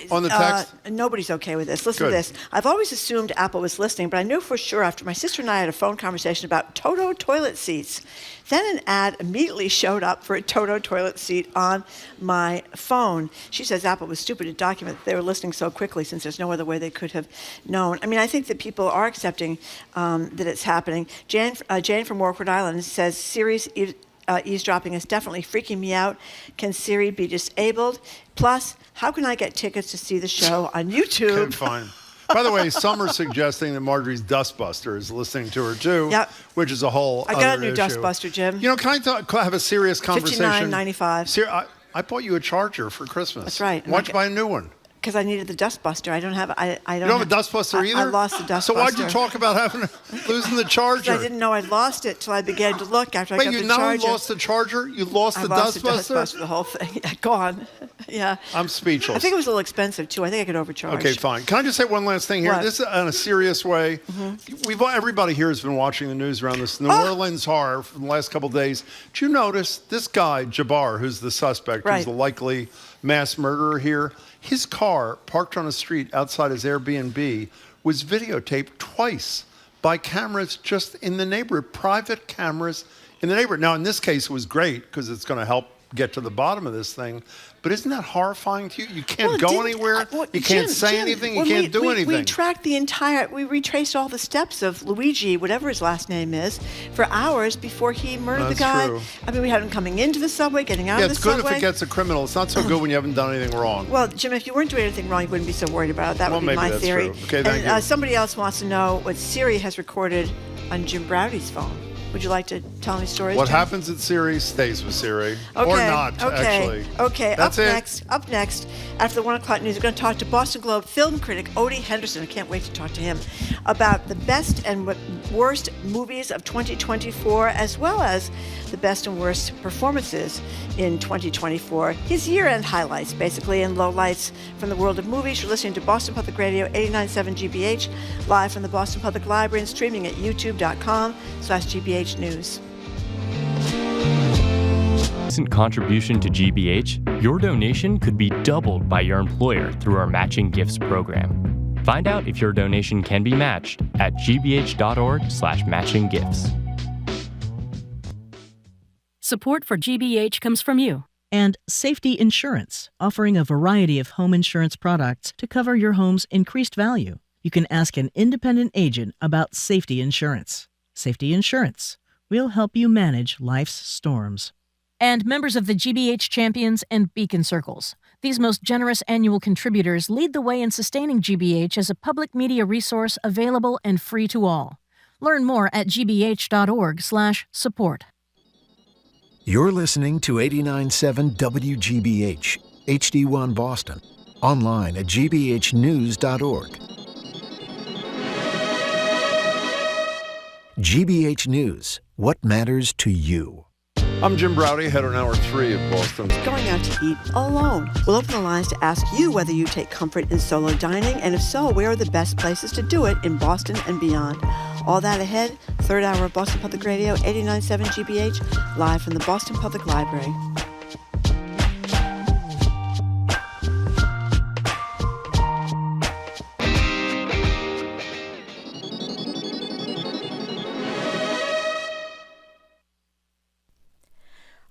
On the text? Nobody's okay with this. Listen Good. to this. I've always assumed Apple was listening, but I knew for sure after my sister and I had a phone conversation about Toto toilet seats. Then an ad immediately showed up for a Toto toilet seat on my phone. She says Apple was stupid to document that they were listening so quickly since there's no other way they could have known. I mean, I think that people are accepting that it's happening. Jane from Warwick, Rhode Island says Siri's eavesdropping is definitely freaking me out. Can Siri be disabled? Plus, how can I get tickets to see the show on YouTube? Okay, fine. By the way, some are suggesting that Marjorie's Dustbuster is listening to her too, which is a whole I got other a new issue. Dustbuster, Jim. You know, can I have a serious conversation? $59.95. I bought you a charger for Christmas. That's right. Why'd you buy a new one? Because I needed the Dustbuster. I don't have. I don't. You don't have a Dustbuster either? I lost the Dustbuster. So why'd you talk about losing the charger? I didn't know I'd lost it till I began to look after I got the charger. Wait, you not only lost the charger, you lost the Dustbuster? The whole thing. Yeah, gone. Yeah. I'm speechless. I think it was a little expensive too. I think I could overcharge. Okay, fine. Can I just say one last thing here? What? This is in a serious way. Everybody here has been watching the news around this New Orleans horror for the last couple of days. Did you notice this guy, Jabbar, who's the suspect, who's the likely mass murderer here? His car, parked on a street outside his Airbnb, was videotaped twice by cameras just in the neighborhood, private cameras in the neighborhood. Now, in this case, it was great because it's going to help get to the bottom of this thing. But isn't that horrifying to you? You can't go anywhere. You can't say anything. You can't do anything. We tracked we retraced all the steps of Luigi, whatever his last name is, for hours before he murdered the guy. True. I mean, we had him coming into the subway, getting out of the subway. Yeah, it's good if it gets a criminal. It's not so good when you haven't done anything wrong. Well, Jim, if you weren't doing anything wrong, you wouldn't be so worried about it. That would be my theory. True. Okay, thank you. Somebody else wants to know what Siri has recorded on Jim Browdy's phone. Would you like to tell me stories? What Jim? happens at Siri stays with Siri. Okay, or not, actually. Okay, That's up next, after the 1 o'clock news, we're going to talk to Boston Globe film critic Odie Henderson. I can't wait to talk to him about the best and worst movies of 2024, as well as the best and worst performances in 2024. His year-end highlights, basically, and lowlights from the world of movies. You're listening to Boston Public Radio 89.7 GBH, live from the Boston Public Library and streaming at youtube.com/GBH News. Recent contribution to GBH, your donation could be doubled by your employer through our matching gifts program. Find out if your donation can be matched at gbh.org/matchinggifts. Support for GBH comes from you. And Safety Insurance, offering a variety of home insurance products to cover your home's increased value. You can ask an independent agent about safety insurance. Safety Insurance. We'll help you manage life's storms. And members of the GBH Champions and Beacon Circles. These most generous annual contributors lead the way in sustaining GBH as a public media resource available and free to all. Learn more at gbh.org/support. You're listening to 89.7 WGBH, HD1 Boston. Online at gbhnews.org. GBH News, what matters to you? I'm Jim Browdy, head on Hour 3 of Boston. Going out to eat alone. We'll open the lines to ask you whether you take comfort in solo dining, and if so, where are the best places to do it in Boston and beyond? All that ahead, third hour of Boston Public Radio, 89.7 GBH, live from the Boston Public Library.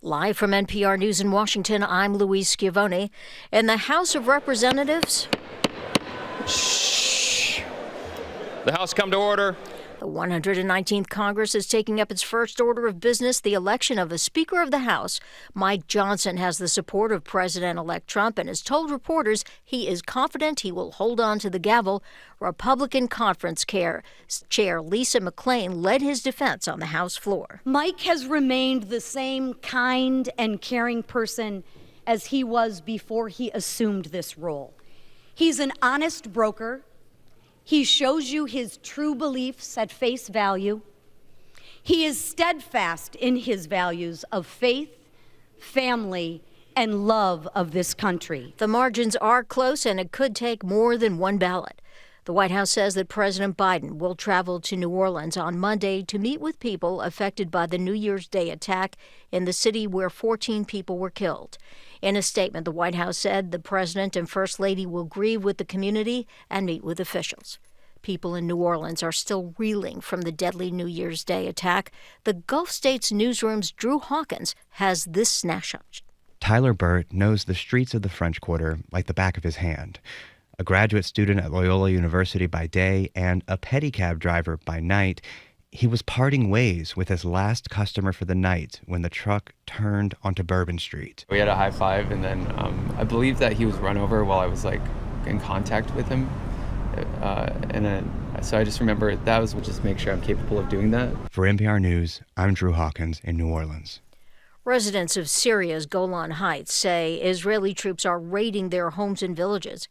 Live from NPR News in Washington, I'm Louise Schiavone. In the House of Representatives... Shh. The House come to order. The 119th Congress is taking up its first order of business, the election of a Speaker of the House. Mike Johnson has the support of President-elect Trump and has told reporters he is confident he will hold on to the gavel. Republican Conference Chair Lisa McClain led his defense on the House floor. Mike has remained the same kind and caring person as he was before he assumed this role. He's an honest broker. He shows you his true beliefs at face value. He is steadfast in his values of faith, family, and love of this country. The margins are close, and it could take more than one ballot. The White House says that President Biden will travel to New Orleans on Monday to meet with people affected by the New Year's Day attack in the city where 14 people were killed. In a statement, the White House said the president and first lady will grieve with the community and meet with officials. People in New Orleans are still reeling from the deadly New Year's Day attack. The Gulf States newsroom's Drew Hawkins has this snapshot. Tyler Burt knows the streets of the French Quarter like the back of his hand. A graduate student at Loyola University by day and a pedicab driver by night, he was parting ways with his last customer for the night when the truck turned onto Bourbon Street. We had a high five, and then I believe that he was run over while I was in contact with him. And then, so I just remember that was just make sure I'm capable of doing that. For NPR News, I'm Drew Hawkins in New Orleans. Residents of Syria's Golan Heights say Israeli troops are raiding their homes and villages.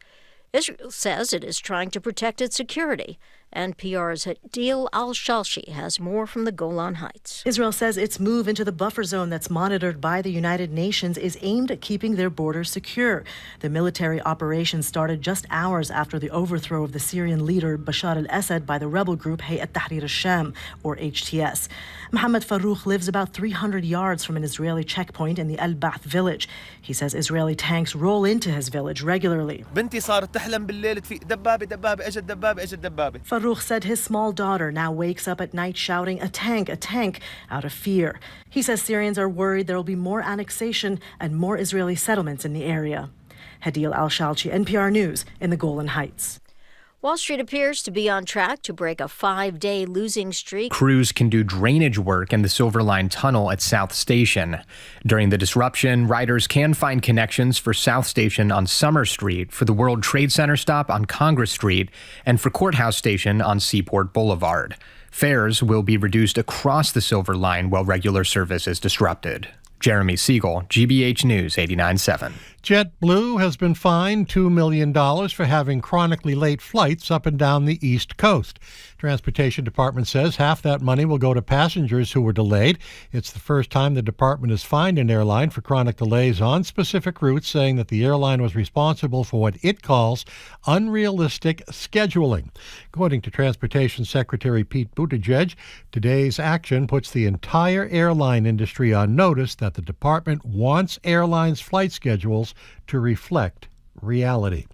Israel says it is trying to protect its security. NPR's Hadil Al-Shalshi has more from the Golan Heights. Israel says its move into the buffer zone that's monitored by the United Nations is aimed at keeping their borders secure. The military operation started just hours after the overthrow of the Syrian leader Bashar al-Assad by the rebel group Hayat Tahrir al-Sham, or HTS. Mohammed Farouk lives about 300 yards from an Israeli checkpoint in the El Ba'th village. He says Israeli tanks roll into his village regularly. Farouk said his small daughter now wakes up at night shouting, a tank, out of fear. He says Syrians are worried there will be more annexation and more Israeli settlements in the area. Hadil Al-Shalchi, NPR News, in the Golan Heights. Wall Street appears to be on track to break a 5-day losing streak. Crews can do drainage work in the Silver Line Tunnel at South Station. During the disruption, riders can find connections for South Station on Summer Street, for the World Trade Center stop on Congress Street, and for Courthouse Station on Seaport Boulevard. Fares will be reduced across the Silver Line while regular service is disrupted. Jeremy Siegel, GBH News 89.7. JetBlue has been fined $2 million for having chronically late flights up and down the East Coast. Transportation Department says half that money will go to passengers who were delayed. It's the first time the department has fined an airline for chronic delays on specific routes, saying that the airline was responsible for what it calls unrealistic scheduling. According to Transportation Secretary Pete Buttigieg, today's action puts the entire airline industry on notice that the department wants airlines' flight schedules to reflect reality.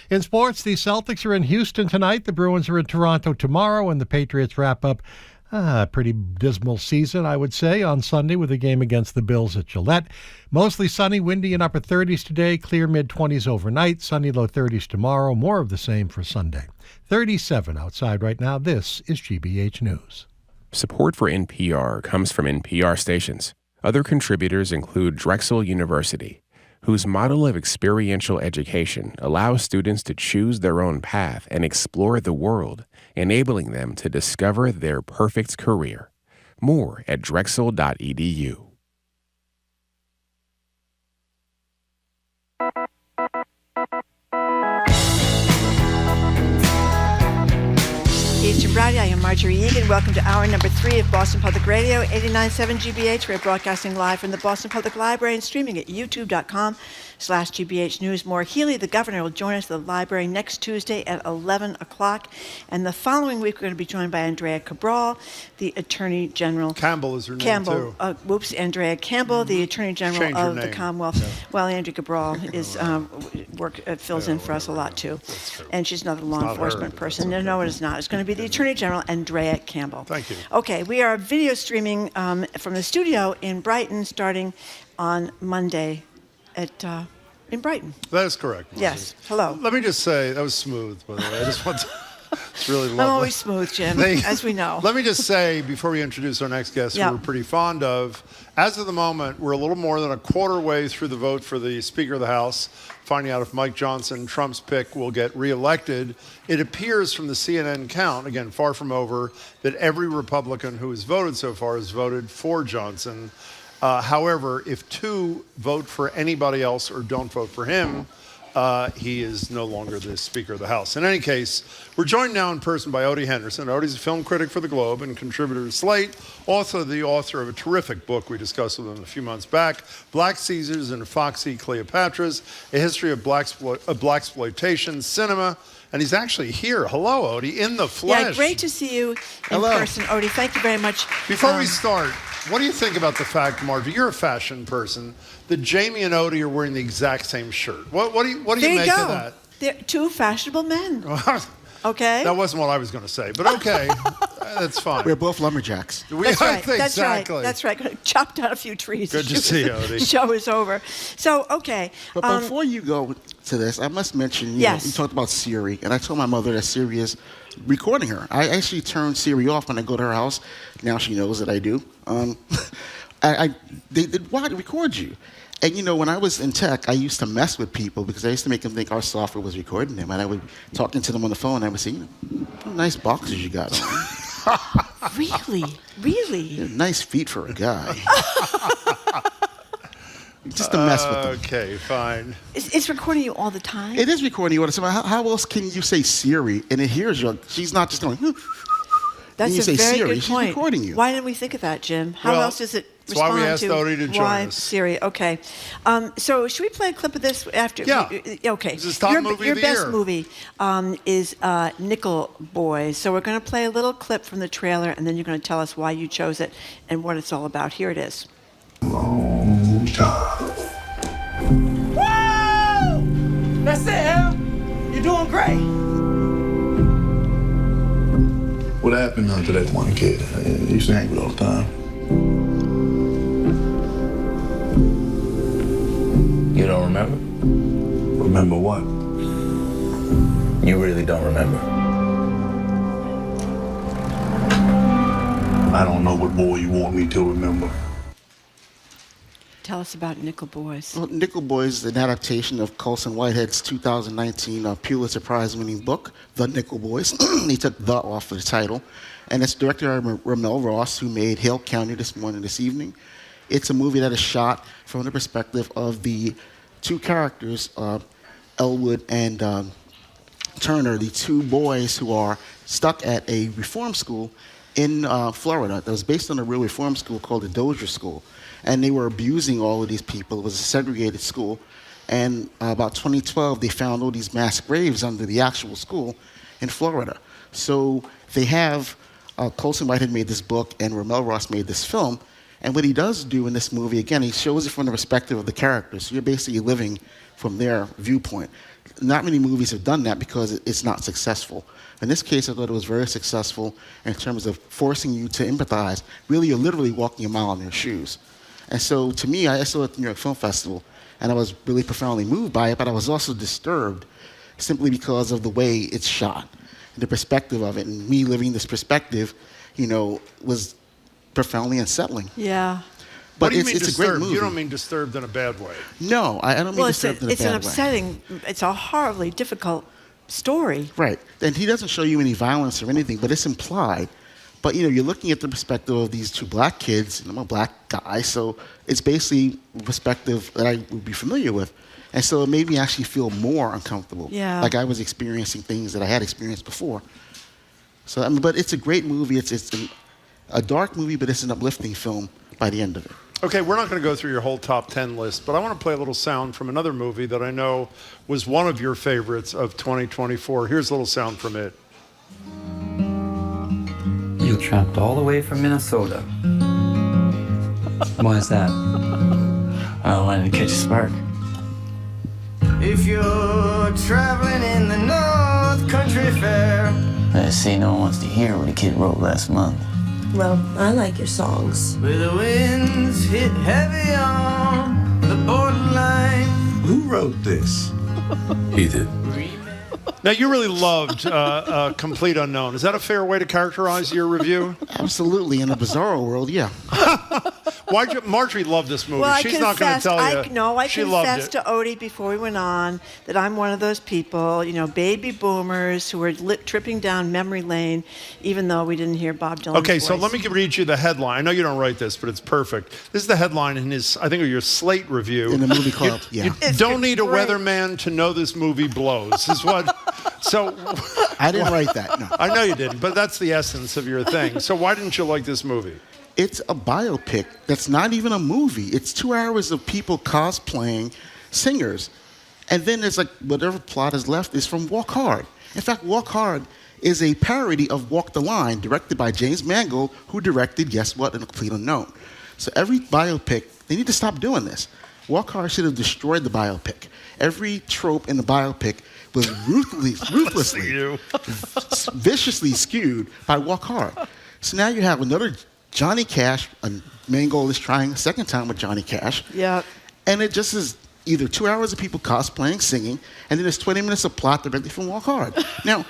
In sports, the Celtics are in Houston tonight, the Bruins are in Toronto tomorrow, and the Patriots wrap up a pretty dismal season, I would say, on Sunday with a game against the Bills at Gillette. Mostly sunny, windy, and upper 30s today, clear mid-20s overnight, sunny low 30s tomorrow, more of the same for Sunday. 37 outside right now. This is GBH News. Support for NPR comes from NPR stations. Other contributors include Drexel University, whose model of experiential education allows students to choose their own path and explore the world, enabling them to discover their perfect career. More at drexel.edu. It's Sobriety. I am Marjorie Egan. Welcome to hour number 3 of Boston Public Radio, 89.7 GBH. We're broadcasting live from the Boston Public Library and streaming at youtube.com/GBH News. Maura Healey, the governor, will join us at the library next Tuesday at 11 o'clock. And the following week, we're going to be joined by Andrea Cabral, the Attorney General. Campbell is her name, too. Andrea Campbell, the Attorney General of the Commonwealth. Yeah. Well, Andrea Cabral is fills in for us a lot, too. And she's not a law enforcement person. No, it is not. It's going to be the Attorney General, Andrea Campbell. Thank you. Okay, we are video streaming from the studio in Brighton starting on Monday in Brighton. That is correct, Margie. Yes. Hello. Let me just say, that was smooth, by the way. I just want to... It's really lovely. I'm always smooth, Jim, as we know. Let me just say, before we introduce our next guest, who we're pretty fond of, as of the moment, we're a little more than a quarter way through the vote for the Speaker of the House, finding out if Mike Johnson, Trump's pick, will get reelected. It appears from the CNN count, again, far from over, that every Republican who has voted so far has voted for Johnson. However, if 2 vote for anybody else or don't vote for him, he is no longer the Speaker of the House. In any case, we're joined now in person by Odie Henderson. Odie's a film critic for The Globe and contributor to Slate, also the author of a terrific book we discussed with him a few months back, Black Caesars and Foxy Cleopatras, a history of blaxploitation cinema. And he's actually here. Hello, Odie, in the flesh. Yeah, great to see you in person, Odie. Thank you very much. Before we start, what do you think about the fact, Margie, you're a fashion person, that Jamie and Odie are wearing the exact same shirt? What do you make of that? They're 2 fashionable men. Okay. That wasn't what I was going to say, but okay. That's fine. We're both lumberjacks. That's right. That's exactly. right. That's right. Chop down a few trees. Good to see you, Odie. Show is over. So, okay. But before you go to this, I must mention, you know, you talked about Siri, and I told my mother that Siri is recording her. I actually turn Siri off when I go to her house. Now she knows that I do. They did why record you. And, you know, when I was in tech, I used to mess with people because I used to make them think our software was recording them. And I would talking to them on the phone, and I would say, what nice boxers you got on. Really? Really? Yeah, nice feet for a guy. Just to mess with them. Okay, fine. It's recording you all the time? It is recording you all the time. How else can you say Siri and it hears you? She's not just going, That's you a say very Siri, good she's point. recording you. Why didn't we think of that, Jim? How Well, else does it that's why respond we asked to Odie to join why us. Siri? Okay. So should we play a clip of this after? Yeah. Okay. This is top your movie your of the best year. movie is Nickel Boys. So we're going to play a little clip from the trailer, and then you're going to tell us why you chose it and what it's all about. Here it is. Long time. Woo! That's it, Al. You're doing great. What happened to that one kid? I used to hang with all the time. You don't remember? Remember what? You really don't remember? I don't know what boy you want me to remember. Tell us about Nickel Boys. Well, Nickel Boys is an adaptation of Colson Whitehead's 2019 Pulitzer Prize-winning book, The Nickel Boys. He took "the" off of the title. And it's directed by Ramel Ross, who made Hale County this evening. It's a movie that is shot from the perspective of the two characters, Elwood and Turner, the two boys who are stuck at a reform school in Florida that was based on a real reform school called the Dozier School. And they were abusing all of these people. It was a segregated school. And about 2012, they found all these mass graves under the actual school in Florida. So they have, Colson Whitehead made this book and Ramel Ross made this film. And what he does do in this movie, again, he shows it from the perspective of the characters. So you're basically living from their viewpoint. Not many movies have done that because it's not successful. In this case, I thought it was very successful in terms of forcing you to empathize. Really, you're literally walking a mile in their shoes. And so, to me, I saw it at the New York Film Festival, and I was really profoundly moved by it, but I was also disturbed simply because of the way it's shot, and the perspective of it. And me living this perspective, you know, was profoundly unsettling. Yeah. But What do you mean it's a disturbed? great movie. You don't mean disturbed in a bad way. No, I don't mean disturbed in a bad way. It's an upsetting, it's a horribly difficult story. Right. And he doesn't show you any violence or anything, but it's implied. But, you know, you're looking at the perspective of these two black kids, and I'm a black guy, so it's basically a perspective that I would be familiar with. And so it made me actually feel more uncomfortable. Yeah. Like I was experiencing things that I had experienced before. So, I mean, but it's a great movie. It's a dark movie, but it's an uplifting film by the end of it. Okay, we're not going to go through your whole top 10 list, but I want to play a little sound from another movie that I know was one of your favorites of 2024. Here's a little sound from it. You trapped all the way from Minnesota. Why is that? I wanted to catch a spark. If you're traveling in the North Country Fair. I see no one wants to hear what a kid wrote last month. Well, I like your songs. Where the winds hit heavy on the borderline. Who wrote this? He did. Now, you really loved Complete Unknown. Is that a fair way to characterize your review? Absolutely. In a bizarro world, yeah. Marjorie loved this movie. Well, She's not going to tell you. I she loved confessed it. to Odie before we went on that I'm one of those people, you know, baby boomers who are tripping down memory lane, even though we didn't hear Bob Dylan's Okay, voice. so let me read you the headline. I know you don't write this, but it's perfect. This is the headline in his, I think, your Slate review. In the movie club, yeah. You don't need a weatherman to know this movie blows. Is what. So. I didn't write that. No. I know you didn't, but that's the essence of your thing. So why didn't you like this movie? It's a biopic that's not even a movie. It's 2 hours of people cosplaying singers. And then there's like whatever plot is left is from Walk Hard. In fact, Walk Hard is a parody of Walk the Line, directed by James Mangold, who directed, guess what, A Complete Unknown. So every biopic, they need to stop doing this. Walk Hard should have destroyed the biopic. Every trope in the biopic was ruthlessly, viciously skewed by Walk Hard. So now you have another Johnny Cash, and Mangold is trying a second time with Johnny Cash. Yeah. And it just is either 2 hours of people cosplaying, singing, and then there's 20 minutes of plot directly from Walk Hard. Now,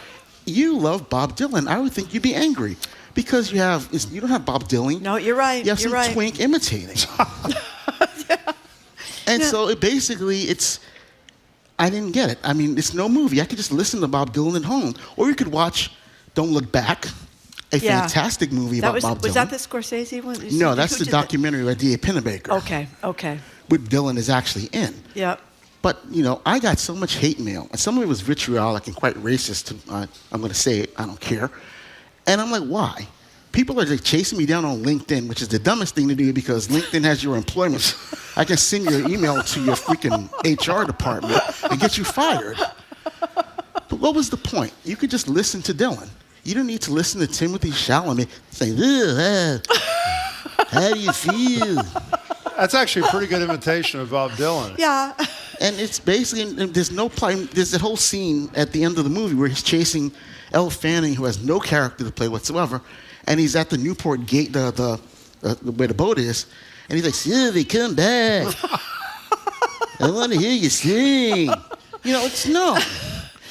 you love Bob Dylan. I would think you'd be angry because you don't have Bob Dylan. No, you're right. You have some twink imitating. And so I didn't get it. I mean, it's no movie. I could just listen to Bob Dylan at home. Or you could watch Don't Look Back, a fantastic movie about Bob Dylan. Was that the Scorsese one? No, that's the documentary by D.A. Pennebaker. Okay. With Dylan is actually in. Yeah. But, I got so much hate mail. And some of it was vitriolic and quite racist. I'm going to say it. I don't care. And I'm like, why? People are like chasing me down on LinkedIn, which is the dumbest thing to do because LinkedIn has your employment. I can send your email to your freaking HR department and get you fired. But what was the point? You could just listen to Dylan. You don't need to listen to Timothy Chalamet saying, how do you feel? That's actually a pretty good imitation of Bob Dylan. Yeah. And it's basically, there's no plot. There's that whole scene at the end of the movie where he's chasing Elle Fanning, who has no character to play whatsoever, and he's at the Newport gate, the where the boat is, and he's like, Sylvie, come back. I want to hear you sing.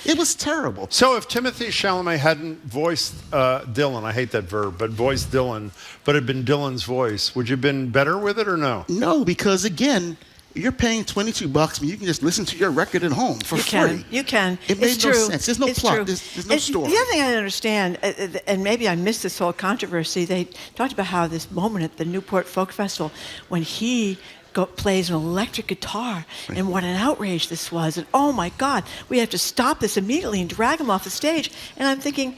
It was terrible. So if Timothy Chalamet hadn't voiced Dylan, I hate that verb, but voiced Dylan, but had been Dylan's voice, would you have been better with it or no? No, because again, you're paying $22, but you can just listen to your record at home for free. You can. It made no sense. There's no plot. There's no story. The other thing I don't understand, and maybe I missed this whole controversy, they talked about how this moment at the Newport Folk Festival when he plays an electric guitar, and what an outrage this was. And oh my God, we have to stop this immediately and drag him off the stage. And I'm thinking,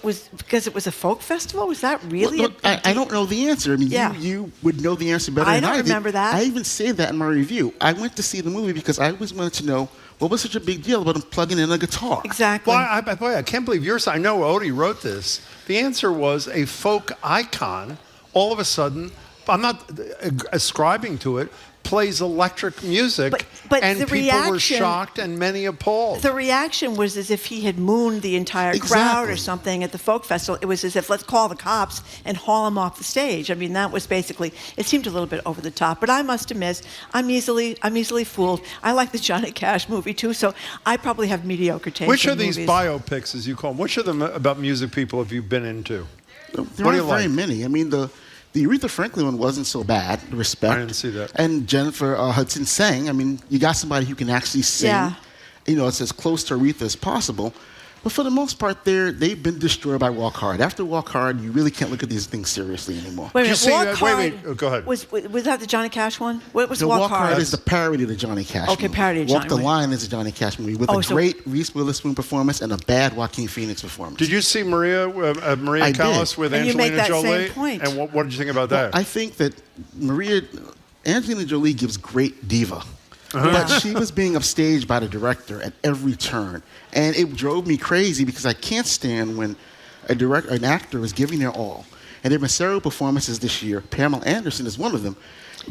was because it was a folk festival? Was that really? I don't know the answer. I mean, you would know the answer better than I did. I don't remember that. I even say that in my review. I went to see the movie because I always wanted to know what was such a big deal about him plugging in a guitar. Exactly. Well, I can't believe yours. I know Odie wrote this. The answer was a folk icon. All of a sudden, I'm not ascribing to it, plays electric music, but and the people were shocked and many appalled. The reaction was as if he had mooned the entire crowd or something at the folk festival. It was as if, let's call the cops and haul him off the stage. I mean, that was basically, it seemed a little bit over the top. But I must admit, I'm easily fooled. I like the Johnny Cash movie too, so I probably have mediocre taste. Which of these biopics, as you call them, which of them about music people have you been into? There aren't very many. I mean, the Aretha Franklin one wasn't so bad. Respect. I didn't see that. And Jennifer Hudson sang. I mean, you got somebody who can actually sing. Yeah. It's as close to Aretha as possible. But for the most part, they've been destroyed by Walk Hard. After Walk Hard, you really can't look at these things seriously anymore. Wait a minute, Walk Hard. Wait. Oh, go ahead. Was that the Johnny Cash one? What was Walk Hard? Hard is the parody of the Johnny Cash movie. Parody of Walk Johnny. the Line is a Johnny Cash movie with a great Reese Witherspoon performance and a bad Joaquin Phoenix performance. Did you see Maria Callas with and Angelina you make that Jolie? Same point. And what did you think about that? I think that Angelina Jolie gives great diva. But she was being upstaged by the director at every turn. And it drove me crazy because I can't stand when an actor is giving their all. And there have been several performances this year. Pamela Anderson is one of them.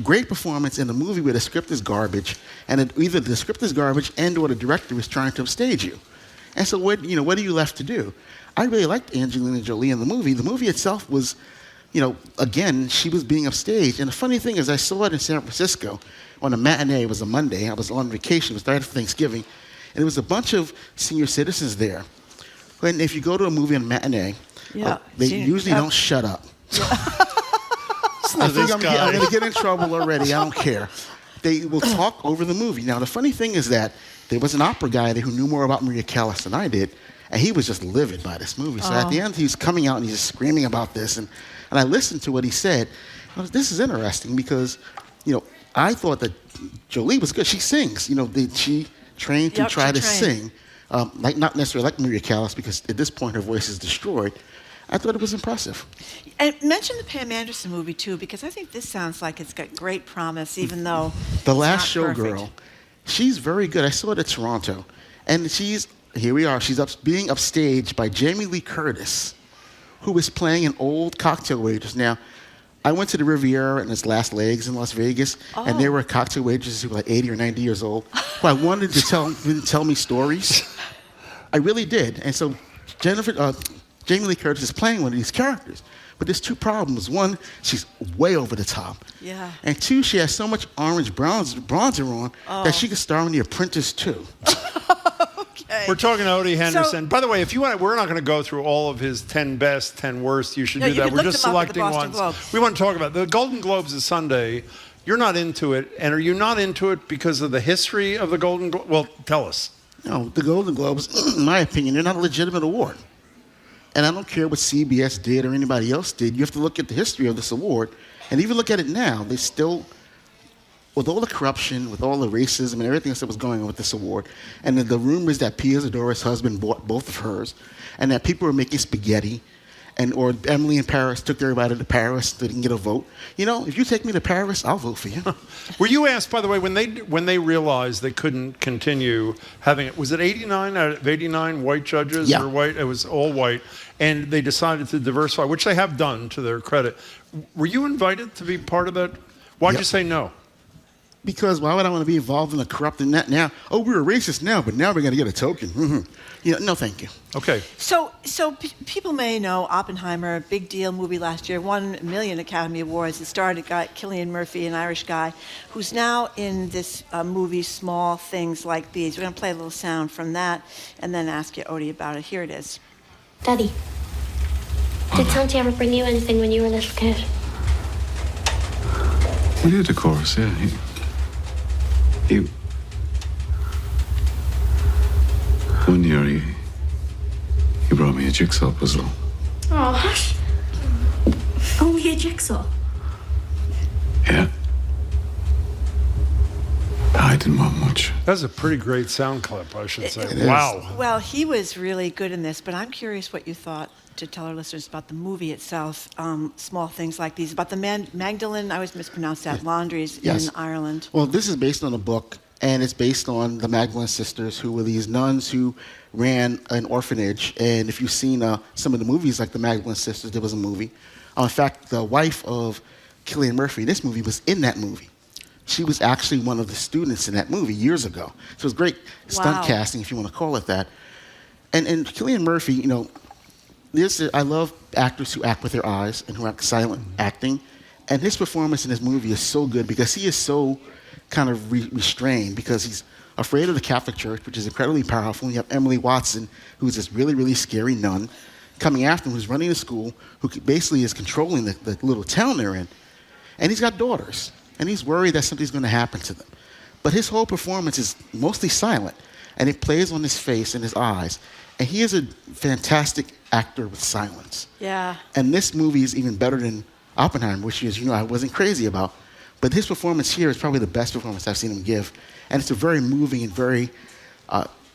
Great performance in a movie where the script is garbage, and either the script is garbage and or the director is trying to upstage you. And so what are you left to do? I really liked Angelina Jolie in the movie. The movie itself was, again, she was being upstaged. And the funny thing is I saw it in San Francisco on a matinee. It was a Monday. I was on vacation. It was right after Thanksgiving. And there was a bunch of senior citizens there. And if you go to a movie on a matinee, they usually don't shut up. I think I'm going to get in trouble already. I don't care. They will talk over the movie. Now, the funny thing is that there was an opera guy there who knew more about Maria Callas than I did, and he was just livid by this movie. So at the end, he was coming out and he's just screaming about this. And I listened to what he said. This is interesting because, I thought that Jolie was good. She sings. She trained to try to sing. Not necessarily like Maria Callas because at this point her voice is destroyed. I thought it was impressive. And mention the Pam Anderson movie too, because I think this sounds like it's got great promise, even though The Last Showgirl. She's very good. I saw it at Toronto, and here we are. She's being upstaged by Jamie Lee Curtis, who is playing an old cocktail waitress. Now, I went to the Riviera in its last legs in Las Vegas, and there were cocktail waitresses who were like 80 or 90 years old, who I wanted to tell me stories. I really did. And so Jamie Lee Curtis is playing one of these characters. But there's two problems. One, she's way over the top. Yeah. And two, she has so much orange bronzer on that she could star in The Apprentice too. Okay. We're talking to Odie Henderson. By the way, if you want, we're not going to go through all of his 10 best, 10 worst. You should do that. We're just selecting ones. We want to talk about the Golden Globes is Sunday. You're not into it, and are you not into it because of the history of the Golden Globes? Well, tell us. No, the Golden Globes, in my opinion, they're not a legitimate award. And I don't care what CBS did or anybody else did. You have to look at the history of this award. And even look at it now. They still, with all the corruption, with all the racism and everything else that was going on with this award, and the rumors that Pia Zadora's husband bought both of hers, and that people were making spaghetti, or Emily in Paris took everybody to Paris so they can get a vote. You know, if you take me to Paris, I'll vote for you. Were you asked, by the way, when they realized they couldn't continue having it, was it 89 out of 89 white judges? Yeah. Or white? It was all white. And they decided to diversify, which they have done to their credit. Were you invited to be part of that? Why'd you say no? Because why would I want to be involved in a corrupting that now? Oh, we're a racist now, but now we're going to get a token. Mm-hmm. You know, no, thank you. Okay. So people may know Oppenheimer, big deal movie last year, 1 million Academy Awards. It starred a guy, Cillian Murphy, an Irish guy, who's now in this movie, Small Things Like These. We're going to play a little sound from that and then ask you, Odie, about it. Here it is. Daddy, did Santi ever bring you anything when you were a little kid? We did, of course, yeah. He one year he brought me a jigsaw puzzle. Oh, hush. Only a jigsaw? Yeah. I didn't want much. That's a pretty great sound clip, I should say. It Wow. Well, he was really good in this, but I'm curious what you thought, to tell our listeners about the movie itself, Small Things Like These, about the Magdalene, I always mispronounce that, Laundries in Ireland. Well, this is based on a book, and it's based on the Magdalene sisters, who were these nuns who ran an orphanage. And if you've seen some of the movies, like the Magdalene sisters, there was a movie. In fact, the wife of Cillian Murphy in this movie was in that movie. She was actually one of the students in that movie years ago. So it was great stunt casting, if you want to call it that. And Cillian Murphy, you know, I love actors who act with their eyes and who act silent acting. And his performance in this movie is so good because he is so kind of restrained, because he's afraid of the Catholic Church, which is incredibly powerful. And you have Emily Watson, who's this really, really scary nun, coming after him, who's running the school, who basically is controlling the little town they're in. And he's got daughters, and he's worried that something's going to happen to them. But his whole performance is mostly silent, and it plays on his face and his eyes. And he is a fantastic actor with silence. Yeah. And this movie is even better than Oppenheimer, which, as you know, I wasn't crazy about. But his performance here is probably the best performance I've seen him give. And it's a very moving and very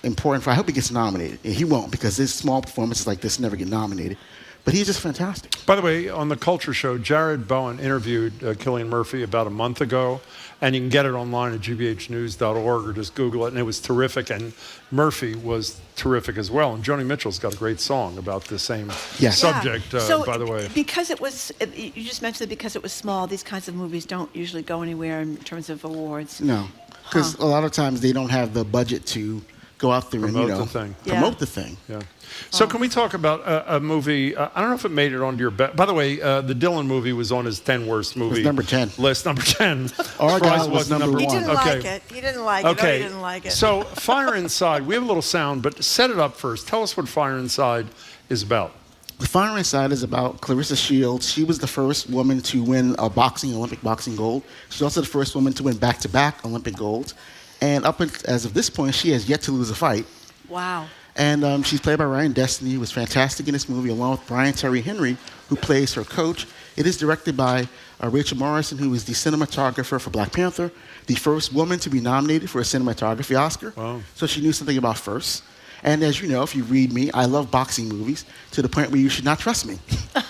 important. I hope he gets nominated. He won't, because his small performances like this never get nominated. But he's just fantastic. By the way, on the Culture Show, Jared Bowen interviewed Cillian Murphy about a month ago, and you can get it online at gbhnews.org or just Google it, and it was terrific. And Murphy was terrific as well. And Joni Mitchell's got a great song about the same subject, by the way. Because it was, you just mentioned that because it was small, these kinds of movies don't usually go anywhere in terms of awards. No, because a lot of times they don't have the budget to go out there and, promote the thing. Yeah. So can we talk about a movie? I don't know if it made it onto your best. By the way, the Dylan movie was on his 10 worst movie. It was number 10. List number 10. Argyle was number 1. He didn't like it. He didn't like it. Okay. No, he didn't like it. So Fire Inside, we have a little sound, but set it up first. Tell us what Fire Inside is about. The Fire Inside is about Clarissa Shields. She was the first woman to win a Olympic boxing gold. She's also the first woman to win back-to-back Olympic golds. And as of this point, she has yet to lose a fight. Wow. And she's played by Ryan Destiny, who was fantastic in this movie, along with Brian Terry Henry, who plays her coach. It is directed by Rachel Morrison, who is the cinematographer for Black Panther, the first woman to be nominated for a cinematography Oscar. Wow. So she knew something about firsts. And as you know, if you read me, I love boxing movies to the point where you should not trust me.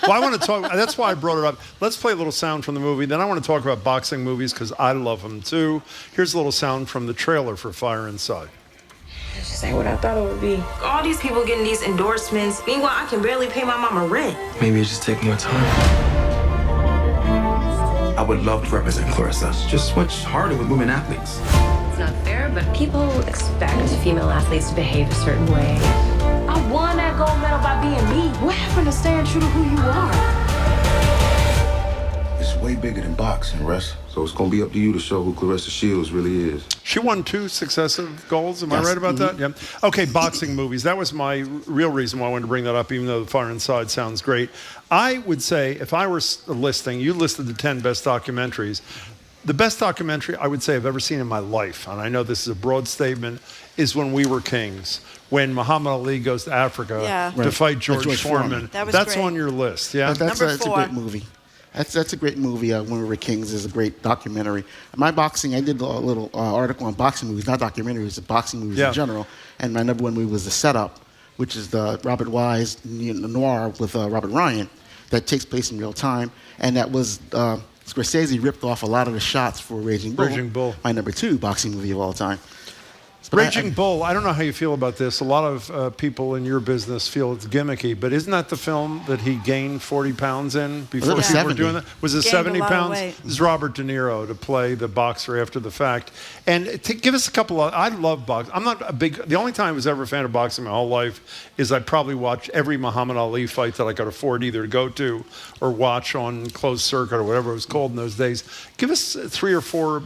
Well, I want to talk, that's why I brought it up. Let's play a little sound from the movie. Then I want to talk about boxing movies because I love them too. Here's a little sound from the trailer for Fire Inside. This just ain't what I thought it would be. All these people getting these endorsements. Meanwhile, I can barely pay my mama rent. Maybe it just take more time. I would love to represent Clarissa. It's just much harder with women athletes. it's not fair, but people expect female athletes to behave a certain way. I won that gold medal by being me. What happened to staying true to who you are? It's way bigger than boxing, Russ. So it's going to be up to you to show who Clarissa Shields really is. She won 2 successive golds. Am I right about that? Yeah. Okay, boxing movies. That was my real reason why I wanted to bring that up, even though The Fire Inside sounds great. I would say, if I were listing, you listed the 10 best documentaries. The best documentary I would say I've ever seen in my life, and I know this is a broad statement, is When We Were Kings. When Muhammad Ali goes to Africa to fight George Foreman. That's on your list, yeah? That's a great movie. That's a great movie. When We Were Kings is a great documentary. My boxing, I did a little article on boxing movies, not documentaries, but boxing movies in general. And my number one movie was The Setup, which is the Robert Wise noir with Robert Ryan that takes place in real time. And that was, Scorsese ripped off a lot of the shots for Raging Bull. Raging Bull. My number 2 boxing movie of all time. Raging Bull, I don't know how you feel about this. A lot of people in your business feel it's gimmicky, but isn't that the film that he gained 40 pounds in before people were doing that? Was it 70 pounds? This is Robert De Niro to play the boxer after the fact. And to give us a couple of, I love boxing. I'm not a big, the only time I was ever a fan of boxing my whole life is I probably watched every Muhammad Ali fight that I could afford either to go to or watch on closed circuit or whatever it was called in those days. Give us 3 or 4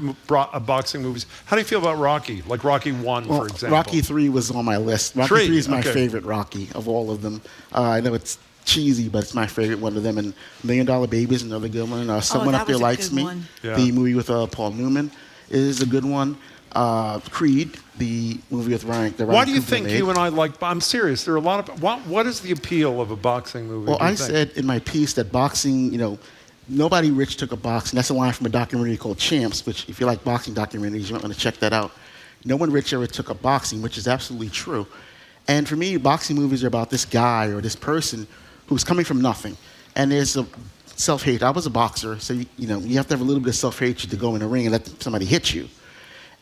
boxing movies. How do you feel about Rocky? Like Rocky 1, for example. Rocky 3 was on my list. Rocky 3 is my favorite Rocky of all of them. I know it's cheesy, but it's my favorite one of them. And $1 Million Baby is another good one. Someone Up There Likes Me, the movie with Paul Newman, is a good one. Creed, the movie with Ryan. Why do you think you and I like? I'm serious. There are a lot of. What is the appeal of a boxing movie? Well, I said in my piece that boxing, nobody rich took a boxing. That's a line from a documentary called Champs, which if you like boxing documentaries, you might want to check that out. No one rich ever took a boxing, which is absolutely true. And for me, boxing movies are about this guy or this person who's coming from nothing. And there's a self-hate. I was a boxer, so you have to have a little bit of self-hatred to go in the ring and let somebody hit you.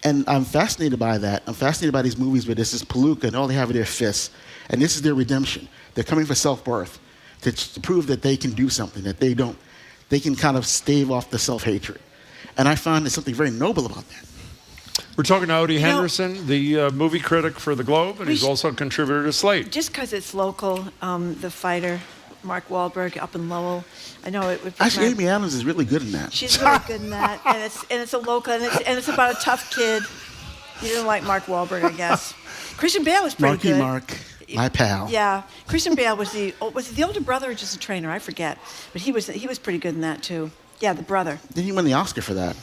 And I'm fascinated by that. I'm fascinated by these movies where this is palooka and all they have are their fists. And this is their redemption. They're coming for self-worth to prove that they can do something, that they can kind of stave off the self-hatred. And I find there's something very noble about that. We're talking to Odie Henderson, the movie critic for The Globe, and he's also a contributor to Slate. Just because it's local, the fighter, Mark Wahlberg, up in Lowell. I know it would. Actually, Amy Adams is really good in that. She's really good in that, and it's a local, and it's about a tough kid. You didn't like Mark Wahlberg, I guess. Christian Bale was pretty good. Mark, my pal. Yeah, Christian Bale was it the older brother or just a trainer? I forget, but he was pretty good in that too. Yeah, the brother. Didn't he win the Oscar for that?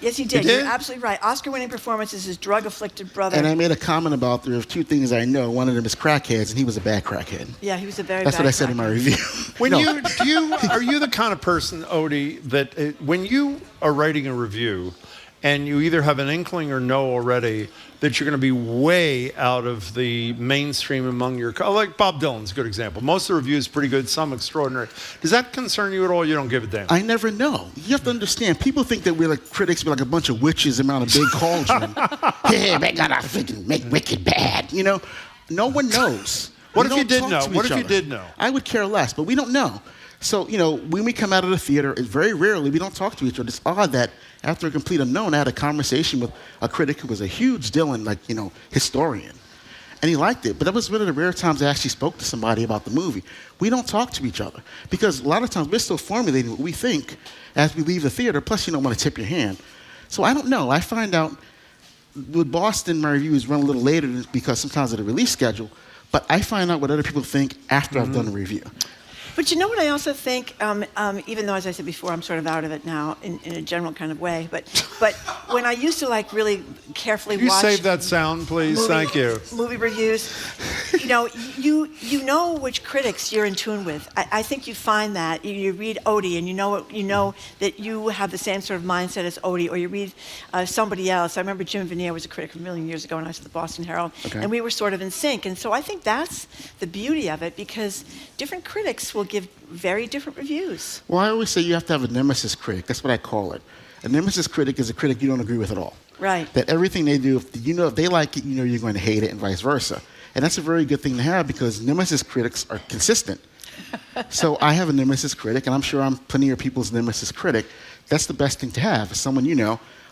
Yes, he did. You're absolutely right. Oscar-winning performance is his drug-afflicted brother. And I made a comment about there are 2 things I know. One of them is crackheads, and he was a bad crackhead. Yeah, he was a very That's bad what I said in my review. Are you the kind of person, Odie, that when you are writing a review and you either have an inkling or know already that you're going to be way out of the mainstream among your... Like Bob Dylan's a good example. Most of the reviews are pretty good, some extraordinary. Does that concern you at all? You don't give a damn? I never know. You have to understand. People think that we're like critics, we're like a bunch of witches around a big cauldron. Hey, we gotta freaking make Wicked bad. No one knows. What if you did know? What if you did know? I would care less, but we don't know. So, when we come out of the theater, it's very rarely we don't talk to each other. It's odd that after a complete unknown, I had a conversation with a critic who was a huge Dylan, historian. And he liked it. But that was one of the rare times I actually spoke to somebody about the movie. We don't talk to each other because a lot of times we're still formulating what we think as we leave the theater. Plus, you don't want to tip your hand. So I don't know. I find out with Boston, my reviews run a little later because sometimes of the release schedule. But I find out what other people think after I've done a review. But you know what I also think, even though, as I said before, I'm sort of out of it now in a general kind of way, but when I used to really carefully watch... Can you save that sound, please? Thank you. Movie reviews. You know which critics you're in tune with. I think you find that. You read Odie and you know that you have the same sort of mindset as Odie, or you read somebody else. I remember Jim Veneer was a critic a million years ago when I was at the Boston Herald, and we were sort of in sync. And so I think that's the beauty of it, because different critics will give very different reviews. Well, I always say you have to have a nemesis critic. That's what I call it. A nemesis critic is a critic you don't agree with at all. Right. That everything they do, if they like it, you're going to hate it, and vice versa. And that's a very good thing to have because nemesis critics are consistent. So I have a nemesis critic, and I'm sure I'm plenty of people's nemesis critic. That's the best thing to have, is someone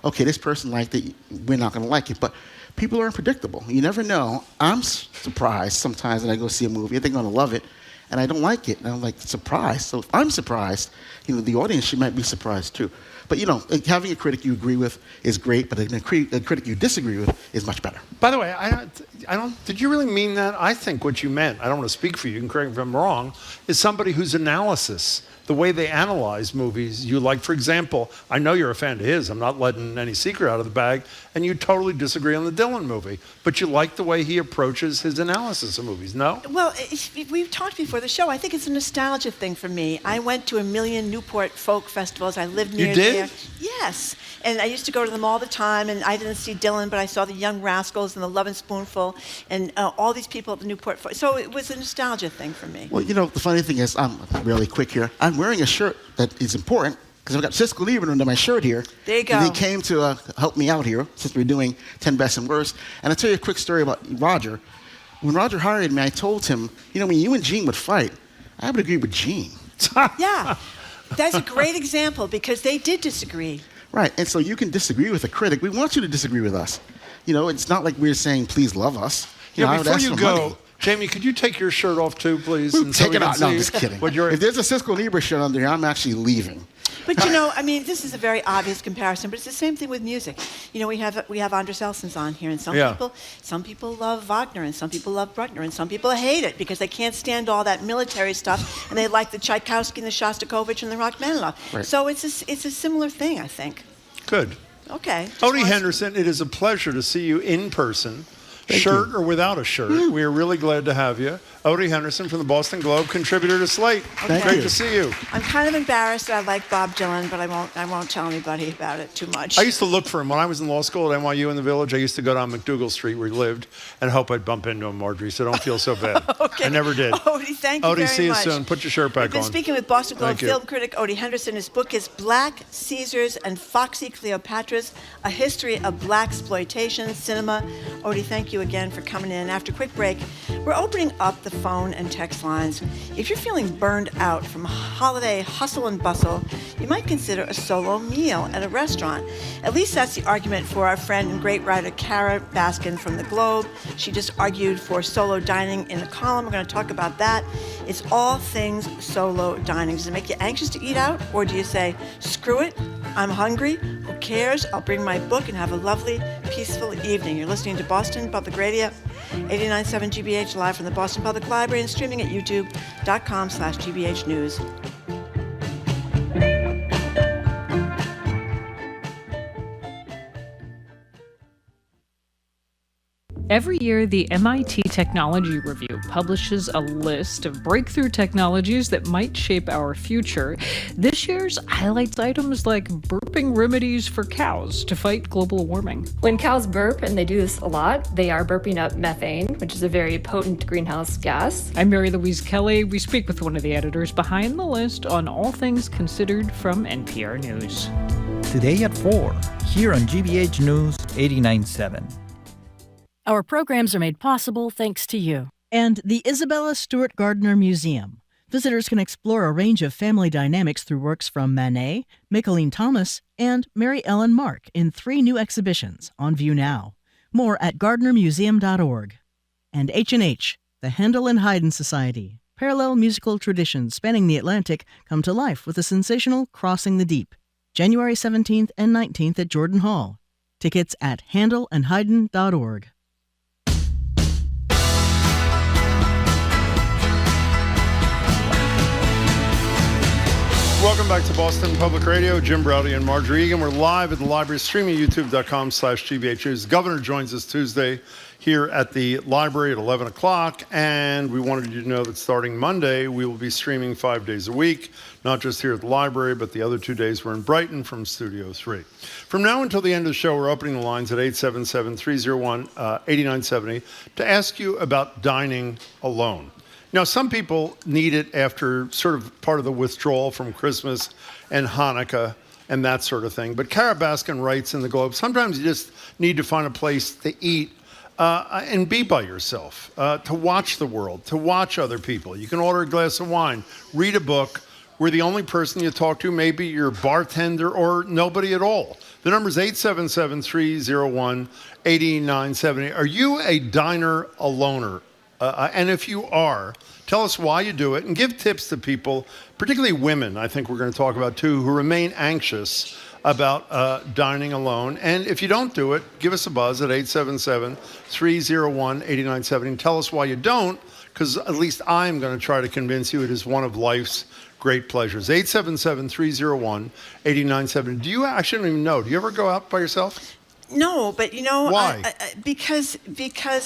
okay, this person liked it, we're not going to like it. But people are unpredictable. You never know. I'm surprised sometimes when I go see a movie. I think I'm going to love it, and I don't like it. And I'm like, surprised. So if I'm surprised, the audience, she might be surprised too. But, having a critic you agree with is great, but a critic you disagree with is much better. By the way, I don't. Did you really mean that? I think what you meant, I don't want to speak for you, you can correct me if I'm wrong, is somebody whose analysis, the way they analyze movies, you like. For example, I know you're a fan of his. I'm not letting any secret out of the bag. And you totally disagree on the Dylan movie. But you like the way he approaches his analysis of movies, no? Well, we've talked before the show. I think it's a nostalgia thing for me. I went to a million Newport folk festivals. I lived near there. You did? Yes. And I used to go to them all the time. And I didn't see Dylan, but I saw the Young Rascals and the Love and Spoonful and all these people at the Newport folk. So it was a nostalgia thing for me. Well, the funny thing is, I'm really quick here. I'm wearing a shirt that is important because I've got Siskel Lieberman under my shirt here. There you go. And they came to help me out here since we're doing 10 Best and Worst. And I'll tell you a quick story about Roger. When Roger hired me, I told him, when you and Gene would fight, I would agree with Gene. Yeah. That's a great example because they did disagree. Right. And so you can disagree with a critic. We want you to disagree with us. It's not like we're saying, please love us. Before you go, Jamie, could you take your shirt off too, please? Take it off. No, I'm just kidding. If there's a Siskel Lieber shirt under here, I'm actually leaving. But this is a very obvious comparison, but it's the same thing with music. We have Andres Elson's on here, and some people love Wagner, and some people love Bruckner, and some people hate it because they can't stand all that military stuff, and they like the Tchaikovsky and the Shostakovich and the Rachmaninoff. Right. So it's a similar thing, I think. Good. Okay. Odie Henderson, it is a pleasure to see you in person. Shirt or without a shirt. We are really glad to have you. Odie Henderson from the Boston Globe, contributor to Slate. Okay. Great to see you. I'm kind of embarrassed that I like Bob Dylan, but I won't tell anybody about it too much. I used to look for him. When I was in law school at NYU in the Village, I used to go down McDougal Street where he lived and hope I'd bump into him, Marjorie, so don't feel so bad. Okay. I never did. Odie, thank you very much. Odie, see you soon. Put your shirt back on. We've been speaking with Boston Globe film critic Odie Henderson. His book is Black Caesars and Foxy Cleopatras, A History of Blaxploitation Cinema. Odie, thank you again for coming in. After a quick break, we're opening up the phone and text lines. If you're feeling burned out from holiday hustle and bustle, you might consider a solo meal at a restaurant. At least that's the argument for our friend and great writer Kara Baskin from the Globe. She just argued for solo dining in a column. We're going to talk about that. It's all things solo dining. Does it make you anxious to eat out? Or do you say, screw it, I'm hungry, who cares? I'll bring my book and have a lovely, peaceful evening. You're listening to Boston Public Radio, 89.7 GBH, live from the Boston Public Library and streaming at youtube.com/GBH News. Every year, the MIT Technology Review publishes a list of breakthrough technologies that might shape our future. This year's highlights items like burping remedies for cows to fight global warming. When cows burp, and they do this a lot, they are burping up methane, which is a very potent greenhouse gas. I'm Mary Louise Kelly. We speak with one of the editors behind the list on all things considered from NPR News. Today at 4, here on GBH News 89.7. Our programs are made possible thanks to you. And the Isabella Stewart Gardner Museum. Visitors can explore a range of family dynamics through works from Manet, Mickalene Thomas, and Mary Ellen Mark in 3 new exhibitions on view now. More at gardnermuseum.org. And H&H, the Handel and Haydn Society. Parallel musical traditions spanning the Atlantic come to life with the sensational Crossing the Deep. January 17th and 19th at Jordan Hall. Tickets at handelandhaydn.org. Welcome back to Boston Public Radio. Jim Browdy and Marjorie Egan. We're live at the library, streaming youtube.com/GBH News. The governor joins us Tuesday here at the library at 11 o'clock, and we wanted you to know that starting Monday, we will be streaming 5 days a week, not just here at the library, but the other 2 days we're in Brighton from Studio 3. From now until the end of the show, we're opening the lines at 877-301-8970 to ask you about dining alone. Now, some people need it after sort of part of the withdrawal from Christmas and Hanukkah and that sort of thing. But Kara Baskin writes in the Globe, sometimes you just need to find a place to eat and be by yourself, to watch the world, to watch other people. You can order a glass of wine, read a book, where the only person you talk to may be your bartender or nobody at all. The number is 877-301-8970. Are you a diner aloner? And if you are, tell us why you do it and give tips to people, particularly women, I think we're going to talk about too, who remain anxious about dining alone. And if you don't do it, give us a buzz at 877-301-8970 and tell us why you don't, because at least I'm going to try to convince you it is one of life's great pleasures. 877-301-8970. Do you actually don't even know? Do you ever go out by yourself? No, but you know, why? Because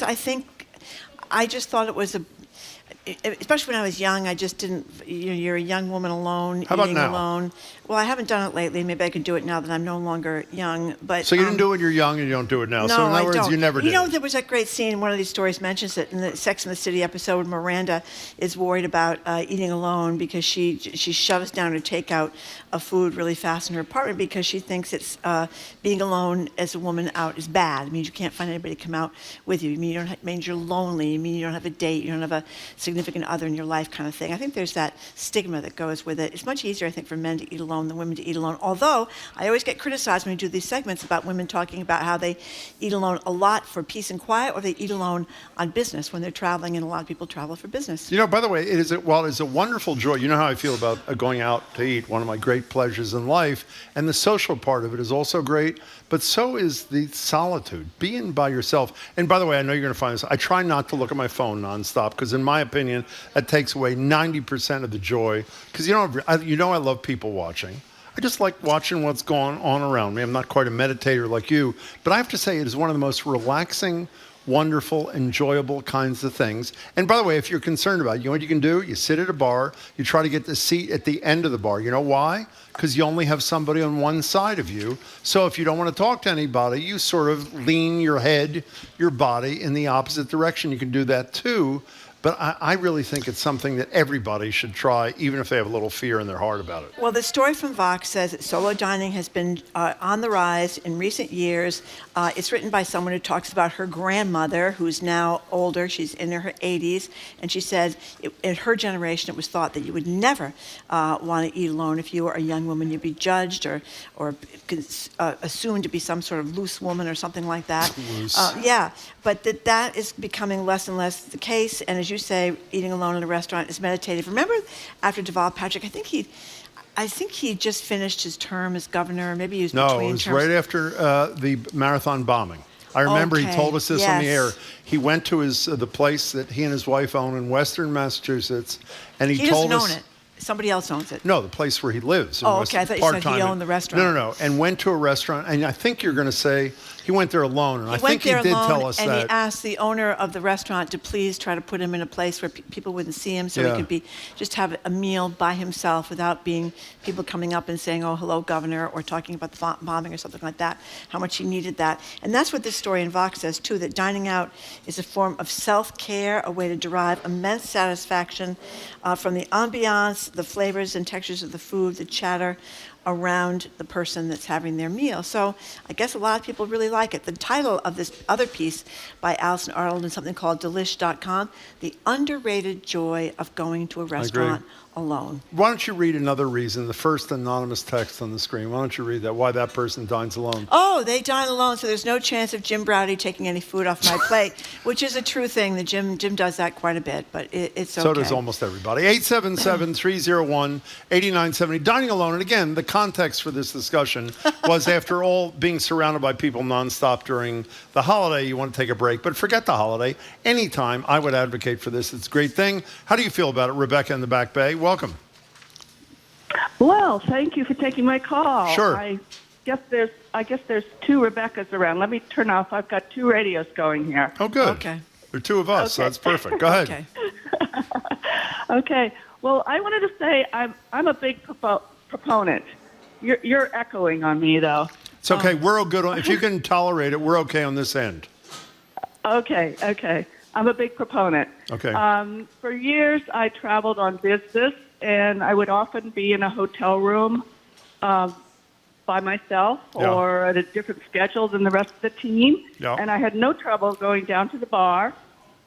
I think I just thought it was especially when I was young, I just didn't. You're a young woman alone, How about eating now? alone. Well, I haven't done it lately. Maybe I could do it now that I'm no longer young. But so you didn't do it when you're young, and you don't do it now. No, so in other words, don't. you never did. You know, there was that great scene. One of these stories mentions it in the Sex and the City episode. When Miranda is worried about eating alone because she shoves down her takeout of food really fast in her apartment because she thinks it's being alone as a woman out is bad. It means you can't find anybody to come out with you. It means you're lonely. It means you don't have a date. You don't have a significant other in your life, kind of thing. I think there's that stigma that goes with it. It's much easier, I think, for men to eat alone than women to eat alone. Although I always get criticized when we do these segments about women talking about how they eat alone a lot for peace and quiet, or they eat alone on business when they're traveling, and a lot of people travel for business. You know, by the way, while it's a wonderful joy, you know how I feel about going out to eat, one of my great pleasures in life, and the social part of it is also great, but so is the solitude, being by yourself. And by the way, I know you're going to find this, I try not to look at my phone nonstop, because in my opinion, that takes away 90% of the joy, because I love people watching. I just like watching what's going on around me. I'm not quite a meditator like you, but I have to say it is one of the most relaxing, wonderful, enjoyable kinds of things. And by the way, if you're concerned about it, you know what you can do? You sit at a bar, you try to get the seat at the end of the bar. You know why? Because you only have somebody on one side of you. So if you don't want to talk to anybody, you sort of lean your head, your body in the opposite direction. You can do that too. But I really think it's something that everybody should try, even if they have a little fear in their heart about it. Well, the story from Vox says that solo dining has been on the rise in recent years. It's written by someone who talks about her grandmother, who's now older. She's in her 80s. And she said in her generation, it was thought that you would never want to eat alone. If you were a young woman, you'd be judged or assumed to be some sort of loose woman or something like that. Yeah, but that is becoming less and less the case. And as you say, eating alone in a restaurant is meditative. Remember after Deval Patrick, I think he just finished his term as governor. Maybe he was between terms. No, it was right after the marathon bombing. I remember he told us this on the air. He went to the place that he and his wife own in Western Massachusetts, and he told us... doesn't own it. Somebody else owns it. No, the place where he lives. Oh, okay. I thought you said he owned the restaurant. No. And went to a restaurant, and I think you're going to say he went there alone. And I think he did tell us that. And he asked the owner of the restaurant to please try to put him in a place where people wouldn't see him, so he could just have a meal by himself without people coming up and saying, "Oh, hello, governor," or talking about the bombing or something like that. How much he needed that, and that's what this story in Vox says too. That dining out is a form of self-care, a way to derive immense satisfaction from the ambiance, the flavors and textures of the food, the chatter around the person that's having their meal. So I guess a lot of people really like it. The title of this other piece by Alison Arnold in something called Delish.com, The Underrated Joy of Going to a Restaurant Alone. Why don't you read another reason, the first anonymous text on the screen. Why don't you read that, why that person dines alone? Oh, they dine alone, so there's no chance of Jim Browdy taking any food off my plate, which is a true thing. The Jim does that quite a bit, but it's okay. So does almost everybody. 877-301-8970. Dining alone, and again, the context for this discussion was after all being surrounded by people nonstop during the holiday, you want to take a break, but forget the holiday. Anytime, I would advocate for this. It's a great thing. How do you feel about it, Rebecca in the Back Bay? Welcome. Well, thank you for taking my call. Sure. I guess there's two Rebeccas around. Let me turn off. I've got two radios going here. Oh, good. Okay. There are two of us, so that's perfect. Go ahead. Okay. Okay. Well, I wanted to say I'm a big proponent. You're echoing on me, though. It's okay. We're all good. If you can tolerate it, we're okay on this end. Okay. I'm a big proponent. Okay. For years, I traveled on business, and I would often be in a hotel room by myself or at a different schedule than the rest of the team. Yeah. And I had no trouble going down to the bar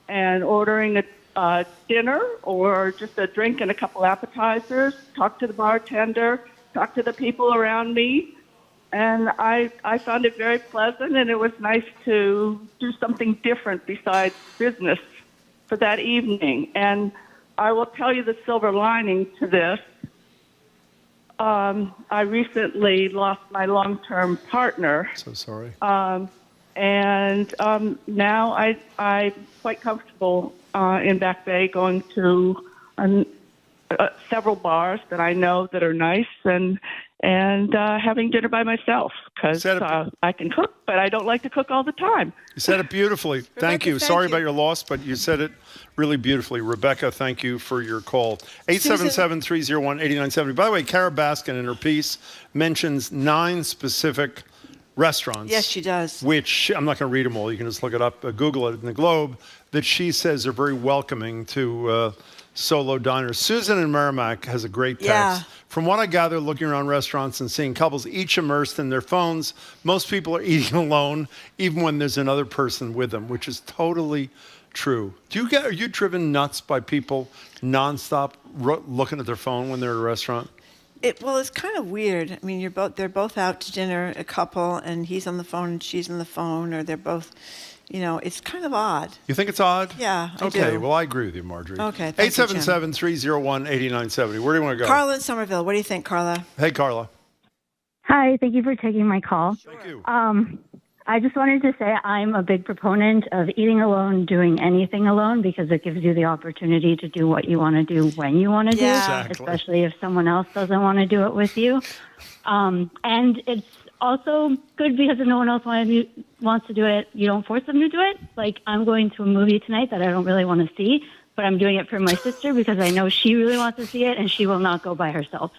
and ordering a dinner or just a drink and a couple appetizers, talk to the bartender, talk to the people around me, And I found it very pleasant, and it was nice to do something different besides business for that evening. And I will tell you the silver lining to this. I recently lost my long-term partner. So sorry. And now I'm quite comfortable in Back Bay going to several bars that I know that are nice and having dinner by myself because I can cook, but I don't like to cook all the time. You said it beautifully. Thank you. Sorry about your loss, but you said it really beautifully. Rebecca, thank you for your call. 877-301-8970. By the way, Kara Baskin in her piece mentions 9 specific restaurants. Yes, she does. Which, I'm not going to read them all. You can just look it up, Google it in the Globe, that she says are very welcoming to solo diners. Susan in Merrimack has a great text. Yeah. From what I gather, looking around restaurants and seeing couples each immersed in their phones, most people are eating alone, even when there's another person with them, which is totally true. Are you driven nuts by people nonstop looking at their phone when they're at a restaurant? Well, it's kind of weird. I mean, they're both out to dinner, a couple, and he's on the phone and she's on the phone, or they're both. It's kind of odd. You think it's odd? Yeah, I Okay, do. well, I agree with you, Marjorie. Okay, thank you, Jim. 877-301-8970. Where do you want to go? Carla in Somerville. What do you think, Carla? Hey, Carla. Hi, thank you for taking my call. Thank you. I just wanted to say I'm a big proponent of eating alone, doing anything alone, because it gives you the opportunity to do what you want to do when you want to do, especially if someone else doesn't want to do it with you. And it's also good because if no one else wants to do it, you don't force them to do it. Like, I'm going to a movie tonight that I don't really want to see, but I'm doing it for my sister because I know she really wants to see it and she will not go by herself.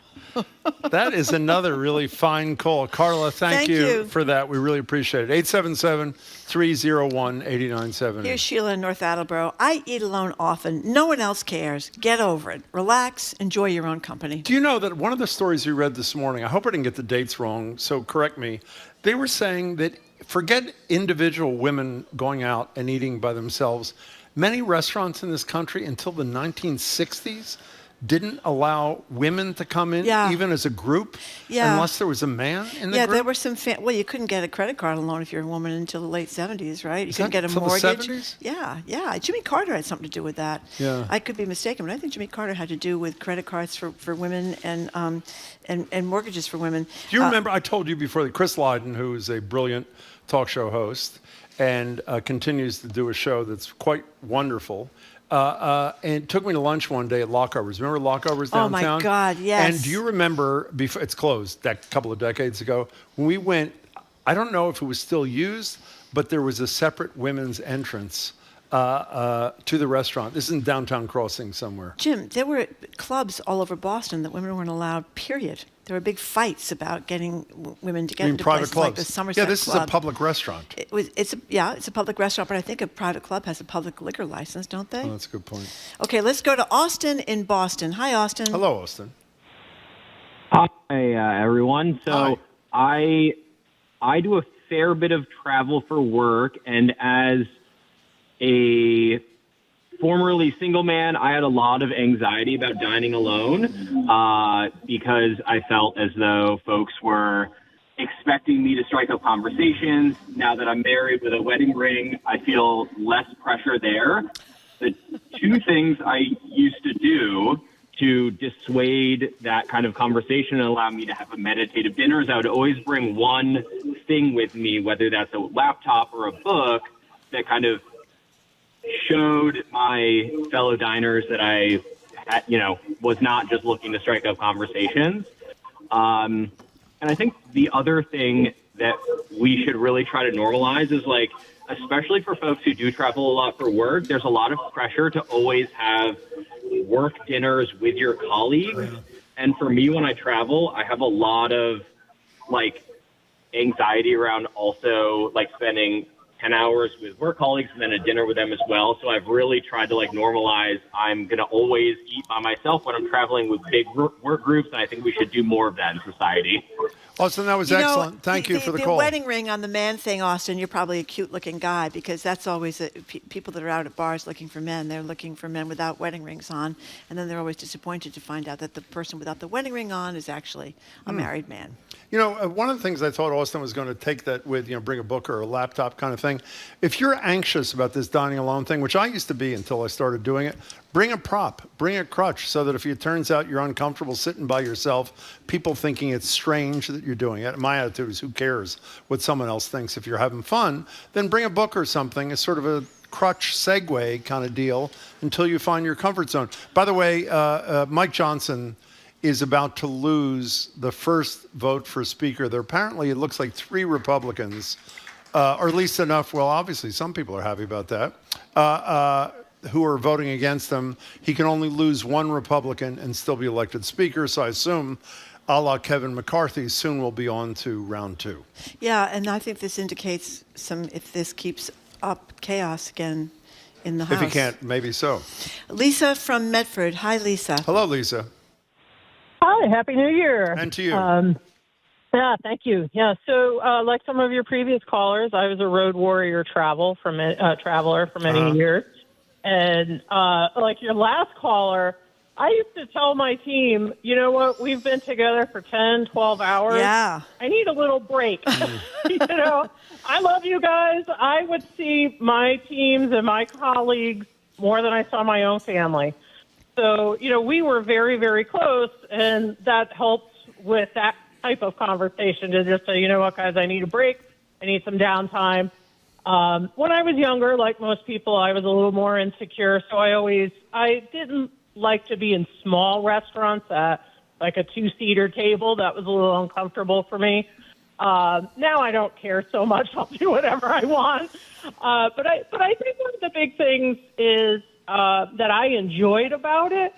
That is another really fine call. Carla, thank you for that. We really appreciate it. 877-301-8970. Here's Sheila in North Attleboro. I eat alone often. No one else cares. Get over it. Relax. Enjoy your own company. Do you know that one of the stories we read this morning, I hope I didn't get the dates wrong, so correct me, they were saying that forget individual women going out and eating by themselves. Many restaurants in this country until the 1960s didn't allow women to come in, even as a group, unless there was a man in the group? Yeah, there were some... well, you couldn't get a credit card loan if you're a woman until the late 70s, right? You couldn't get a mortgage. The 70s? Yeah. Jimmy Carter had something to do with that. Yeah. I could be mistaken, but I think Jimmy Carter had to do with credit cards for women and mortgages for women. Do you remember, I told you before that Chris Lydon, who is a brilliant talk show host and continues to do a show that's quite wonderful, and took me to lunch one day at Lockovers. Remember Lockovers downtown? Oh, my God, yes. And do you remember, before it's closed, that couple of decades ago, when we went, I don't know if it was still used, but there was a separate women's entrance to the restaurant. This is in Downtown Crossing somewhere. Jim, there were clubs all over Boston that women weren't allowed, period. There were big fights about getting women to get into private places clubs. like the Somerset Yeah, this Club. is a public restaurant. It's a public restaurant, but I think a private club has a public liquor license, don't they? Oh, that's a good point. Okay, let's go to Austin in Boston. Hi, Austin. Hello, Austin. Hi, everyone. So I do a fair bit of travel for work, and as a formerly single man, I had a lot of anxiety about dining alone because I felt as though folks were expecting me to strike up conversations. Now that I'm married with a wedding ring, I feel less pressure there. The two things I used to do to dissuade that kind of conversation and allow me to have a meditative dinner is I would always bring one thing with me, whether that's a laptop or a book, that kind of showed my fellow diners that I had, was not just looking to strike up conversations. And I think the other thing that we should really try to normalize is, like, especially for folks who do travel a lot for work, there's a lot of pressure to always have work dinners with your colleagues. And for me, when I travel, I have a lot of, like, anxiety around also, like, spending 10 hours with work colleagues and then a dinner with them as well. So I've really tried to, like, normalize I'm going to always eat by myself when I'm traveling with big work groups, and I think we should do more of that in society. Austin, that was excellent. Thank you for the call. The wedding ring on the man thing, Austin, you're probably a cute-looking guy, because that's always people that are out at bars looking for men. They're looking for men without wedding rings on, and then they're always disappointed to find out that the person without the wedding ring on is actually a married man. You know, one of the things I thought Austin was going to take that with, bring a book or a laptop kind of thing. If you're anxious about this dining alone thing, which I used to be until I started doing it, bring a prop, bring a crutch, so that if it turns out you're uncomfortable sitting by yourself, people thinking it's strange that you're doing it. My attitude is, who cares what someone else thinks? If you're having fun, then bring a book or something. It's sort of a crutch segue kind of deal until you find your comfort zone. By the way, Mike Johnson is about to lose the first vote for speaker. There apparently, it looks like 3 Republicans, or at least enough, well, obviously some people are happy about that, who are voting against him. He can only lose 1 Republican and still be elected speaker, so I assume, a la Kevin McCarthy, soon we'll be on to round 2. Yeah, and I think this indicates if this keeps up chaos again in the House. If he can't, maybe so. Lisa from Medford. Hi, Lisa. Hello, Lisa. Hi, Happy New Year. And to you. Yeah, thank you. Yeah, so like some of your previous callers, I was a road warrior traveler for many years. And like your last caller, I used to tell my team, you know what, we've been together for 10, 12 hours. Yeah. I need a little break. I love you guys. I would see my teams and my colleagues more than I saw my own family. So, we were very, very close, and that helps with that type of conversation to just say, you know what, guys, I need a break. I need some downtime. When I was younger, like most people, I was a little more insecure, so I didn't like to be in small restaurants at like a 2-seater table. That was a little uncomfortable for me. Now I don't care so much. I'll do whatever I want. But I think one of the big things is that I enjoyed about it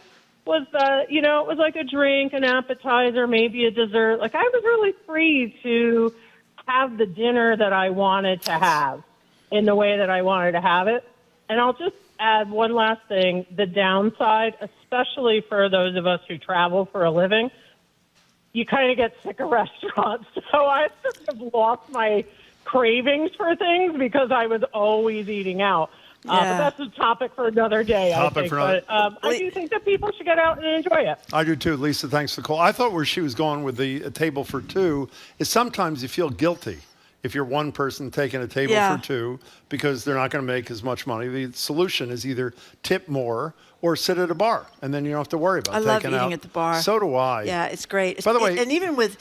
was that, it was like a drink, an appetizer, maybe a dessert. Like I was really free to have the dinner that I wanted to have in the way that I wanted to have it. And I'll just add one last thing, the downside, especially for those of us who travel for a living, you kind of get sick of restaurants. So I sort of lost my cravings for things because I was always eating out. But that's a topic for another day, I think. But I do think that people should get out and enjoy it. I do too. Lisa, thanks for the call. I thought where she was going with the table for 2 is sometimes you feel guilty if you're one person taking a table for 2 because they're not going to make as much money. The solution is either tip more or sit at a bar, and then you don't have to worry about taking out. I love eating at the bar. So do I. Yeah, it's great. By the way, and even with,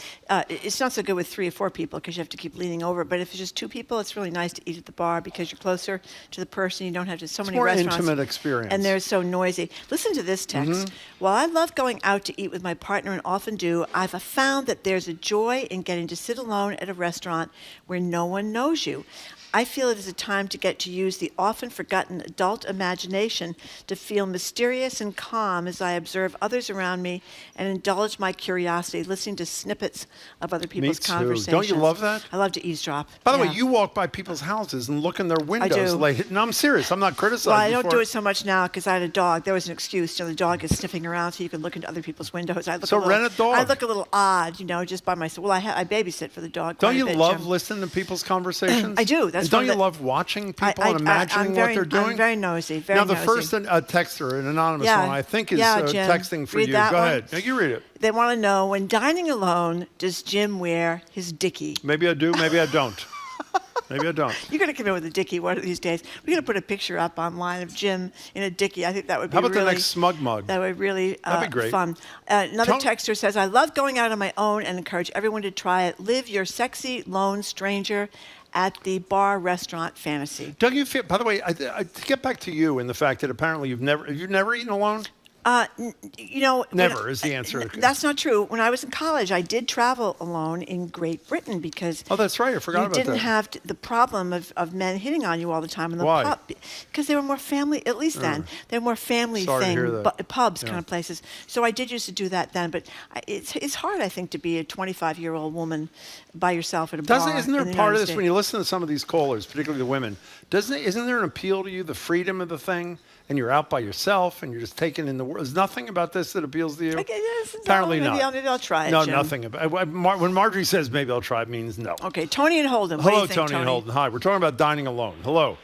it's not so good with 3 or 4 people because you have to keep leaning over. But if it's just 2 people, it's really nice to eat at the bar because you're closer to the person. You don't have to so many restaurants. It's more intimate experience. And they're so noisy. Listen to this text. Mm-hmm. While I love going out to eat with my partner and often do, I've found that there's a joy in getting to sit alone at a restaurant where no one knows you. I feel it is a time to get to use the often forgotten adult imagination to feel mysterious and calm as I observe others around me and indulge my curiosity, listening to snippets of other people's conversations. Don't you love that? I love to eavesdrop. By the way, you walk by people's houses and look in their windows late. No, I'm serious. I'm not criticizing. Well, I don't do it so much now because I had a dog. There was an excuse. The dog is sniffing around so you can look into other people's windows. Rent a dog. I look a little odd, just by myself. Well, I babysit for the dog. Don't you love listening to people's conversations? I do. That's don't you love watching people and imagining what they're doing? I'm very nosy. Now, the first texter, an anonymous one, I think is texting for read you. That Go one. ahead. Now, you read it. They want to know, when dining alone, does Jim wear his dickie? Maybe I do. Maybe I don't. Maybe I don't. You're going to come in with a dickie one of these days. We're going to put a picture up online of Jim in a dickie. I think that would be How about the next smug mug? That would be really That'd be great. Fun. Another texter says, I love going out on my own and encourage everyone to try it. Live your sexy, lone stranger at the bar restaurant fantasy. Don't you feel, by the way, to get back to you and the fact that apparently you've never eaten alone? Never is the answer. That's not true. When I was in college, I did travel alone in Great Britain because that's right. I forgot about that. You didn't have the problem of men hitting on you all the time in the Why? pub because they were more family, at least then, they were more family pubs kind of places. So I did used to do that then, but it's hard, I think, to be a 25-year-old woman by yourself at a bar. Isn't there part of this, when you listen to some of these callers, particularly the women, isn't there an appeal to you, the freedom of the thing? And you're out by yourself, and you're just taking in the world. There's nothing about this that appeals to you? Apparently not. Maybe I'll try it, No, Jim. nothing. When Marjorie says maybe I'll try, it means no. Okay, Tony and Holden. Hello, what do you think, Tony and Holden. Hi, we're talking about dining alone. Hello.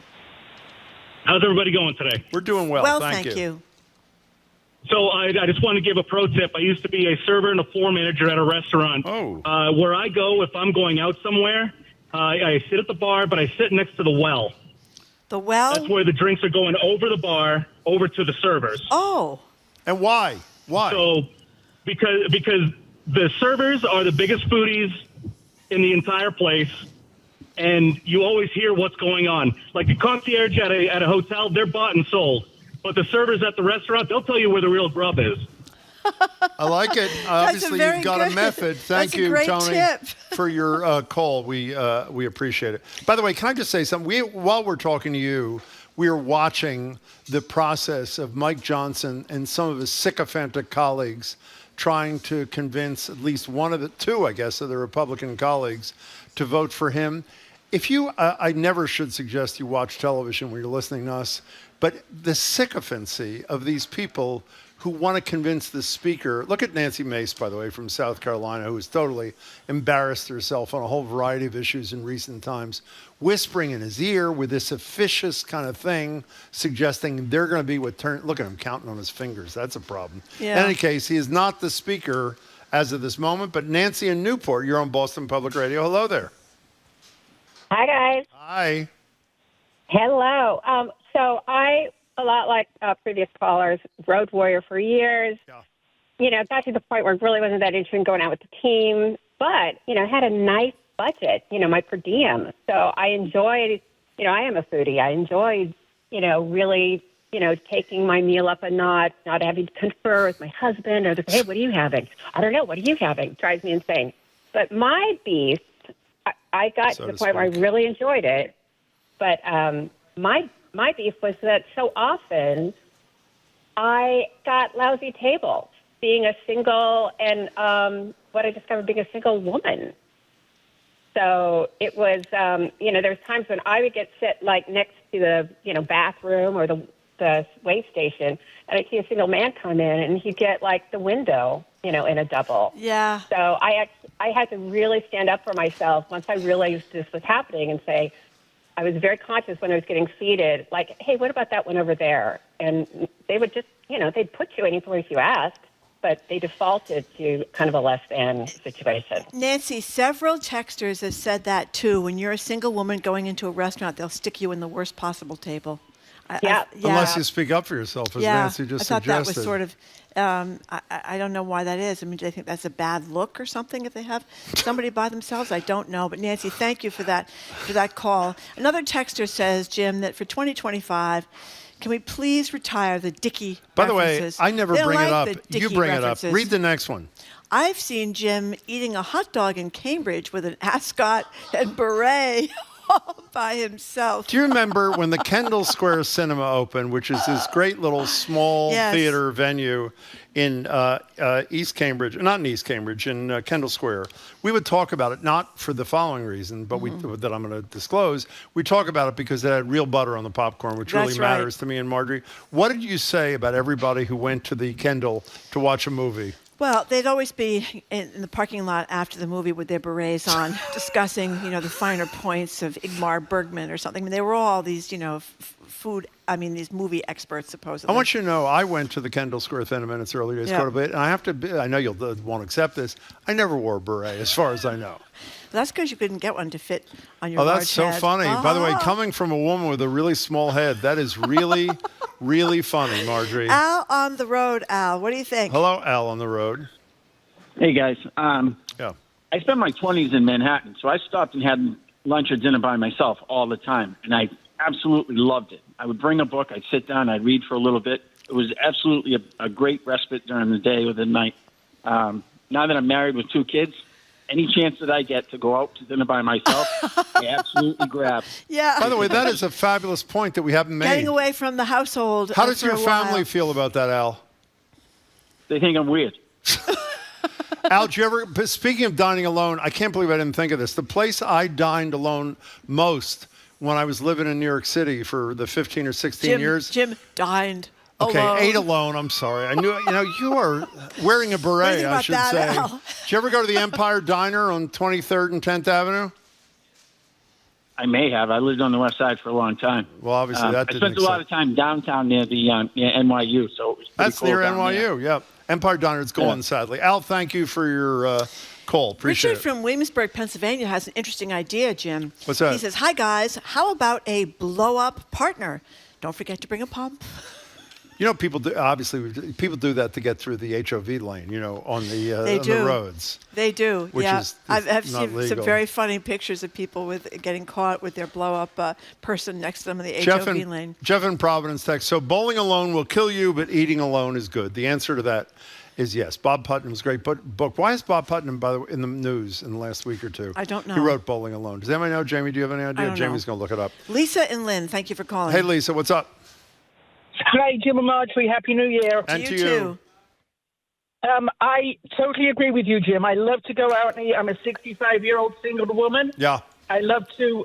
How's everybody going today? We're doing well. Well, thank you. So I just want to give a pro tip. I used to be a server and a floor manager at a restaurant. Where I go, if I'm going out somewhere, I sit at the bar, but I sit next to the well. The well? That's where the drinks are going over the bar, over to the servers. Oh. And why? Why? So, because the servers are the biggest foodies in the entire place, and you always hear what's going on. Like the concierge at a hotel, they're bought and sold. But the servers at the restaurant, they'll tell you where the real grub is. I like it. Obviously, you've got a method. Thank you, Tony, for your call. We appreciate it. By the way, can I just say something? While we're talking to you, we are watching the process of Mike Johnson and some of his sycophantic colleagues trying to convince at least one of the two, I guess, of the Republican colleagues to vote for him. If you, I never should suggest you watch television when you're listening to us, but the sycophancy of these people who want to convince the speaker. Look at Nancy Mace, by the way, from South Carolina, who has totally embarrassed herself on a whole variety of issues in recent times, whispering in his ear with this officious kind of thing, suggesting they're going to be what turn. Look at him counting on his fingers. That's a problem. Yeah. In any case, he is not the speaker as of this moment, but Nancy in Newport, you're on Boston Public Radio. Hello there. Hi, guys. Hi. Hello. So I, a lot like previous callers, road warrior for years. Yeah. You know, got to the point where it really wasn't that interested in going out with the team, but, you know, had a nice budget, you know, my per diem. So I enjoyed, you know, I am a foodie. I enjoyed, you know, really, you know, taking my meal up a notch, not having to confer with my husband or hey, what are you having? I don't know. What are you having? Drives me insane. But my beef, I got to the point where I really enjoyed it. But my beef was that so often I got lousy tables being a single and what I discovered being a single woman. So it was, you know, there's times when I would get sit like next to the, you know, bathroom or the wait station, and I'd see a single man come in and he'd get like the window, you know, in a double. Yeah. So I had to really stand up for myself once I realized this was happening and say, I was very conscious when I was getting seated, like, hey, what about that one over there? And they would just, you know, they'd put you any place you asked, but they defaulted to kind of a less than situation. Nancy, several texters have said that too. When you're a single woman going into a restaurant, they'll stick you in the worst possible table. Yeah. Unless you speak up for yourself, as Nancy just suggested. I thought that was sort of, I don't know why that is. I mean, do they think that's a bad look or something if they have somebody by themselves? I don't know. But Nancy, thank you for that call. Another texter says, Jim, that for 2025, can we please retire the Dickie By the references? way, I never bring it up. You bring references. it up. Read the next one. I've seen Jim eating a hot dog in Cambridge with an ascot and beret all by himself. Do you remember when the Kendall Square Cinema opened, which is this great little small theater venue in East Cambridge, not in East Cambridge, in Kendall Square? We would talk about it, not for the following reason, but that I'm going to disclose. We talk about it because it had real butter on the popcorn, which really matters to me and Marjorie. What did you say about everybody who went to the Kendall to watch a movie? Well, they'd always be in the parking lot after the movie with their berets on, discussing, you know, the finer points of Ingmar Bergman or something. I mean, they were all these, you know, these movie experts, supposedly. I want you to know, I went to the Kendall Square Theater minutes earlier days, and I have to, I know you won't accept this, I never wore a beret, as far as I know. That's because you couldn't get one to fit on your large head. Oh, that's so funny. By the way, coming from a woman with a really small head, that is really, really funny, Marjorie. Al on the road, Al. What do you think? Hello, Al on the road. Hey, guys. I spent my 20s in Manhattan, so I stopped and had lunch or dinner by myself all the time, and I absolutely loved it. I would bring a book, I'd sit down, I'd read for a little bit. It was absolutely a great respite during the day or the night. Now that I'm married with 2 kids, any chance that I get to go out to dinner by myself, I absolutely grab. Yeah. By the way, that is a fabulous point that we haven't made. Getting away from the household. How does for your a family while. feel about that, Al? They think I'm weird. Al, did you ever, speaking of dining alone, I can't believe I didn't think of this. The place I dined alone most when I was living in New York City for the 15 or 16 years. Jim dined Okay, alone. ate alone. I'm sorry. I knew, you are wearing a beret, I should say. Al? Did you ever go to the Empire Diner on 23rd and 10th Avenue? I may have. I lived on the west side for a long time. Well, obviously that I didn't spent a lot of time downtown near the near NYU, so it was pretty That's cool near down NYU, there. yeah. Empire Diner is gone, sadly. Al, thank you for your call. Appreciate Richard it. from Williamsburg, Pennsylvania has an interesting idea, Jim. What's that? He says, hi, guys. How about a blow-up partner? Don't forget to bring a pump. You know, people do, obviously, people do that to get through the HOV lane, on the roads. They do, Which yeah. is I've not seen legal. some very funny pictures of people with getting caught with their blow-up person next to them in the HOV lane. Jeff in Providence text, so bowling alone will kill you, but eating alone is good. The answer to that is yes. Bob Putnam's great book. Why is Bob Putnam, by the way, in the news in the last week or two? I don't know. He wrote Bowling Alone. Does anybody know? Jamie, do you have any idea? I don't Jamie's know. going to look it up. Lisa and Lynn, thank you for calling. Hey, Lisa, what's up? Hi, Jim and Marjorie. Happy New Year. And to you. I totally agree with you, Jim. I love to go out and eat. I'm a 65-year-old single woman. Yeah. I love to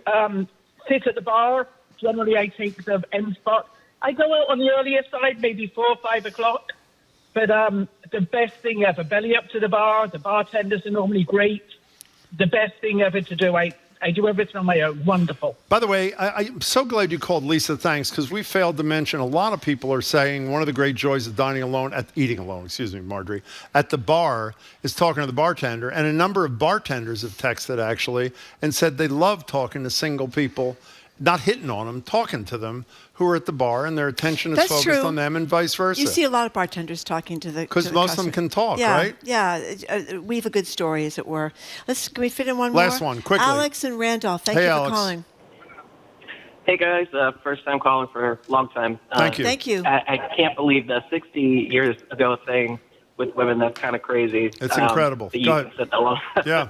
sit at the bar. Generally, I take the end spot. I go out on the earlier side, maybe 4 or 5 o'clock. But the best thing ever, belly up to the bar. The bartenders are normally great. The best thing ever to do. I do everything on my own. Wonderful. By the way, I'm so glad you called, Lisa. Thanks, because we failed to mention a lot of people are saying one of the great joys of eating alone, Marjorie, at the bar is talking to the bartender. And a number of bartenders have texted, actually, and said they love talking to single people, not hitting on them, talking to them who are at the bar, and their attention is That's focused true. on them and vice versa. You see a lot of bartenders talking to the Because most of them can talk, yeah, right? Yeah, weave a good story, as it were. Can we fit in one more? Last one, quickly. Alex and Randolph, thank you Alex. for calling. Hey guys, first time calling for a long time. Thank you. Thank you. I can't believe the 60 years ago thing with women. That's kind of crazy. It's incredible. That you Go can sit that long. Yeah.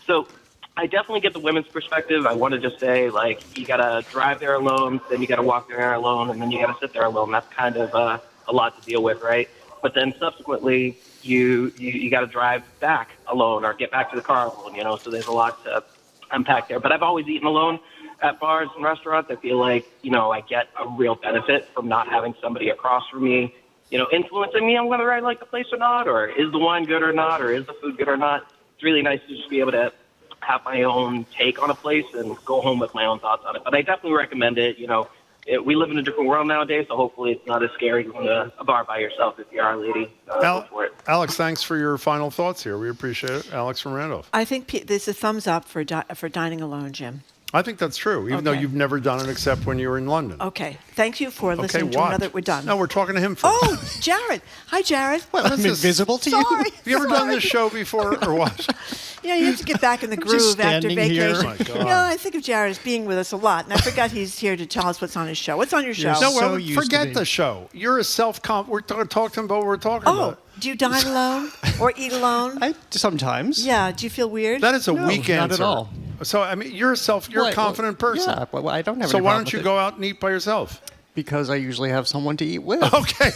So I definitely get the women's perspective. I want to just say, you got to drive there alone, then you got to walk there alone, and then you got to sit there alone. That's kind of a lot to deal with, right? But then subsequently, you got to drive back alone or get back to the car alone, so there's a lot to unpack there. But I've always eaten alone at bars and restaurants. I feel like, I get a real benefit from not having somebody across from me, influencing me on whether I like the place or not, or is the wine good or not, or is the food good or not. It's really nice to just be able to have my own take on a place and go home with my own thoughts on it. But I definitely recommend it. We live in a different world nowadays, so hopefully it's not as scary going to a bar by yourself if you are a lady. Go for it. Alex, thanks for your final thoughts here. We appreciate it. Alex from Randolph. I think there's a thumbs up for dining alone, Jim. I think that's true, even though you've never done it except when you were in London. Okay. Thank you for listening to what? another. We're done. No, we're talking to him first. Oh, Jared. Hi, Jared. I'm invisible to you? Sorry. Have you ever done this show before or what? You have to get back in the groove just after standing here. vacation. Oh, my God. I think of Jared as being with us a lot, and I forgot he's here to tell us what's on his show. What's on your show? No, well, forget the show. You're a we're talking to him about what we're talking about. Do you dine alone or eat alone? Sometimes. Yeah. Do you feel weird? That is a weak answer. Not at all. So, you're a confident person. Yeah, well, I don't have So any why problem don't you with go out and eat by yourself? Because I usually have someone to eat with. Okay.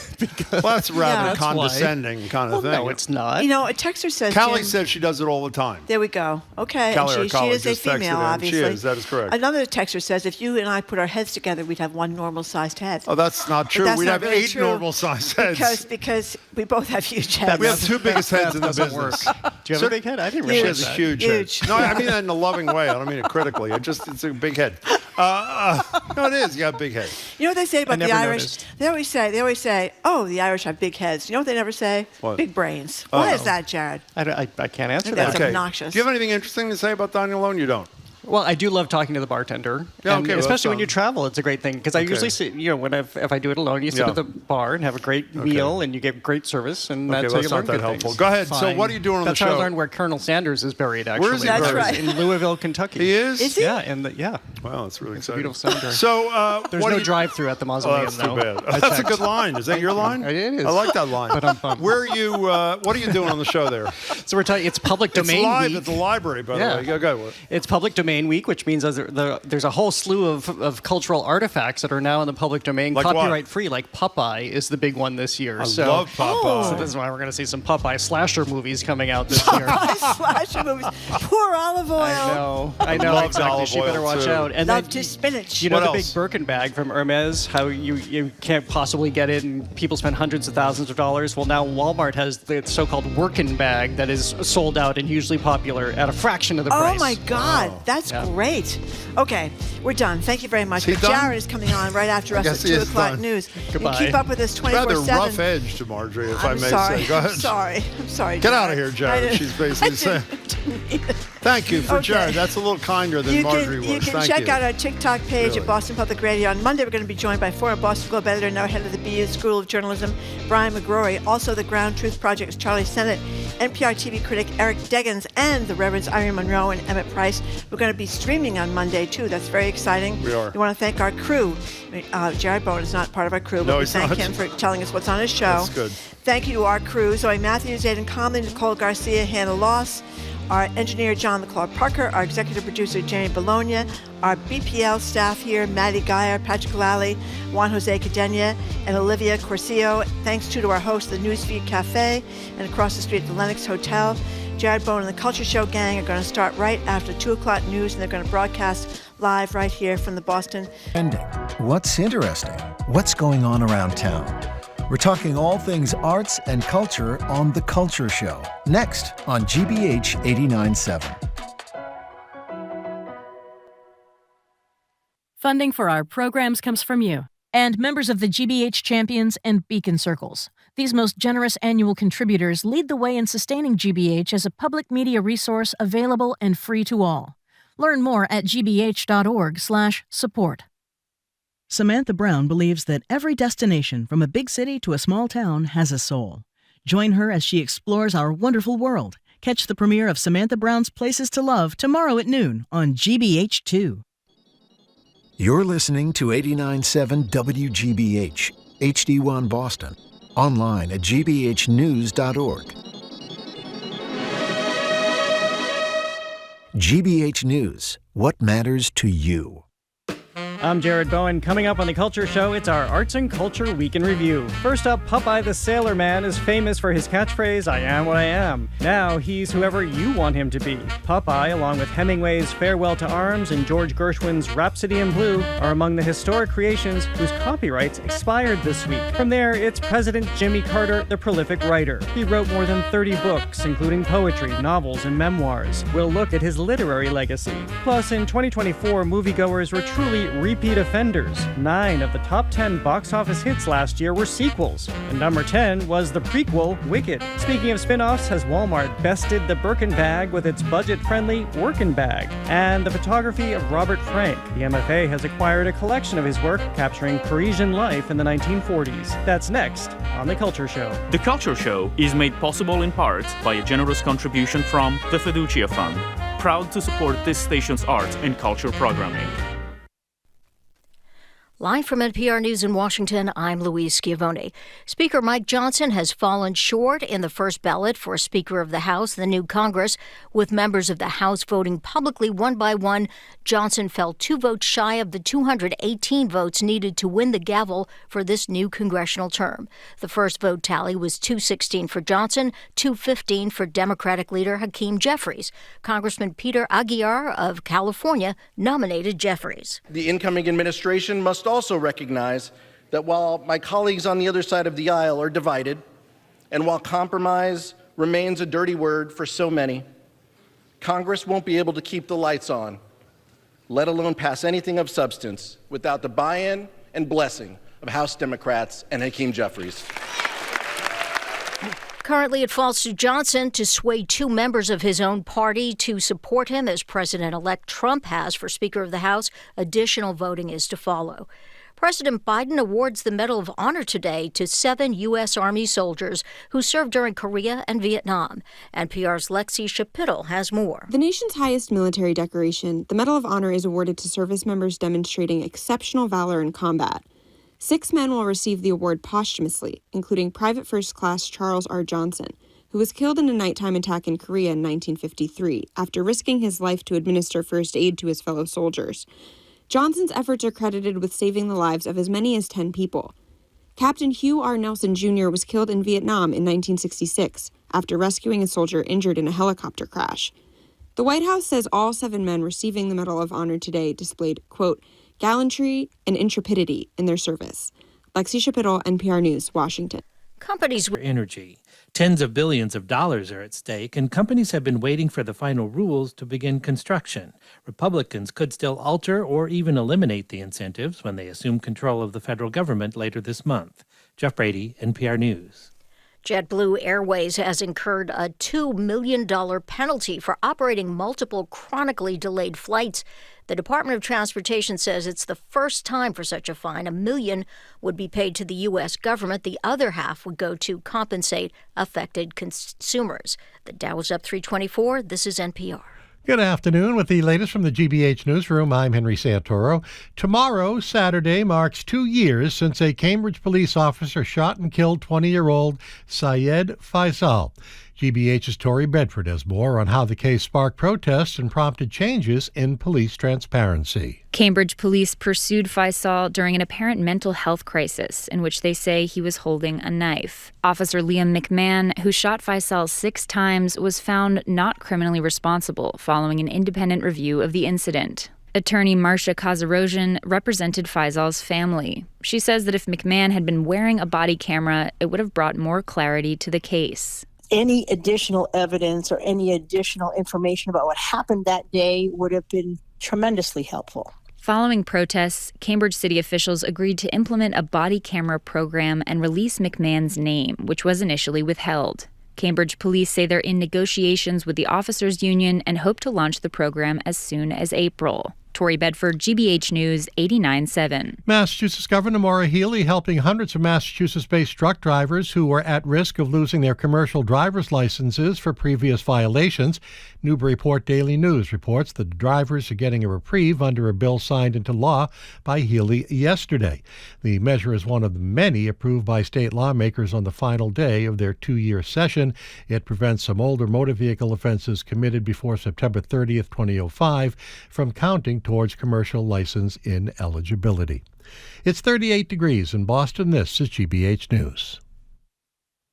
Well, that's rather That's condescending kind of thing. No, it's not. A texter says. Callie Jim, says she does it all the time. There we go. Okay. Callie, our and she colleague, is a just texted female, in. obviously. She is. That is correct. Another texter says if you and I put our heads together, we'd have one normal-sized head. Oh, that's not true. That's We'd not have really 8 true normal-sized heads. Because we both have huge heads. We have 2 biggest heds in the business. Do you have a big head? I didn't She realize has a that. huge head. No, I mean that in a loving way. I don't mean it critically. It's a big head. No, it is. You got a big head. You know what they say about the never Irish? noticed. They always say, oh, the Irish have big heads. You know what they never say? What? Big brains. Oh. Why is that, Jared? I can't answer That's that. obnoxious. Do you have anything interesting to say about dining alone? You don't. Well, I do love talking to the bartender. Yeah, and okay, well, especially when that's you travel, it's a great thing. Because I usually sit, if I do it alone, you sit at the bar and have a great meal and you get great service, and that's how you learn good things. Go ahead. Fine. So what are you doing on that's the show? That's how I learned where Colonel Sanders is buried, actually. Where is he buried? That's right. In Louisville, Kentucky. He is? Is he? Yeah. Wow, that's really exciting. Beautiful cemetery. So there's no drive-through at the mausoleum, that's too bad. That's a good line. Is that your line? It is. I like that line. Where are you? What are you doing on the show there? So we're talking. It's public domain It's live week. at the library, by the way. Go. It's public domain week, which means there's a whole slew of cultural artifacts that are now in the public domain, Like copyright free. Like Popeye is the big one this year. I love Popeye. So this is why we're going to see some Popeye slasher movies coming out this year. Slasher movies. Poor olive oil. I know Loved exactly. olive She better oil, watch too. out. And Love to spinach. You know What the else? big Birkin bag from Hermes, how you can't possibly get it and people spend hundreds of thousands of dollars? Well, now Walmart has the so-called workin' bag that is sold out and hugely popular at a fraction of the price. Oh my God, that's great. Okay, we're done. Thank you very much. Is he But done? Jared is coming on right after I us at guess he 2 is o'clock done. news. Goodbye. You keep up with us Rather 24/7. rough edge to Marjorie, if I I'm may sorry. say. Go ahead. I'm sorry. Get out of Jared. here, I Jared. didn't- She's basically saying. Thank you for Okay. Jared. That's a little kinder than Marjorie was. You can Thank check you. out our TikTok page Really. at Boston Public Radio. On Monday, we're going to be joined by former Boston Globe editor, now head of the BU School of Journalism, Brian McGrory. Also, the Ground Truth Project's Charlie Sennett, NPR TV critic Eric Deggans, and the Reverends Irene Monroe and Emmett Price. We're going to be streaming on Monday, too. That's very exciting. We are. We want to thank our crew. Jared Bowen is not part of our crew, but No, we he's thank not. him for telling us what's on his show. That's good. Thank you to our crew, Zoe Matthews, Aidan Conley, Nicole Garcia, Hannah Loss, our engineer, John LeClaw Parker, our executive producer, Jamie Bologna, our BPL staff here, Maddie Geyer, Patrick Lally, Juan Jose Cadena, and Olivia Corsillo. Thanks to our host, the Newsfeed Cafe, and across the street at the Lennox Hotel. Jared Bowen and the Culture Show gang are going to start right after 2 o'clock news, and they're going to broadcast live right here from the Boston. What's interesting? What's going on around town? We're talking all things arts and culture on The Culture Show, next on GBH 89.7. Funding for our programs comes from you and members of the GBH Champions and Beacon Circles. These most generous annual contributors lead the way in sustaining GBH as a public media resource available and free to all. Learn more at gbh.org/support. Samantha Brown believes that every destination, from a big city to a small town, has a soul. Join her as she explores our wonderful world. Catch the premiere of Samantha Brown's Places to Love tomorrow at noon on GBH2. You're listening to 89.7 WGBH, HD1 Boston, online at gbhnews.org. GBH News, what matters to you? I'm Jared Bowen. Coming up on The Culture Show, it's our Arts and Culture Week in Review. First up, Popeye the Sailor Man is famous for his catchphrase, "I am what I am." Now he's whoever you want him to be. Popeye, along with Hemingway's Farewell to Arms and George Gershwin's Rhapsody in Blue, are among the historic creations whose copyrights expired this week. From there, it's President Jimmy Carter, the prolific writer. He wrote more than 30 books, including poetry, novels, and memoirs. We'll look at his literary legacy. Plus, in 2024, moviegoers were truly repeat offenders. 9 of the top 10 box office hits last year were sequels, and number 10 was the prequel Wicked. Speaking of spin-offs, has Walmart bested the Birkin bag with its budget-friendly Workin' bag? And the photography of Robert Frank. The MFA has acquired a collection of his work capturing Parisian life in the 1940s. That's next on The Culture Show. The Culture Show is made possible in part by a generous contribution from the Fiducia Fund, proud to support this station's arts and culture programming. Live from NPR News in Washington, I'm Louise Schiavone. Speaker Mike Johnson has fallen short in the first ballot for Speaker of the House, the new Congress. With members of the House voting publicly one by one, Johnson fell 2 votes shy of the 218 votes needed to win the gavel for this new congressional term. The first vote tally was 216 for Johnson, 215 for Democratic leader Hakeem Jeffries. Congressman Peter Aguiar of California nominated Jeffries. The incoming administration must also recognize that while my colleagues on the other side of the aisle are divided, and while compromise remains a dirty word for so many, Congress won't be able to keep the lights on, let alone pass anything of substance, without the buy-in and blessing of House Democrats and Hakeem Jeffries. Currently, it falls to Johnson to sway two members of his own party to support him as President-elect Trump has for Speaker of the House. Additional voting is to follow. President Biden awards the Medal of Honor today to 7 U.S. Army soldiers who served during Korea and Vietnam. NPR's Lexi Shapittle has more. The nation's highest military decoration, the Medal of Honor, is awarded to service members demonstrating exceptional valor in combat. 6 men will receive the award posthumously, including Private First Class Charles R. Johnson, who was killed in a nighttime attack in Korea in 1953 after risking his life to administer first aid to his fellow soldiers. Johnson's efforts are credited with saving the lives of as many as 10 people. Captain Hugh R. Nelson Jr. was killed in Vietnam in 1966 after rescuing a soldier injured in a helicopter crash. The White House says all 7 men receiving the Medal of Honor today displayed, quote, gallantry and intrepidity in their service. Lexi Shapittle, NPR News, Washington. Companies with energy. Tens of billions of dollars are at stake, and companies have been waiting for the final rules to begin construction. Republicans could still alter or even eliminate the incentives when they assume control of the federal government later this month. Jeff Brady, NPR News. JetBlue Airways has incurred a $2 million penalty for operating multiple chronically delayed flights. The Department of Transportation says it's the first time for such a fine. $1 million would be paid to the U.S. government. The other half would go to compensate affected consumers. The Dow is up 324. This is NPR. Good afternoon. With the latest from the GBH Newsroom, I'm Henry Santoro. Tomorrow, Saturday, marks 2 years since a Cambridge police officer shot and killed 20-year-old Syed Faisal. GBH's Tori Bedford has more on how the case sparked protests and prompted changes in police transparency. Cambridge police pursued Faisal during an apparent mental health crisis in which they say he was holding a knife. Officer Liam McMahon, who shot Faisal 6 times, was found not criminally responsible following an independent review of the incident. Attorney Marcia Kazarosian represented Faisal's family. She says that if McMahon had been wearing a body camera, it would have brought more clarity to the case. Any additional evidence or any additional information about what happened that day would have been tremendously helpful. Following protests, Cambridge city officials agreed to implement a body camera program and release McMahon's name, which was initially withheld. Cambridge police say they're in negotiations with the officers' union and hope to launch the program as soon as April. Tori Bedford, GBH News, 89.7. Massachusetts Governor Maura Healey helping hundreds of Massachusetts-based truck drivers who were at risk of losing their commercial driver's licenses for previous violations. Newburyport Daily News reports that the drivers are getting a reprieve under a bill signed into law by Healey yesterday. The measure is one of the many approved by state lawmakers on the final day of their 2-year session. It prevents some older motor vehicle offenses committed before September 30th, 2005 from counting towards commercial license ineligibility. It's 38 degrees in Boston. This is GBH News.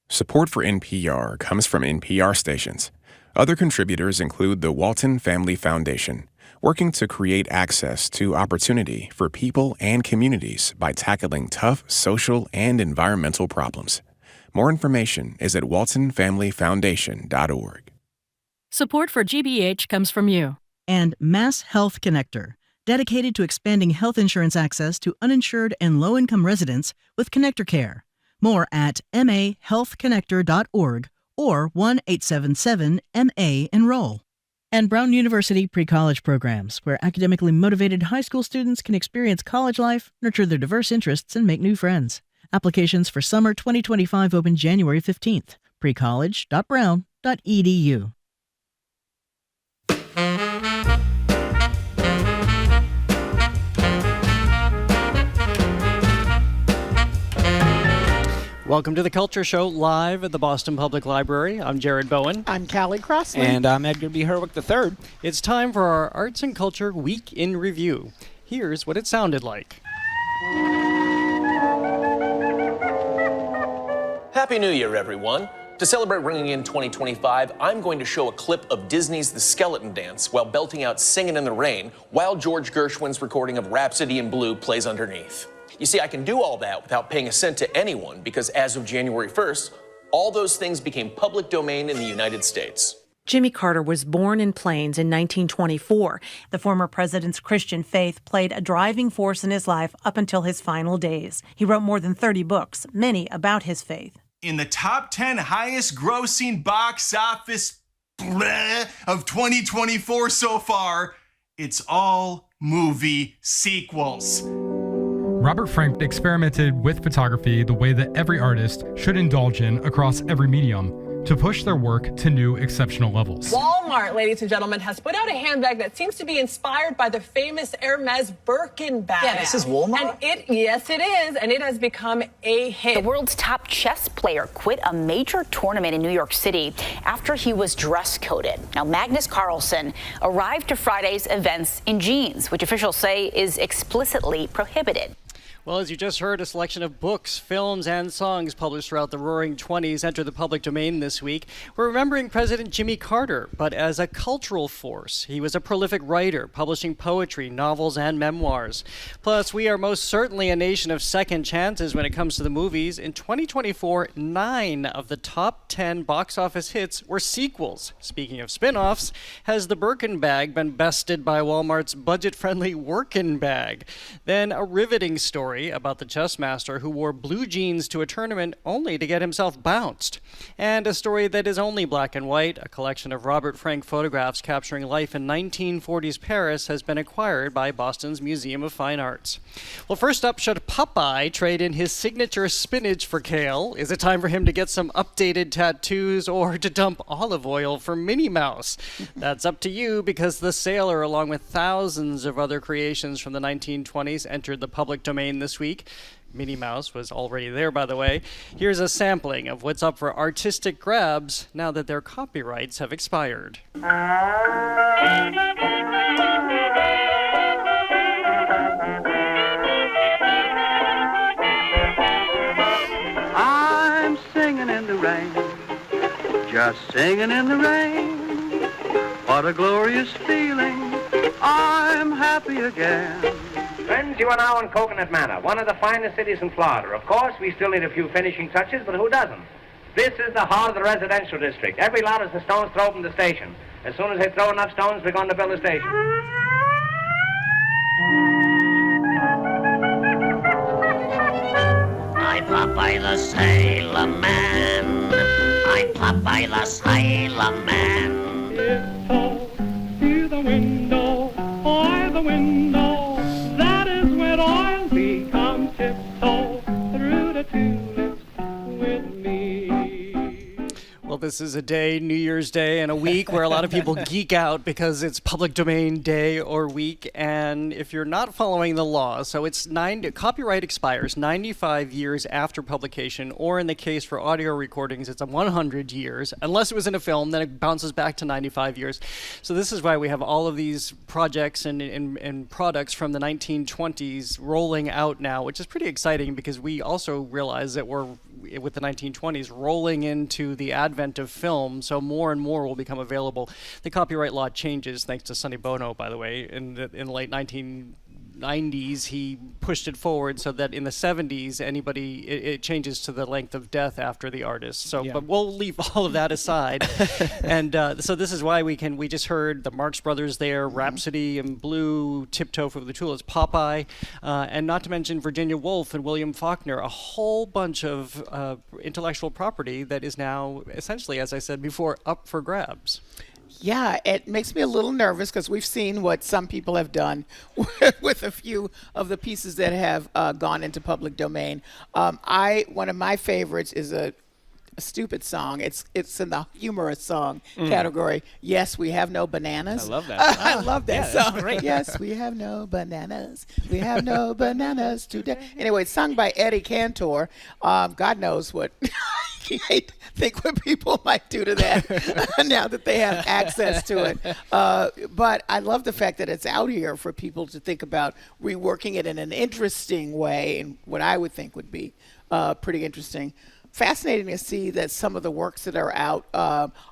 Support for NPR comes from NPR stations. Other contributors include the Walton Family Foundation, working to create access to opportunity for people and communities by tackling tough social and environmental problems. More information is at waltonfamilyfoundation.org. Support for GBH comes from you. And Mass Health Connector, dedicated to expanding health insurance access to uninsured and low-income residents with Connector Care. More at mahealthconnector.org or 1-877-MA-ENROLL. And Brown University pre-college programs, where academically motivated high school students can experience college life, nurture their diverse interests, and make new friends. Applications for summer 2025 open January 15th. precollege.brown.edu. Welcome to the Culture Show, live at the Boston Public Library. I'm Jared Bowen. I'm Callie Crossley. And I'm Edgar B. Herwick III. It's time for our Arts and Culture Week in Review. Here's what it sounded like. Happy New Year, everyone. To celebrate ringing in 2025, I'm going to show a clip of Disney's The Skeleton Dance while belting out Singin' in the Rain while George Gershwin's recording of Rhapsody in Blue plays underneath. You see, I can do all that without paying a cent to anyone because as of January 1st, all those things became public domain in the United States. Jimmy Carter was born in Plains in 1924. The former president's Christian faith played a driving force in his life up until his final days. He wrote more than 30 books, many about his faith. in the top 10 highest grossing box office of 2024 so far, it's all movie sequels. Robert Frank experimented with photography the way that every artist should indulge in across every medium to push their work to new exceptional levels. Walmart, ladies and gentlemen, has put out a handbag that seems to be inspired by the famous Hermes Birkin bag. Yeah, this is Walmart? And yes, it is, and it has become a hit. The world's top chess player quit a major tournament in New York City after he was dress coded. Now, Magnus Carlsen arrived to Friday's events in jeans, which officials say is explicitly prohibited. Well, as you just heard, a selection of books, films, and songs published throughout the Roaring '20s entered the public domain this week. We're remembering President Jimmy Carter, but as a cultural force. He was a prolific writer, publishing poetry, novels, and memoirs. Plus, we are most certainly a nation of second chances when it comes to the movies. In 2024, 9 of the top 10 box office hits were sequels. Speaking of spin-offs, has the Birkin bag been bested by Walmart's budget-friendly Workin' bag? Then a riveting story about the chess master who wore blue jeans to a tournament only to get himself bounced. And a story that is only black and white, a collection of Robert Frank photographs capturing life in 1940s Paris has been acquired by Boston's Museum of Fine Arts. Well, first up, should Popeye trade in his signature spinach for kale? Is it time for him to get some updated tattoos or to dump olive oil for Minnie Mouse? That's up to you, because The Sailor, along with thousands of other creations from the 1920s, entered the public domain this week. Minnie Mouse was already there, by the way. Here's a sampling of what's up for artistic grabs now that their copyrights have expired. I'm singing in the rain, just singing in the rain. What a glorious feeling, I'm happy again. Friends, you are now in Coconut Manor, one of the finest cities in Florida. Of course, we still need a few finishing touches, but who doesn't? This is the heart of the residential district. Every lot is a stone's throw from the station. As soon as they throw enough stones, we're going to build a station. I'm Popeye the Sailor Man. I'm Popeye the Sailor Man. Tiptoe to the window, by the window. That is when I'll become tiptoe through the tulips with me. Well, this is a day, New Year's Day, and a week where a lot of people geek out because it's public domain day or week. And if you're not following the law, so it's copyright expires 95 years after publication, or in the case for audio recordings, it's 100 years. Unless it was in a film, then it bounces back to 95 years. So this is why we have all of these projects and products from the 1920s rolling out now, which is pretty exciting because we also realize that we're, with the 1920s, rolling into the advent of film, so more and more will become available. The copyright law changes thanks to Sonny Bono, by the way. In the late 1990s, he pushed it forward so that in the 70s, it changes to the length of death after the artist. So, yeah. But we'll leave all of that aside. And so this is why we just heard the Marx Brothers there, Rhapsody in Blue, Tiptoe for the Tulips, Popeye, and not to mention Virginia Woolf and William Faulkner, a whole bunch of intellectual property that is now essentially, as I said before, up for grabs. Yeah, it makes me a little nervous because we've seen what some people have done with a few of the pieces that have gone into public domain. One of my favorites is a stupid song. It's in the humorous song category. Yes, we have no bananas. I love that. I love that yeah, song. Great. Yes, we have no bananas. We have no bananas today. Anyway, it's sung by Eddie Cantor. God knows what I think what people might do to that now that they have access to it. But I love the fact that it's out here for people to think about reworking it in an interesting way, and what I would think would be pretty interesting. Fascinating to see that some of the works that are out,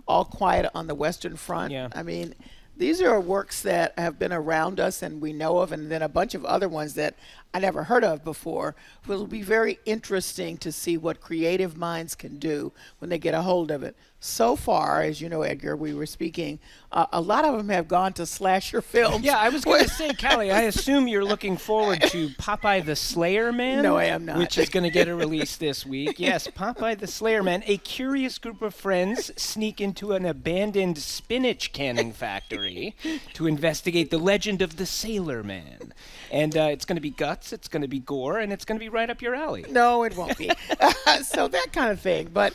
All Quiet on the Western Front. Yeah. I mean, these are works that have been around us and we know of, and then a bunch of other ones that I never heard of before. It will be very interesting to see what creative minds can do when they get a hold of it. So far, as you know, Edgar, we were speaking, a lot of them have gone to slasher films. Yeah, I was going to say, Callie, I assume you're looking forward to Popeye the Slayer Man? No, I am not. Which is going to get a release this week. Yes, Popeye the Slayer Man. A curious group of friends sneak into an abandoned spinach canning factory to investigate the legend of the Sailor Man. And it's going to be guts, it's going to be gore, and it's going to be right up your alley. No, it won't be. So that kind of thing. But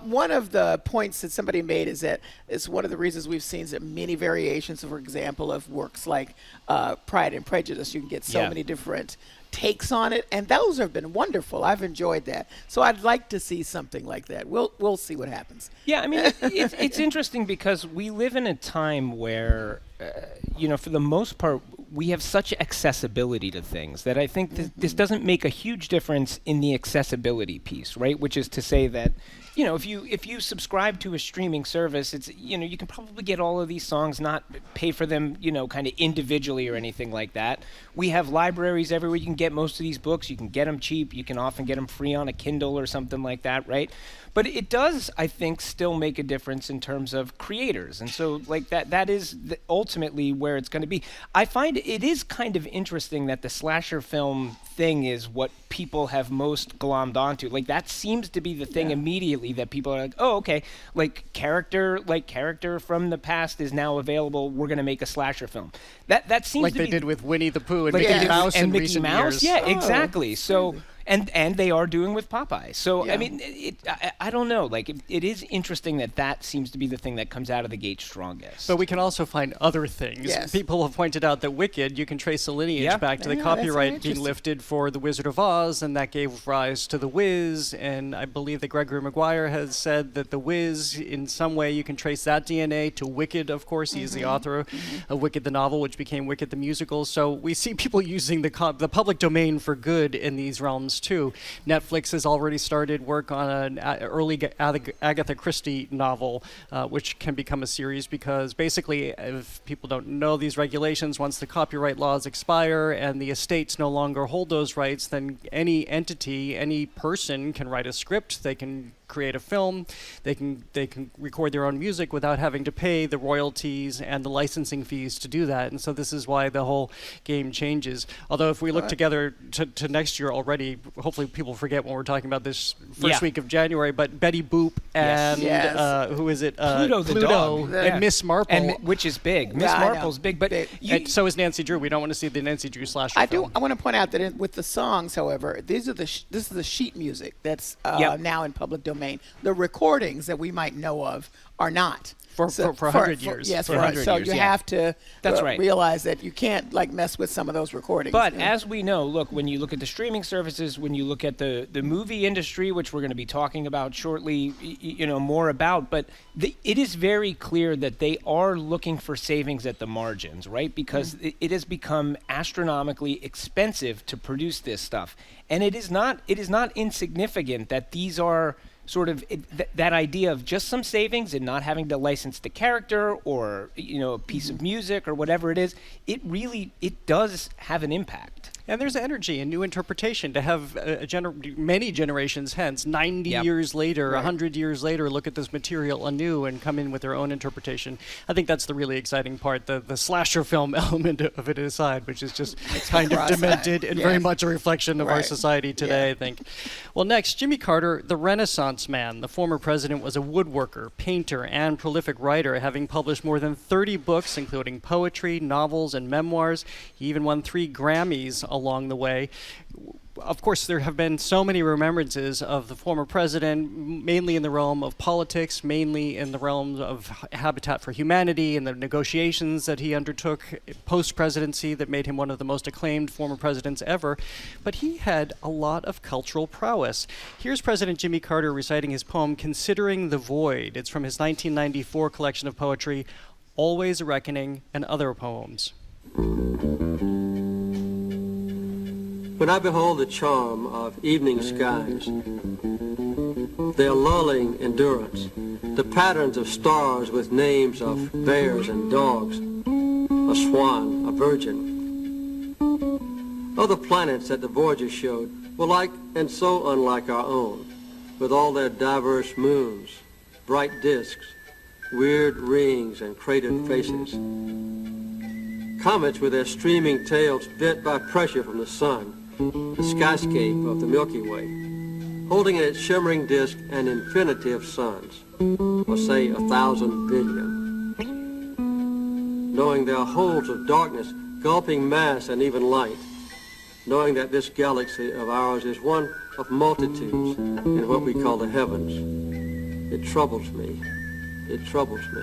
one of the points that somebody made is that it's one of the reasons we've seen many variations, for example, of works like Pride and Prejudice. You can get so many different takes on it, and those have been wonderful. I've enjoyed that. So I'd like to see something like that. We'll see what happens. Yeah, I mean, it's interesting because we live in a time where, for the most part, we have such accessibility to things that I think this doesn't make a huge difference in the accessibility piece, right? Which is to say that, if you subscribe to a streaming service, it's, you can probably get all of these songs, not pay for them, kind of individually or anything like that. We have libraries everywhere. You can get most of these books. You can get them cheap. You can often get them free on a Kindle or something like that, right? But it does, I think, still make a difference in terms of creators. And so like that is ultimately where it's going to be. I find it is kind of interesting that the slasher film thing is what people have most glommed onto. Like that seems to be the thing immediately that people are like, oh, okay, like character from the past is now available. We're going to make a slasher film. That seems like to they be did with Winnie the Pooh and like Mickey Mouse in Mickey recent Mouse. years. Yeah, exactly. So. And they are doing with Popeye. So, I mean, I don't know. Like, it is interesting that seems to be the thing that comes out of the gate strongest. But we can also find other things. Yes. People have pointed out that Wicked, you can trace the lineage back to the copyright being lifted for The Wizard of Oz, and that gave rise to The Wiz. And I believe that Gregory Maguire has said that The Wiz, in some way, you can trace that DNA to Wicked, of course. He is the author of Wicked the novel, which became Wicked the musical. So we see people using the public domain for good in these realms, too. Netflix has already started work on an early Agatha Christie novel, which can become a series because basically, if people don't know these regulations, once the copyright laws expire and the estates no longer hold those rights, then any entity, any person can write a script, they can create a film, they can record their own music without having to pay the royalties and the licensing fees to do that. And so this is why the whole game changes. Although if we look together to next year already, hopefully people forget when we're talking about this first week of January, but Betty Boop and who is it? Pluto the dog. And Miss Marple. Which is big. Miss Marple's big, but and so is Nancy Drew. We don't want to see the Nancy Drew slasher film. I want to point out that with the songs, however, this is the sheet music that's now in public domain. The recordings that we might know of are not. For 100 years. Yes, for 100 so years, you have to realize that you can't mess with some of those recordings. But as we know, look, when you look at the streaming services, when you look at the movie industry, which we're going to be talking about shortly, more about, but it is very clear that they are looking for savings at the margins, right? Because it has become astronomically expensive to produce this stuff. And it is not insignificant that these are sort of that idea of just some savings and not having to license the character or a piece of music or whatever it is. It does have an impact. And there's energy and new interpretation to have many generations hence, 90 years later, 100 years later, look at this material anew and come in with their own interpretation. I think that's the really exciting part, the slasher film element of it aside, which is just kind of demented and very much a reflection of our society today, I think. Well, next, Jimmy Carter, the Renaissance man. The former president was a woodworker, painter, and prolific writer, having published more than 30 books, including poetry, novels, and memoirs. He even won 3 Grammys along the way. Of course, there have been so many remembrances of the former president, mainly in the realm of politics, mainly in the realm of Habitat for Humanity and the negotiations that he undertook post-presidency that made him one of the most acclaimed former presidents ever. But he had a lot of cultural prowess. Here's President Jimmy Carter reciting his poem, Considering the Void. It's from his 1994 collection of poetry, Always a Reckoning, and Other Poems. When I behold the charm of evening skies, their lulling endurance, the patterns of stars with names of bears and dogs, a swan, a virgin. Oh, other planets that the Voyager showed were like and so unlike our own, with all their diverse moons, bright disks, weird rings, and cratered faces. Comets with their streaming tails bent by pressure from the sun, the skyscape of the Milky Way, holding in its shimmering disk an infinity of suns, or say 1,000 billion. Knowing there are holes of darkness, gulping mass and even light, knowing that this galaxy of ours is one of multitudes in what we call the heavens, it troubles me. It troubles me.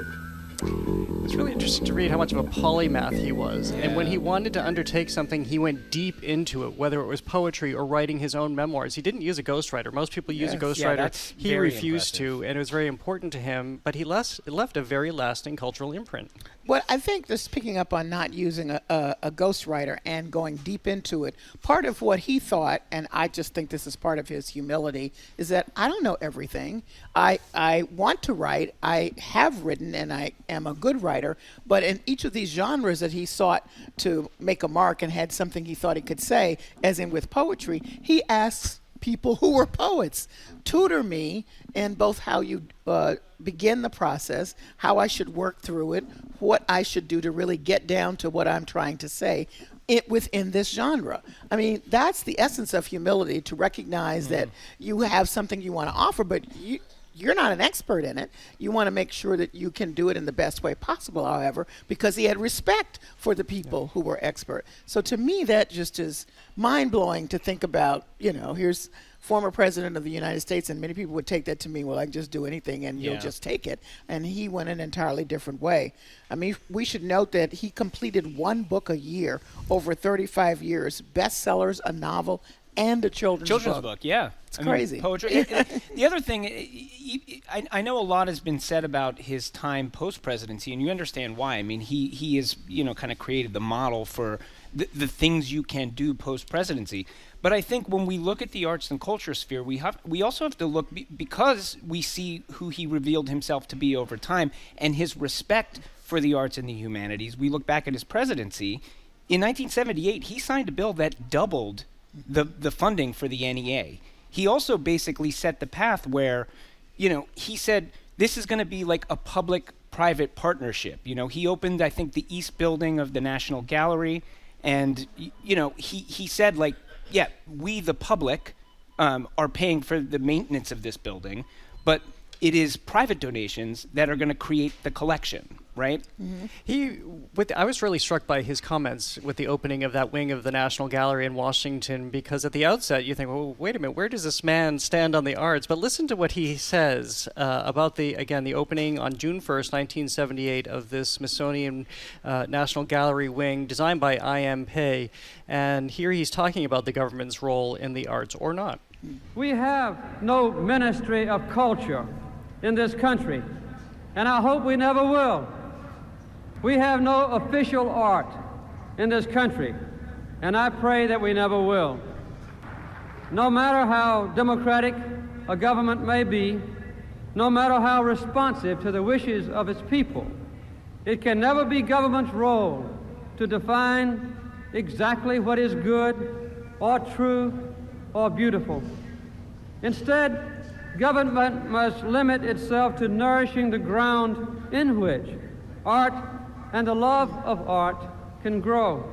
It's really interesting to read how much of a polymath he was. Yeah. And when he wanted to undertake something, he went deep into it, whether it was poetry or writing his own memoirs. He didn't use a ghostwriter. Most people use a ghostwriter. That's He very refused impressive. to, and it was very important to him, but it left a very lasting cultural imprint. Well, I think just picking up on not using a ghostwriter and going deep into it, part of what he thought, and I just think this is part of his humility, is that I don't know everything. I want to write. I have written, and I am a good writer. But in each of these genres that he sought to make a mark and had something he thought he could say, as in with poetry, he asks people who were poets, tutor me in both how you begin the process, how I should work through it, what I should do to really get down to what I'm trying to say within this genre. I mean, that's the essence of humility, to recognize that you have something you want to offer, but you're not an expert in it. You want to make sure that you can do it in the best way possible, however, because he had respect for the people who were expert. So to me, that just is mind-blowing to think about. Here's former president of the United States, and many people would take that to mean, well, I can just do anything and you'll just take it. And he went an entirely different way. I mean, we should note that he completed one book a year over 35 years, bestsellers, a novel, and a children's book. Yeah. It's crazy. Poetry. The other thing, I know a lot has been said about his time post-presidency, and you understand why. I mean, he is, kind of created the model for the things you can do post-presidency. But I think when we look at the arts and culture sphere, we also have to look, because we see who he revealed himself to be over time and his respect for the arts and the humanities. We look back at his presidency. In 1978, he signed a bill that doubled the funding for the NEA. He also basically set the path where, he said this is going to be like a public-private partnership. He opened, I think, the East Building of the National Gallery, and he said, like, yeah, we the public are paying for the maintenance of this building, but it is private donations that are going to create the collection, right? Mm-hmm. I was really struck by his comments with the opening of that wing of the National Gallery in Washington, because at the outset you think, well, wait a minute, where does this man stand on the arts? But listen to what he says about the opening on June 1st, 1978 of this Smithsonian National Gallery wing designed by I.M. Pei. And here he's talking about the government's role in the arts, or not. We have no Ministry of Culture in this country, and I hope we never will. We have no official art in this country, and I pray that we never will. No matter how democratic a government may be, no matter how responsive to the wishes of its people, it can never be government's role to define exactly what is good or true or beautiful. Instead, government must limit itself to nourishing the ground in which art and the love of art can grow.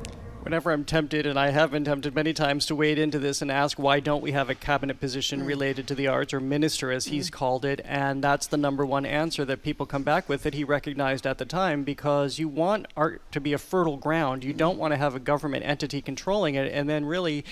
Whenever I'm tempted, and I have been tempted many times, to wade into this and ask why don't we have a cabinet position related to the arts, or minister as he's called it, and that's the number one answer that people come back with that he recognized at the time, because you want art to be a fertile ground. You don't want to have a government entity controlling it and then really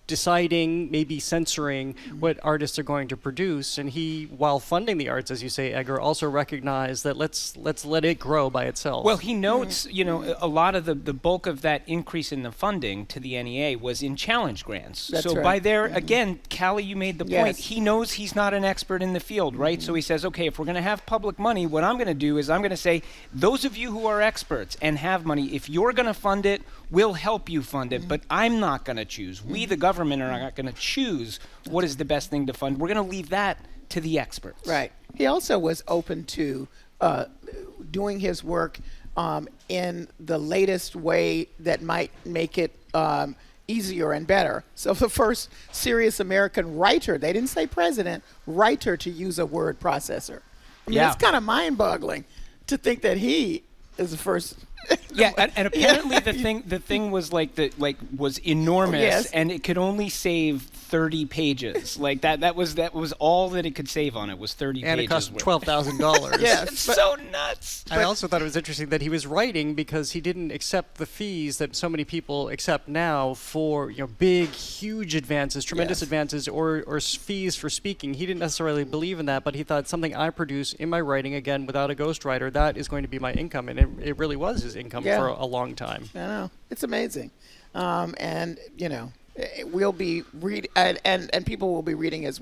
deciding, maybe censoring what artists are going to produce. And he, while funding the arts, as you say, Edgar, also recognized that let's let it grow by itself. Well, he notes, a lot of the bulk of that increase in the funding to the NEA was in challenge grants. That's so right. by there, again, Callie, you made the point. Yes. He knows he's not an expert in the field, right? So he says, okay, if we're going to have public money, what I'm going to do is I'm going to say, those of you who are experts and have money, if you're going to fund it, we'll help you fund it, but I'm not going to choose. We, the government, are not going to choose what is the best thing to fund. We're going to leave that to the experts. Right. He also was open to doing his work in the latest way that might make it easier and better. So the first serious American writer, they didn't say president, writer to use a word processor. I mean, it's kind of mind-boggling to think that he is the first. Yeah, and apparently the thing was was enormous, yes. and it could only save 30 pages. Like that was all that it could save on it was 30 pages. And it cost $12,000. Yes, it's so nuts. I also thought it was interesting that he was writing because he didn't accept the fees that so many people accept now for big, huge advances, tremendous advances, or fees for speaking. He didn't necessarily believe in that, but he thought something I produce in my writing, again, without a ghostwriter, that is going to be my income, and it really was his income for a long time. I know. It's amazing. And, we'll be and people will be reading his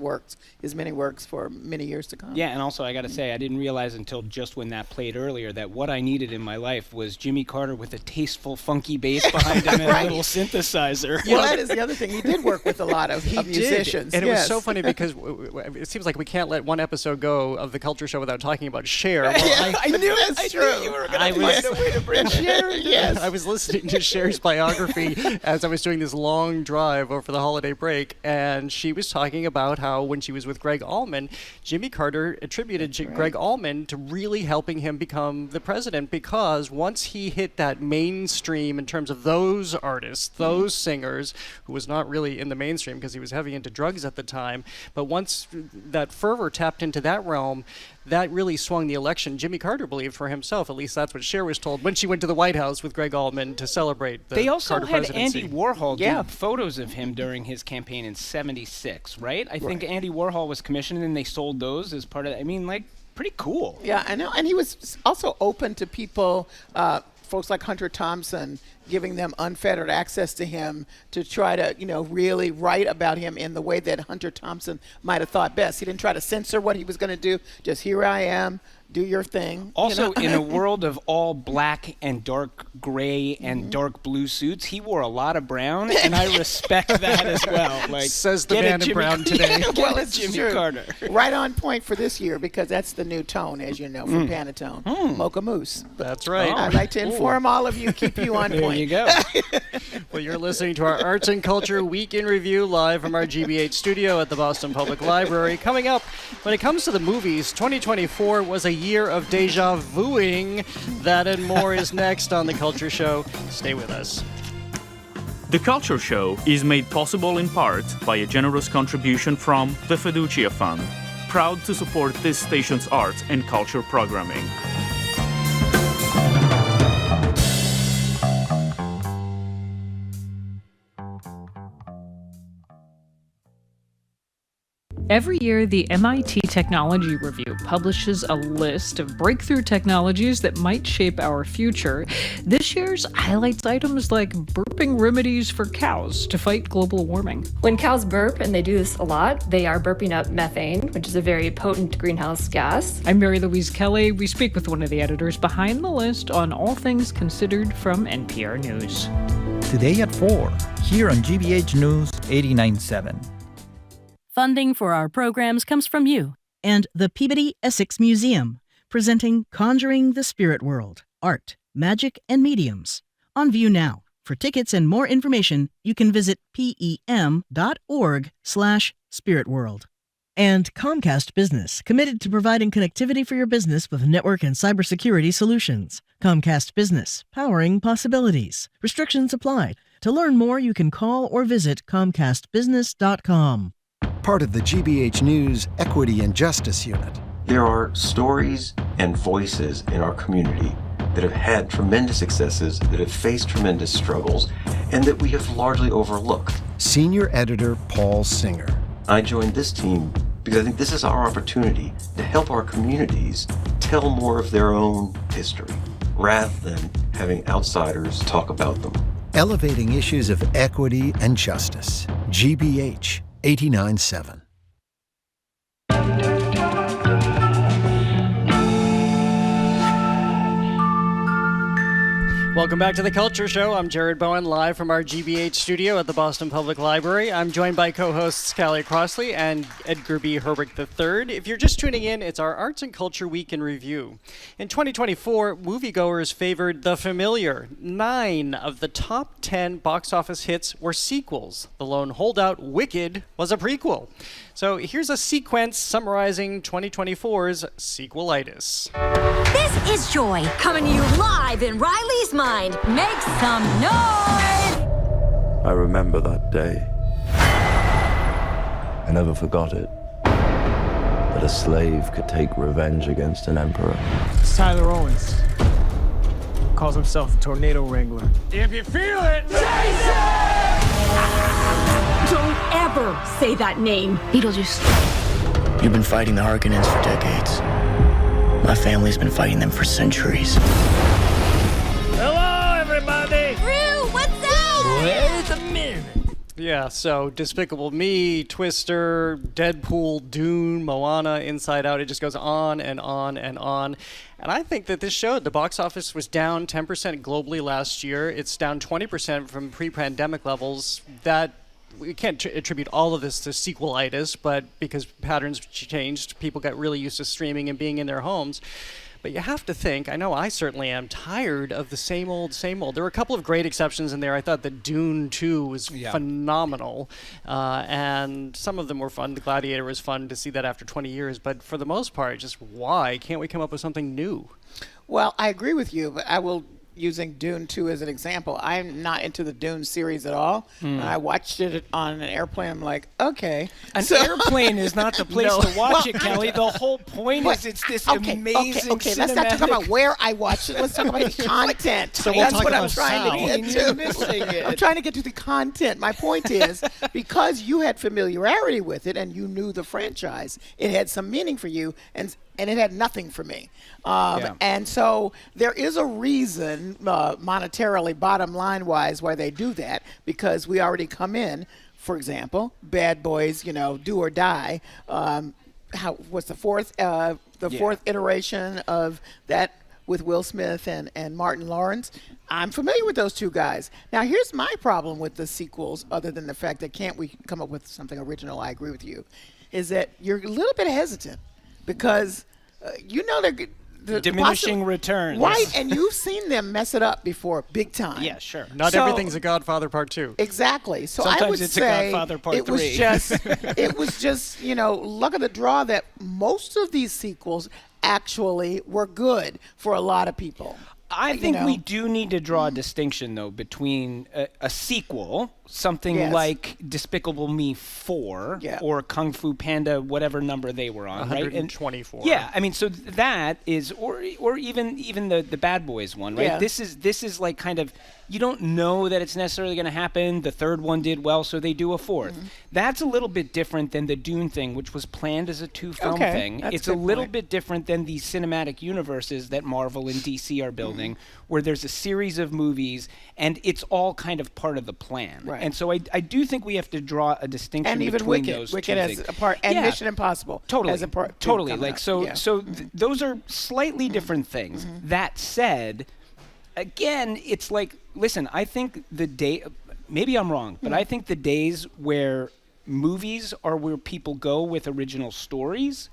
many works for many years to come. Yeah, and also I got to say, I didn't realize until just when that played earlier that what I needed in my life was Jimmy Carter with a tasteful, funky bass behind him and a little synthesizer. Well, that is the other thing. He did work with a lot of musicians. And it was so funny because it seems like we can't let one episode go of the Culture Show without talking about Cher. Well, I knew that's true. You were going to find a way to bring Cher. Yes. I was listening to Cher's biography as I was doing this long drive over the holiday break, and she was talking about how when she was with Greg Allman, Jimmy Carter attributed Greg Allman to really helping him become the president, because once he hit that mainstream in terms of those artists, those singers, who was not really in the mainstream because he was heavy into drugs at the time, but once that fervor tapped into that realm, that really swung the election. Jimmy Carter believed for himself, at least that's what Cher was told when she went to the White House with Greg Allman to celebrate the They also Carter had presidency. Andy Warhol do photos of him during his campaign in '76, right? I think Andy Warhol was commissioned and they sold those as part of it. I mean, pretty cool. Yeah, I know. And he was also open to people, folks like Hunter Thompson, giving them unfettered access to him to try to, really write about him in the way that Hunter Thompson might have thought best. He didn't try to censor what he was going to do. Just, here I am, do your thing. Also, in a world of all black and dark gray and dark blue suits, he wore a lot of brown, and I respect that as well. Says the man in brown today. Well, it's Jimmy true. Carter. Right on point for this year, because that's the new tone, as you know, from Pantone. Mocha Mousse. That's right. I'd like to inform all of you, keep you on point. There you go. Well, you're listening to our Arts and Culture Week in Review live from our GBH studio at the Boston Public Library. Coming up, when it comes to the movies, 2024 was a year of deja vuing. That and more is next on The Culture Show. Stay with us. The Culture Show is made possible in part by a generous contribution from the Fiducia Fund, proud to support this station's arts and culture programming. Every year, the MIT Technology Review publishes a list of breakthrough technologies that might shape our future. This year's highlights items like burping remedies for cows to fight global warming. When cows burp, and they do this a lot, they are burping up methane, which is a very potent greenhouse gas. I'm Mary Louise Kelly. We speak with one of the editors behind the list on all things considered from NPR News. Today at 4, here on GBH News 89.7. Funding for our programs comes from you and the Peabody Essex Museum, presenting Conjuring the Spirit World, Art, Magic, and Mediums. On view now. For tickets and more information, you can visit pem.org/spiritworld. And Comcast Business, committed to providing connectivity for your business with network and cybersecurity solutions. Comcast Business, powering possibilities. Restrictions apply. To learn more, you can call or visit comcastbusiness.com. Part of the GBH News Equity and Justice Unit. There are stories and voices in our community that have had tremendous successes, that have faced tremendous struggles, and that we have largely overlooked. Senior Editor Paul Singer. I joined this team because I think this is our opportunity to help our communities tell more of their own history, rather than having outsiders talk about them. Elevating issues of equity and justice. GBH 89.7. Welcome back to The Culture Show. I'm Jared Bowen, live from our GBH studio at the Boston Public Library. I'm joined by co-hosts Callie Crossley and Edgar B. Herwick III. If you're just tuning in, it's our Arts and Culture Week in Review. In 2024, moviegoers favored The Familiar. 9 of the top 10 box office hits were sequels. The lone holdout, Wicked, was a prequel. So here's a sequence summarizing 2024's sequelitis. This is Joy, coming to you live in Riley's mind. Make some noise! I remember that day. I never forgot it. That a slave could take revenge against an emperor. It's Tyler Owens. Calls himself a tornado wrangler. If you feel it, Don't ever say that name. Beetlejuice. You've been fighting the Harkonnens for decades. My family's been fighting them for centuries. hello, everybody! Rue, what's up? Wait a minute. Yeah, so Despicable Me, Twister, Deadpool, Dune, Moana, Inside Out, it just goes on and on and on. And I think that this showed the box office was down 10% globally last year. It's down 20% from pre-pandemic levels. That we can't attribute all of this to sequelitis, but because patterns changed, people got really used to streaming and being in their homes. But you have to think, I know I certainly am, tired of the same old, same old. There were a couple of great exceptions in there. I thought that Dune 2 was phenomenal, and some of them were fun. The Gladiator was fun to see that after 20 years, but for the most part, just why can't we come up with something new? Well, I agree with you, but I will using Dune 2 as an example. I'm not into the Dune series at all. When I watched it on an airplane, I'm like, okay. An airplane is not the place to watch it, Kelly. The whole point is it's this amazing Okay, let's not talk about where I watched it. Let's talk about the content. So we'll That's talk what I'm about trying to get to. You're missing it. I'm trying to get to the content. My point is, because you had familiarity with it and you knew the franchise, it had some meaning for you, and it had nothing for me. And so there is a reason, monetarily, bottom line wise, why they do that, because we already come in, for example, Bad Boys, Do or Die. What's the fourth iteration of that with Will Smith and Martin Lawrence? I'm familiar with those two guys. Now, here's my problem with the sequels, other than the fact that can't we come up with something original? I agree with you, is that you're a little bit hesitant. Because they're diminishing returns, right? And you've seen them mess it up before, big time. Yeah, sure. Not everything's a Godfather Part 2. Exactly. So sometimes I would it's say a Godfather Part 3. It was just luck of the draw that most of these sequels actually were good for a lot of people. I think we do need to draw a distinction, though, between a sequel, something like Despicable Me 4 or Kung Fu Panda, whatever number they were on, 124. Right? Yeah, I mean, so that is, or even the Bad Boys one, right? Yeah. This is like kind of, you don't know that it's necessarily going to happen. The third one did well, so they do a fourth. That's a little bit different than the Dune thing, which was planned as a 2-film thing. It's a little bit different than these cinematic universes that Marvel and DC are building, where there's a series of movies, and it's all kind of part of the plan. Right. And so I do think we have to draw a distinction and even between Wicked, those Wicked two as things. a part, and Mission Impossible as a part. Totally. Like those are slightly different things. That said, again, it's like, listen, I think maybe I'm wrong, but I think the days where movies are where people go with original stories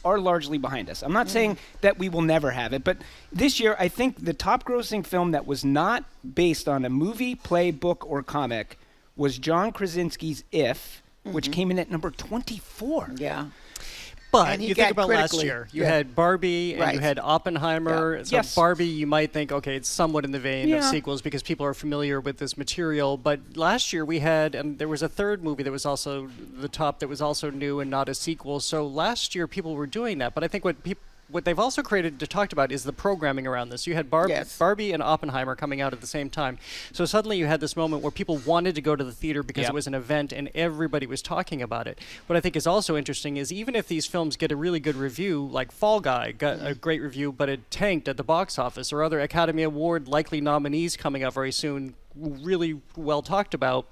are largely behind us. I'm not saying that we will never have it, but this year I think the top grossing film that was not based on a movie, play, book, or comic was John Krasinski's If, which came in at number 24. Yeah. But you think about last year, you had Barbie and you had Oppenheimer. Yeah. So Yes. Barbie, you might think, okay, it's somewhat in the vein of sequels because people are familiar with this material. But last year we had, and there was a third movie that was also the top that was also new and not a sequel. So last year people were doing that. But I think what they've also talked about is the programming around this. You had Barbie and Oppenheimer coming out at the same time. So suddenly you had this moment where people wanted to go to the theater because it was an event and everybody was talking about it. What I think is also interesting is even if these films get a really good review, like Fall Guy got a great review, but it tanked at the box office, or other Academy Award likely nominees coming up very soon, really well talked about,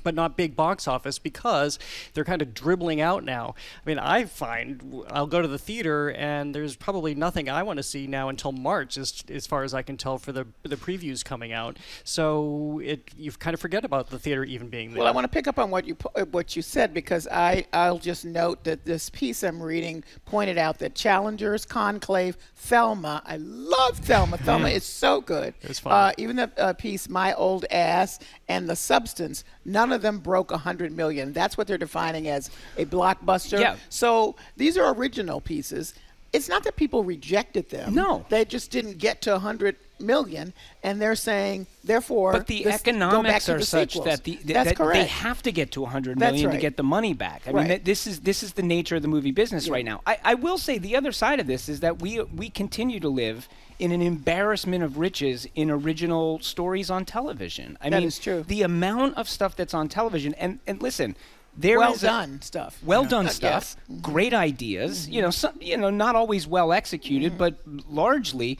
but not big box office because they're kind of dribbling out now. I mean, I find I'll go to the theater and there's probably nothing I want to see now until March, as far as I can tell, for the previews coming out. So you kind of forget about the theater even being there. Well, I want to pick up on what you said, because I'll just note that this piece I'm reading pointed out that Challengers, Conclave, Thelma. I love Thelma. Thelma is so good. It's fun. Even the piece My Old Ass and The Substance, none of them broke 100 million. That's what they're defining as a blockbuster. Yeah. So these are original pieces. It's not that people rejected them. No. They just didn't get to 100 million, and they're saying, therefore, but the go back economics to are the such sequels. that That's that correct. they have to get to 100 That's million right. to get the money back. I Right. mean, this is the nature of the movie business right now. I will say the other side of this is that we continue to live in an embarrassment of riches in original stories on television. I That mean, is true. the amount of stuff that's on television, and listen, there well is done stuff. well done Yes. stuff, Mhm. great ideas. Not always well executed, but largely.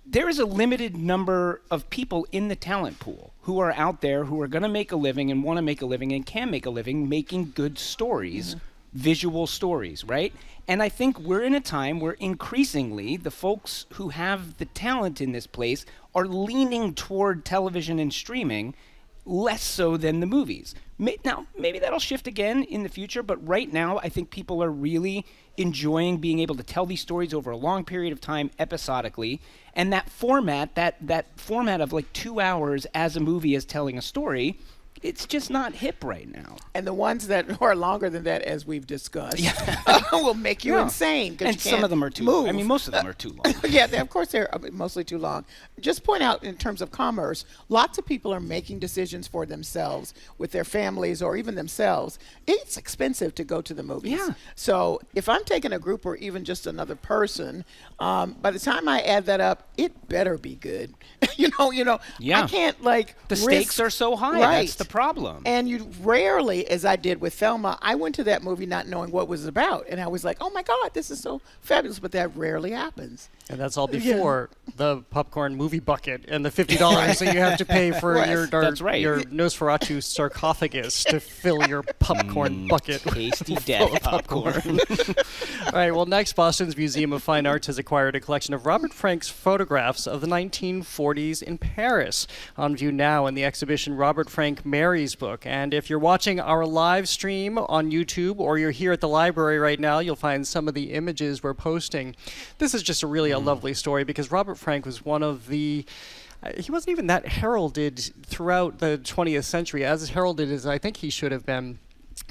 There is a limited number of people in the talent pool who are out there who are going to make a living and want to make a living and can make a living making good stories, visual stories, right? And I think we're in a time where increasingly the folks who have the talent in this place are leaning toward television and streaming less so than the movies. Now, maybe that'll shift again in the future, but right now I think people are really enjoying being able to tell these stories over a long period of time episodically, and that format of like 2 hours as a movie is telling a story, it's just not hip right now. And the ones that are longer than that, as we've discussed, will make you insane. 'Cause And you some can't of them are too move. long. I mean, most of them are too long. Yeah, of course they're mostly too long. Just point out, in terms of commerce, lots of people are making decisions for themselves with their families or even themselves. It's expensive to go to the movies. Yeah. So if I'm taking a group or even just another person, by the time I add that up, it better be good. Yeah. I can't The stakes are so high. Right. That's the problem. And you rarely, as I did with Thelma, I went to that movie not knowing what it was about. And I was like, oh my God, this is so fabulous. But that rarely happens. And that's all before the popcorn movie bucket and the $50 that you have to pay for your Nosferatu sarcophagus to fill your popcorn bucket. Tasty death popcorn. All right, well, next, Boston's Museum of Fine Arts has acquired a collection of Robert Frank's photographs of the 1940s in Paris, on view now in the exhibition Robert Frank Mary's Book. And if you're watching our live stream on YouTube or you're here at the library right now, you'll find some of the images we're posting. This is just really a lovely story, because Robert Frank was one of the he wasn't even that heralded throughout the 20th century, as heralded as I think he should have been.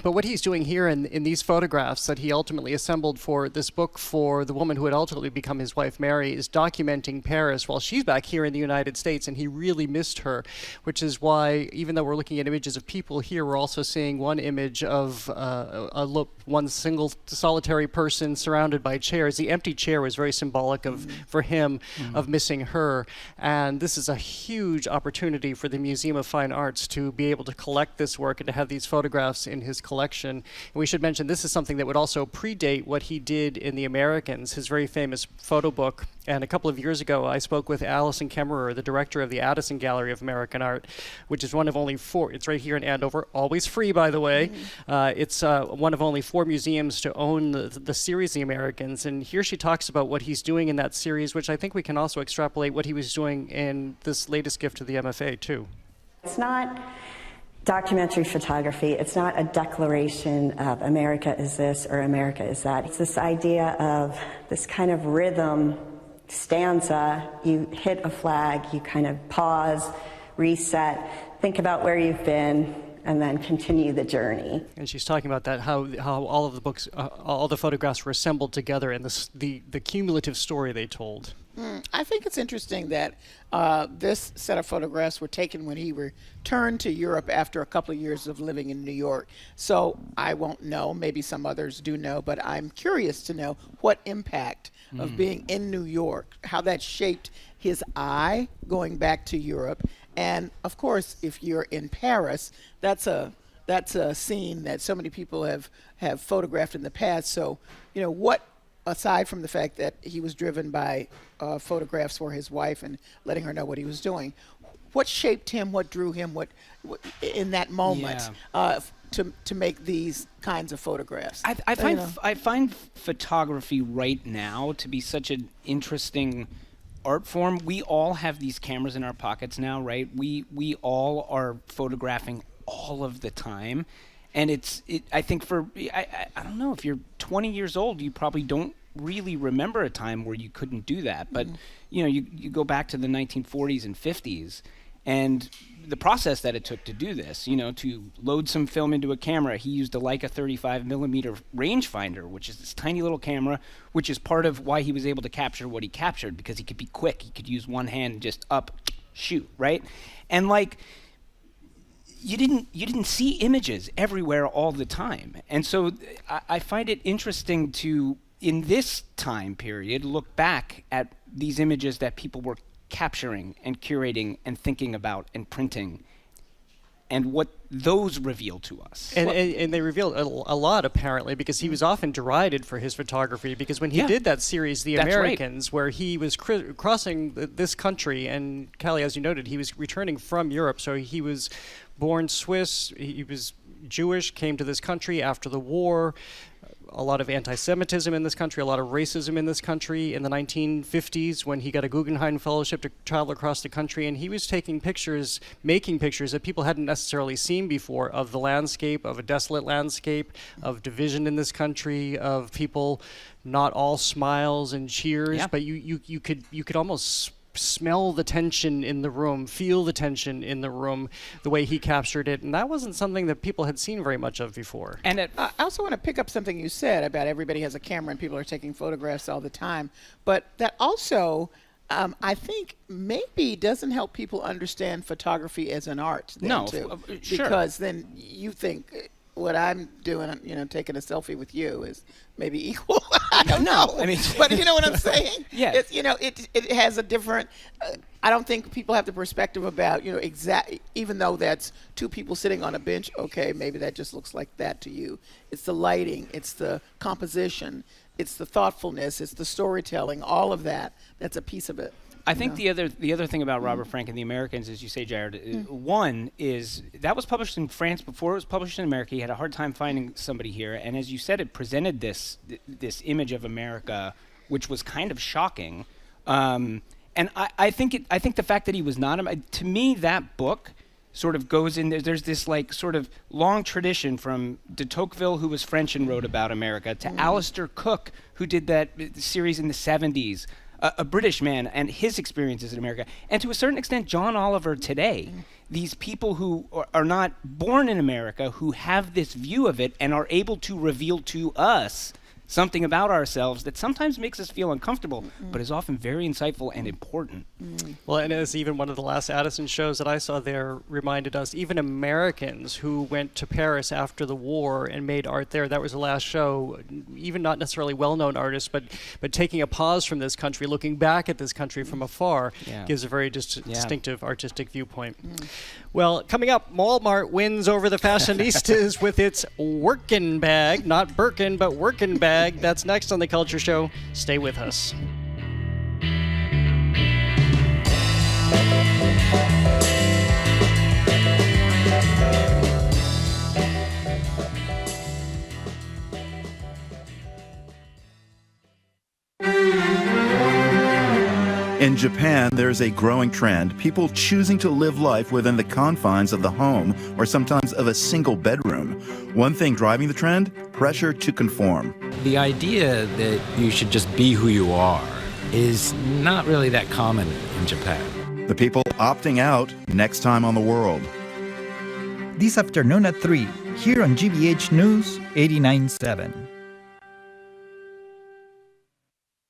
But what he's doing here in these photographs that he ultimately assembled for this book for the woman who would ultimately become his wife, Mary, is documenting Paris while she's back here in the United States, and he really missed her, which is why, even though we're looking at images of people here, we're also seeing one image of one single solitary person surrounded by chairs. The empty chair was very symbolic for him of missing her, and this is a huge opportunity for the Museum of Fine Arts to be able to collect this work and to have these photographs in his collection. And we should mention this is something that would also predate what he did in The Americans, his very famous photo book. And a couple of years ago, I spoke with Alison Kemmerer, the director of the Addison Gallery of American Art, which is one of only 4. It's right here in Andover, always free, by the way. It's one of only 4 museums to own the series The Americans. And here she talks about what he's doing in that series, which I think we can also extrapolate what he was doing in this latest gift to the MFA, too. It's not documentary photography. It's not a declaration of America is this or America is that. It's this idea of this kind of rhythm stanza. You hit a flag, you kind of pause, reset, think about where you've been, and then continue the journey. And she's talking about that, how all of the books, all the photographs were assembled together, and the cumulative story they told. I think it's interesting that this set of photographs were taken when he returned to Europe after a couple of years of living in New York. So I won't know, maybe some others do know, but I'm curious to know what impact of being in New York, how that shaped his eye going back to Europe. And of course, if you're in Paris, that's a scene that so many people have photographed in the past. So, what, aside from the fact that he was driven by photographs for his wife and letting her know what he was doing, what shaped him, what drew him, what in that moment to make these kinds of photographs? I find photography right now to be such an interesting art form. We all have these cameras in our pockets now, right? We all are photographing all of the time. And I think I don't know, if you're 20 years old, you probably don't really remember a time where you couldn't do that. But, you go back to the 1940s and 50s, and the process that it took to do this, to load some film into a camera. He used a Leica 35 millimeter rangefinder, which is this tiny little camera, which is part of why he was able to capture what he captured, because he could be quick. He could use one hand and just up, shoot, right? And you didn't see images everywhere all the time. And so I find it interesting to, in this time period, look back at these images that people were capturing and curating and thinking about and printing, and what those reveal to us. And they revealed a lot, apparently, because he was often derided for his photography, because when he did that series, The Americans, where he was crossing this country, and Callie, as you noted, he was returning from Europe, so he was born Swiss, he was Jewish, came to this country after the war. A lot of anti-Semitism in this country, a lot of racism in this country in the 1950s, when he got a Guggenheim Fellowship to travel across the country, and he was taking pictures, making pictures that people hadn't necessarily seen before, of the landscape, of a desolate landscape, of division in this country, of people not all smiles and cheers, but you could almost smell the tension in the room, feel the tension in the room, the way he captured it. And that wasn't something that people had seen very much of before. And I also want to pick up something you said about everybody has a camera and people are taking photographs all the time. But that also, I think, maybe doesn't help people understand photography as an art. Sure. Because then you think what I'm doing, taking a selfie with you is maybe equal. I don't know. I mean, but you know what I'm saying? Yeah. It's, it has a different. I don't think people have the perspective about even though that's two people sitting on a bench. Okay, maybe that just looks like that to you. It's the lighting. It's the composition. It's the thoughtfulness. It's the storytelling. All of that. That's a piece of it. I think the other thing about Robert Frank and the Americans, as you say, Jared, one is that was published in France before it was published in America. He had a hard time finding somebody here, and as you said, it presented this image of America, which was kind of shocking. And I think the fact that he was not, to me, that book sort of goes in. There's this sort of long tradition from de Tocqueville, who was French and wrote about America, to Alistair Cook, who did that series in the 70s. A British man and his experiences in America, and to a certain extent, John Oliver today. These people who are not born in America, who have this view of it and are able to reveal to us something about ourselves that sometimes makes us feel uncomfortable, but is often very insightful and important. Well, and as even one of the last Addison shows that I saw there reminded us, even Americans who went to Paris after the war and made art there, that was the last show, even not necessarily well-known artists, but taking a pause from this country, looking back at this country from afar, gives a very distinctive artistic viewpoint. Well, coming up, Walmart wins over the fashionistas with its workin' bag, not Birkin, but workin' bag. That's next on The Culture Show. Stay with us. In Japan, there's a growing trend, people choosing to live life within the confines of the home or sometimes of a single bedroom. One thing driving the trend, pressure to conform. The idea that you should just be who you are is not really that common in Japan. The people opting out next time on The World. This afternoon at 3, here on GBH News 89.7.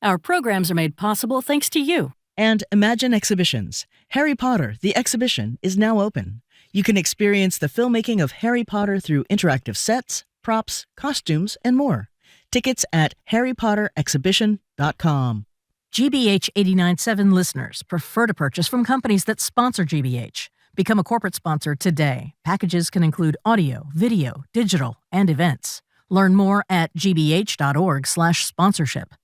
Our programs are made possible thanks to you. And Imagine Exhibitions. Harry Potter, the exhibition, is now open. You can experience the filmmaking of Harry Potter through interactive sets, props, costumes, and more. Tickets at harrypotterexhibition.com. GBH 89.7 listeners prefer to purchase from companies that sponsor GBH. Become a corporate sponsor today. Packages can include audio, video, digital, and events. Learn more at gbh.org/sponsorship.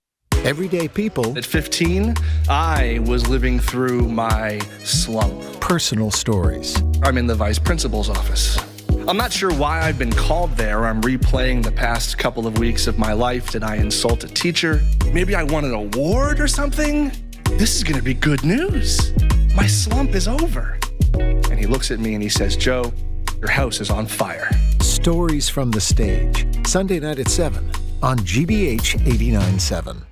Everyday people. At 15, I was living through my slump. Personal stories. I'm in the vice principal's office. I'm not sure why I've been called there. I'm replaying the past couple of weeks of my life. Did I insult a teacher? Maybe I won an award or something? This is going to be good news. My slump is over. And he looks at me and he says, Joe, your house is on fire. Stories from the Stage. Sunday night at 7 on GBH 89.7.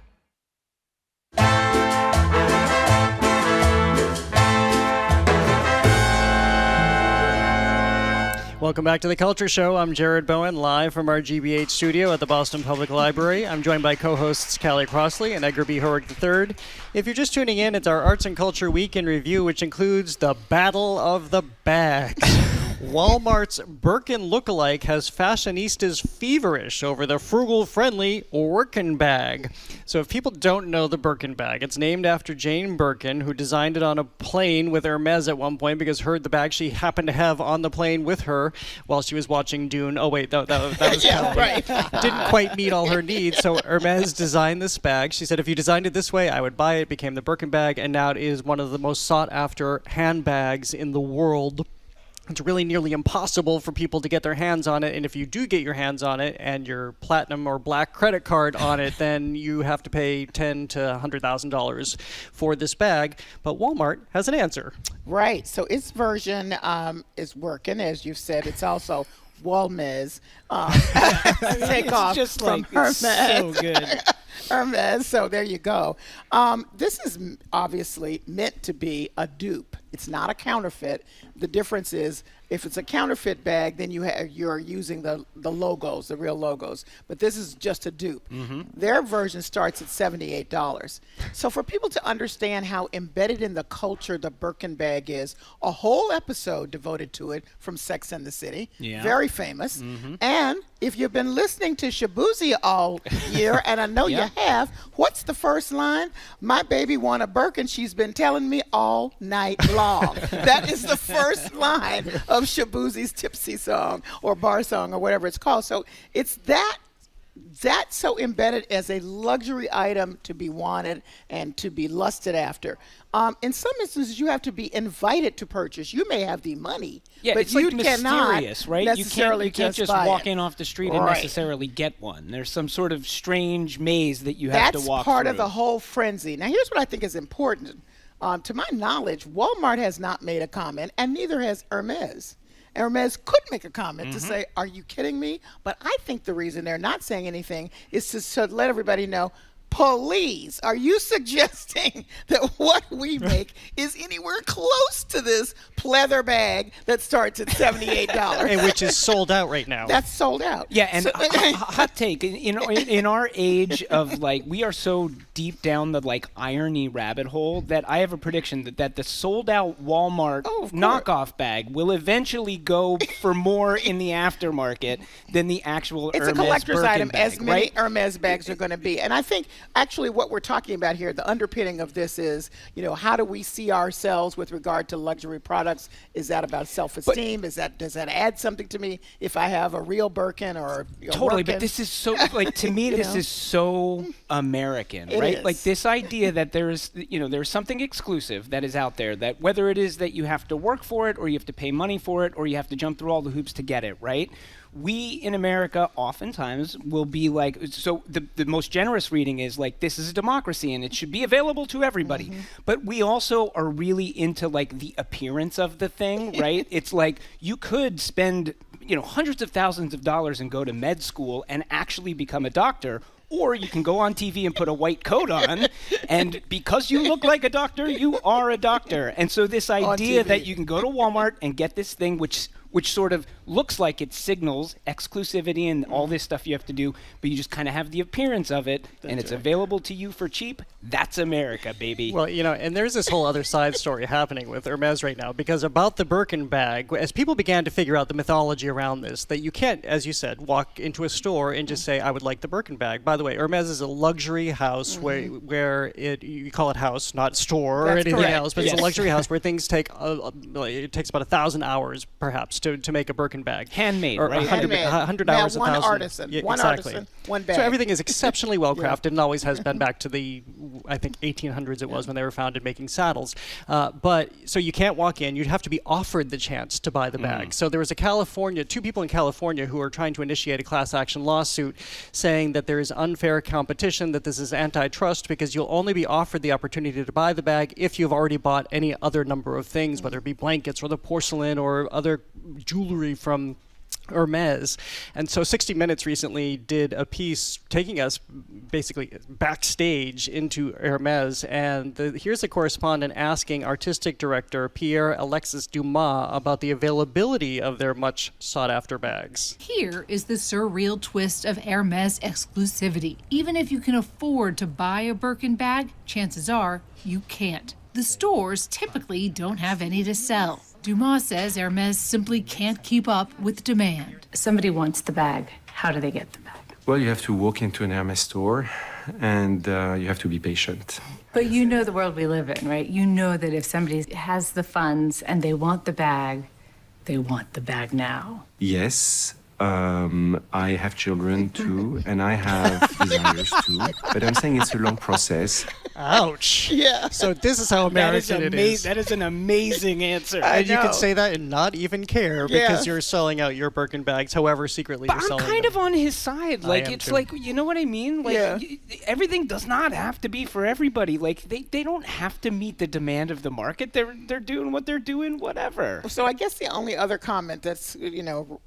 Welcome back to The Culture Show. I'm Jared Bowen, live from our GBH studio at the Boston Public Library. I'm joined by co-hosts Callie Crossley and Edgar B. Horwick III. If you're just tuning in, it's our Arts and Culture Week in Review, which includes the Battle of the Bags. Walmart's Birkin lookalike has fashionistas feverish over the frugal-friendly workin' bag. So if people don't know the Birkin bag, it's named after Jane Birkin, who designed it on a plane with Hermes at one point because the bag she happened to have on the plane with her while she was watching Dune. Oh, wait, that was yeah, right. Didn't quite meet all her needs, so Hermes designed this bag. She said, if you designed it this way, I would buy it. It became the Birkin bag, and now it is one of the most sought-after handbags in the world. It's really nearly impossible for people to get their hands on it, and if you do get your hands on it and your platinum or black credit card on it, then you have to pay $10,000 to $100,000 for this bag. But Walmart has an answer. Right. So its version is working, as you said. It's also Walmez. Take off just from like Hermes. it's so good. Hermes. So there you go. This is obviously meant to be a dupe. It's not a counterfeit. The difference is if it's a counterfeit bag, then you're using the logos, the real logos. But this is just a dupe. Mm-hmm. Their version starts at $78. So for people to understand how embedded in the culture the Birkin bag is, a whole episode devoted to it from Sex and the City. Yeah. Very famous. Mm-hmm. And if you've been listening to Shaboozey all year, and I know you have, what's the first line? My baby want a Birkin. She's been telling me all night long. That is the first line of Shaboozey's Tipsy song or bar song or whatever it's called. So it's that's so embedded as a luxury item to be wanted and to be lusted after. In some instances, you have to be invited to purchase. You may have the money, but it's you like cannot mysterious, right? necessarily you can't just buy walk it. in off the street and necessarily get one. There's some sort of strange maze that you have to walk That's part through. of the whole frenzy. Now, here's what I think is important. To my knowledge, Walmart has not made a comment, and neither has Hermes. Hermes could make a comment to say, are you kidding me? But I think the reason they're not saying anything is to let everybody know, please, are you suggesting that what we make is anywhere close to this pleather bag that starts at $78? And which is sold out right now. That's sold out. Yeah, and hot take, in our age of we are so deep down the irony rabbit hole that I have a prediction that the sold out Walmart knockoff bag will eventually go for more in the aftermarket than the actual It's Hermes a collector's Birkin item, bag, as many right? Hermes bags are going to be. And I think actually what we're talking about here, the underpinning of this is, how do we see ourselves with regard to luxury products? Is that about self-esteem? Does that add something to me if I have a real Birkin or a Totally, Birkin? but this is so to me this is so American, It right? is. Like this idea that there's something exclusive that is out there, that whether it is that you have to work for it or you have to pay money for it or you have to jump through all the hoops to get it, right? We in America oftentimes will be so the most generous reading is this is a democracy and it should be available to everybody. Mm-hmm. But we also are really into the appearance of the thing, right? It's you could spend hundreds of thousands of dollars and go to med school and actually become a doctor. Or you can go on TV and put a white coat on, and because you look like a doctor, you are a doctor. And so this idea that you can go to Walmart and get this thing, which sort of looks like it signals exclusivity and all this stuff you have to do, but you just kind of have the appearance of it, and it's available to you for cheap. That's America, baby. Well, and there's this whole other side story happening with Hermes right now, because about the Birkin bag, as people began to figure out the mythology around this, that you can't, as you said, walk into a store and just say, I would like the Birkin bag. By the way, Hermes is a luxury house where you call it house, not store or anything else, but it's a luxury house where things take, it takes about 1,000 hours perhaps to make a Birkin Birkin bag. Handmade, or right? 100 Now, hours, one 1,000. artisan, Yeah, one exactly. artisan, one bag. So everything is exceptionally well Yeah. crafted and always has been back to the, I think, 1800s it was when they were founded making saddles. But so you can't walk in. You'd have to be offered the chance to buy the bag. So there was two people in California who are trying to initiate a class action lawsuit saying that there is unfair competition, that this is antitrust because you'll only be offered the opportunity to buy the bag if you've already bought any other number of things, whether it be blankets or the porcelain or other jewelry from Hermes. And so 60 Minutes recently did a piece taking us basically backstage into Hermes, and here's a correspondent asking artistic director Pierre Alexis Dumas about the availability of their much sought after bags. Here is the surreal twist of Hermes exclusivity. Even if you can afford to buy a Birkin bag, chances are you can't. The stores typically don't have any to sell. Dumas says Hermes simply can't keep up with demand. Somebody wants the bag. How do they get the bag? Well, you have to walk into an Hermes store and you have to be patient. But you know the world we live in, right? You know that if somebody has the funds and they want the bag, they want the bag now. Yes, I have children too, and I have desires too, but I'm saying it's a long process. Ouch. Yeah. So this is how American it is. That is an amazing answer. And you can say that and not even care because you're selling out your Birkin bags, however secretly But you're I'm selling kind them. of on his side. Like, it's too. like, you know what I mean? Like, Yeah. Everything does not have to be for everybody. Like, they don't have to meet the demand of the market. They're doing what they're doing, whatever. So I guess the only other comment that's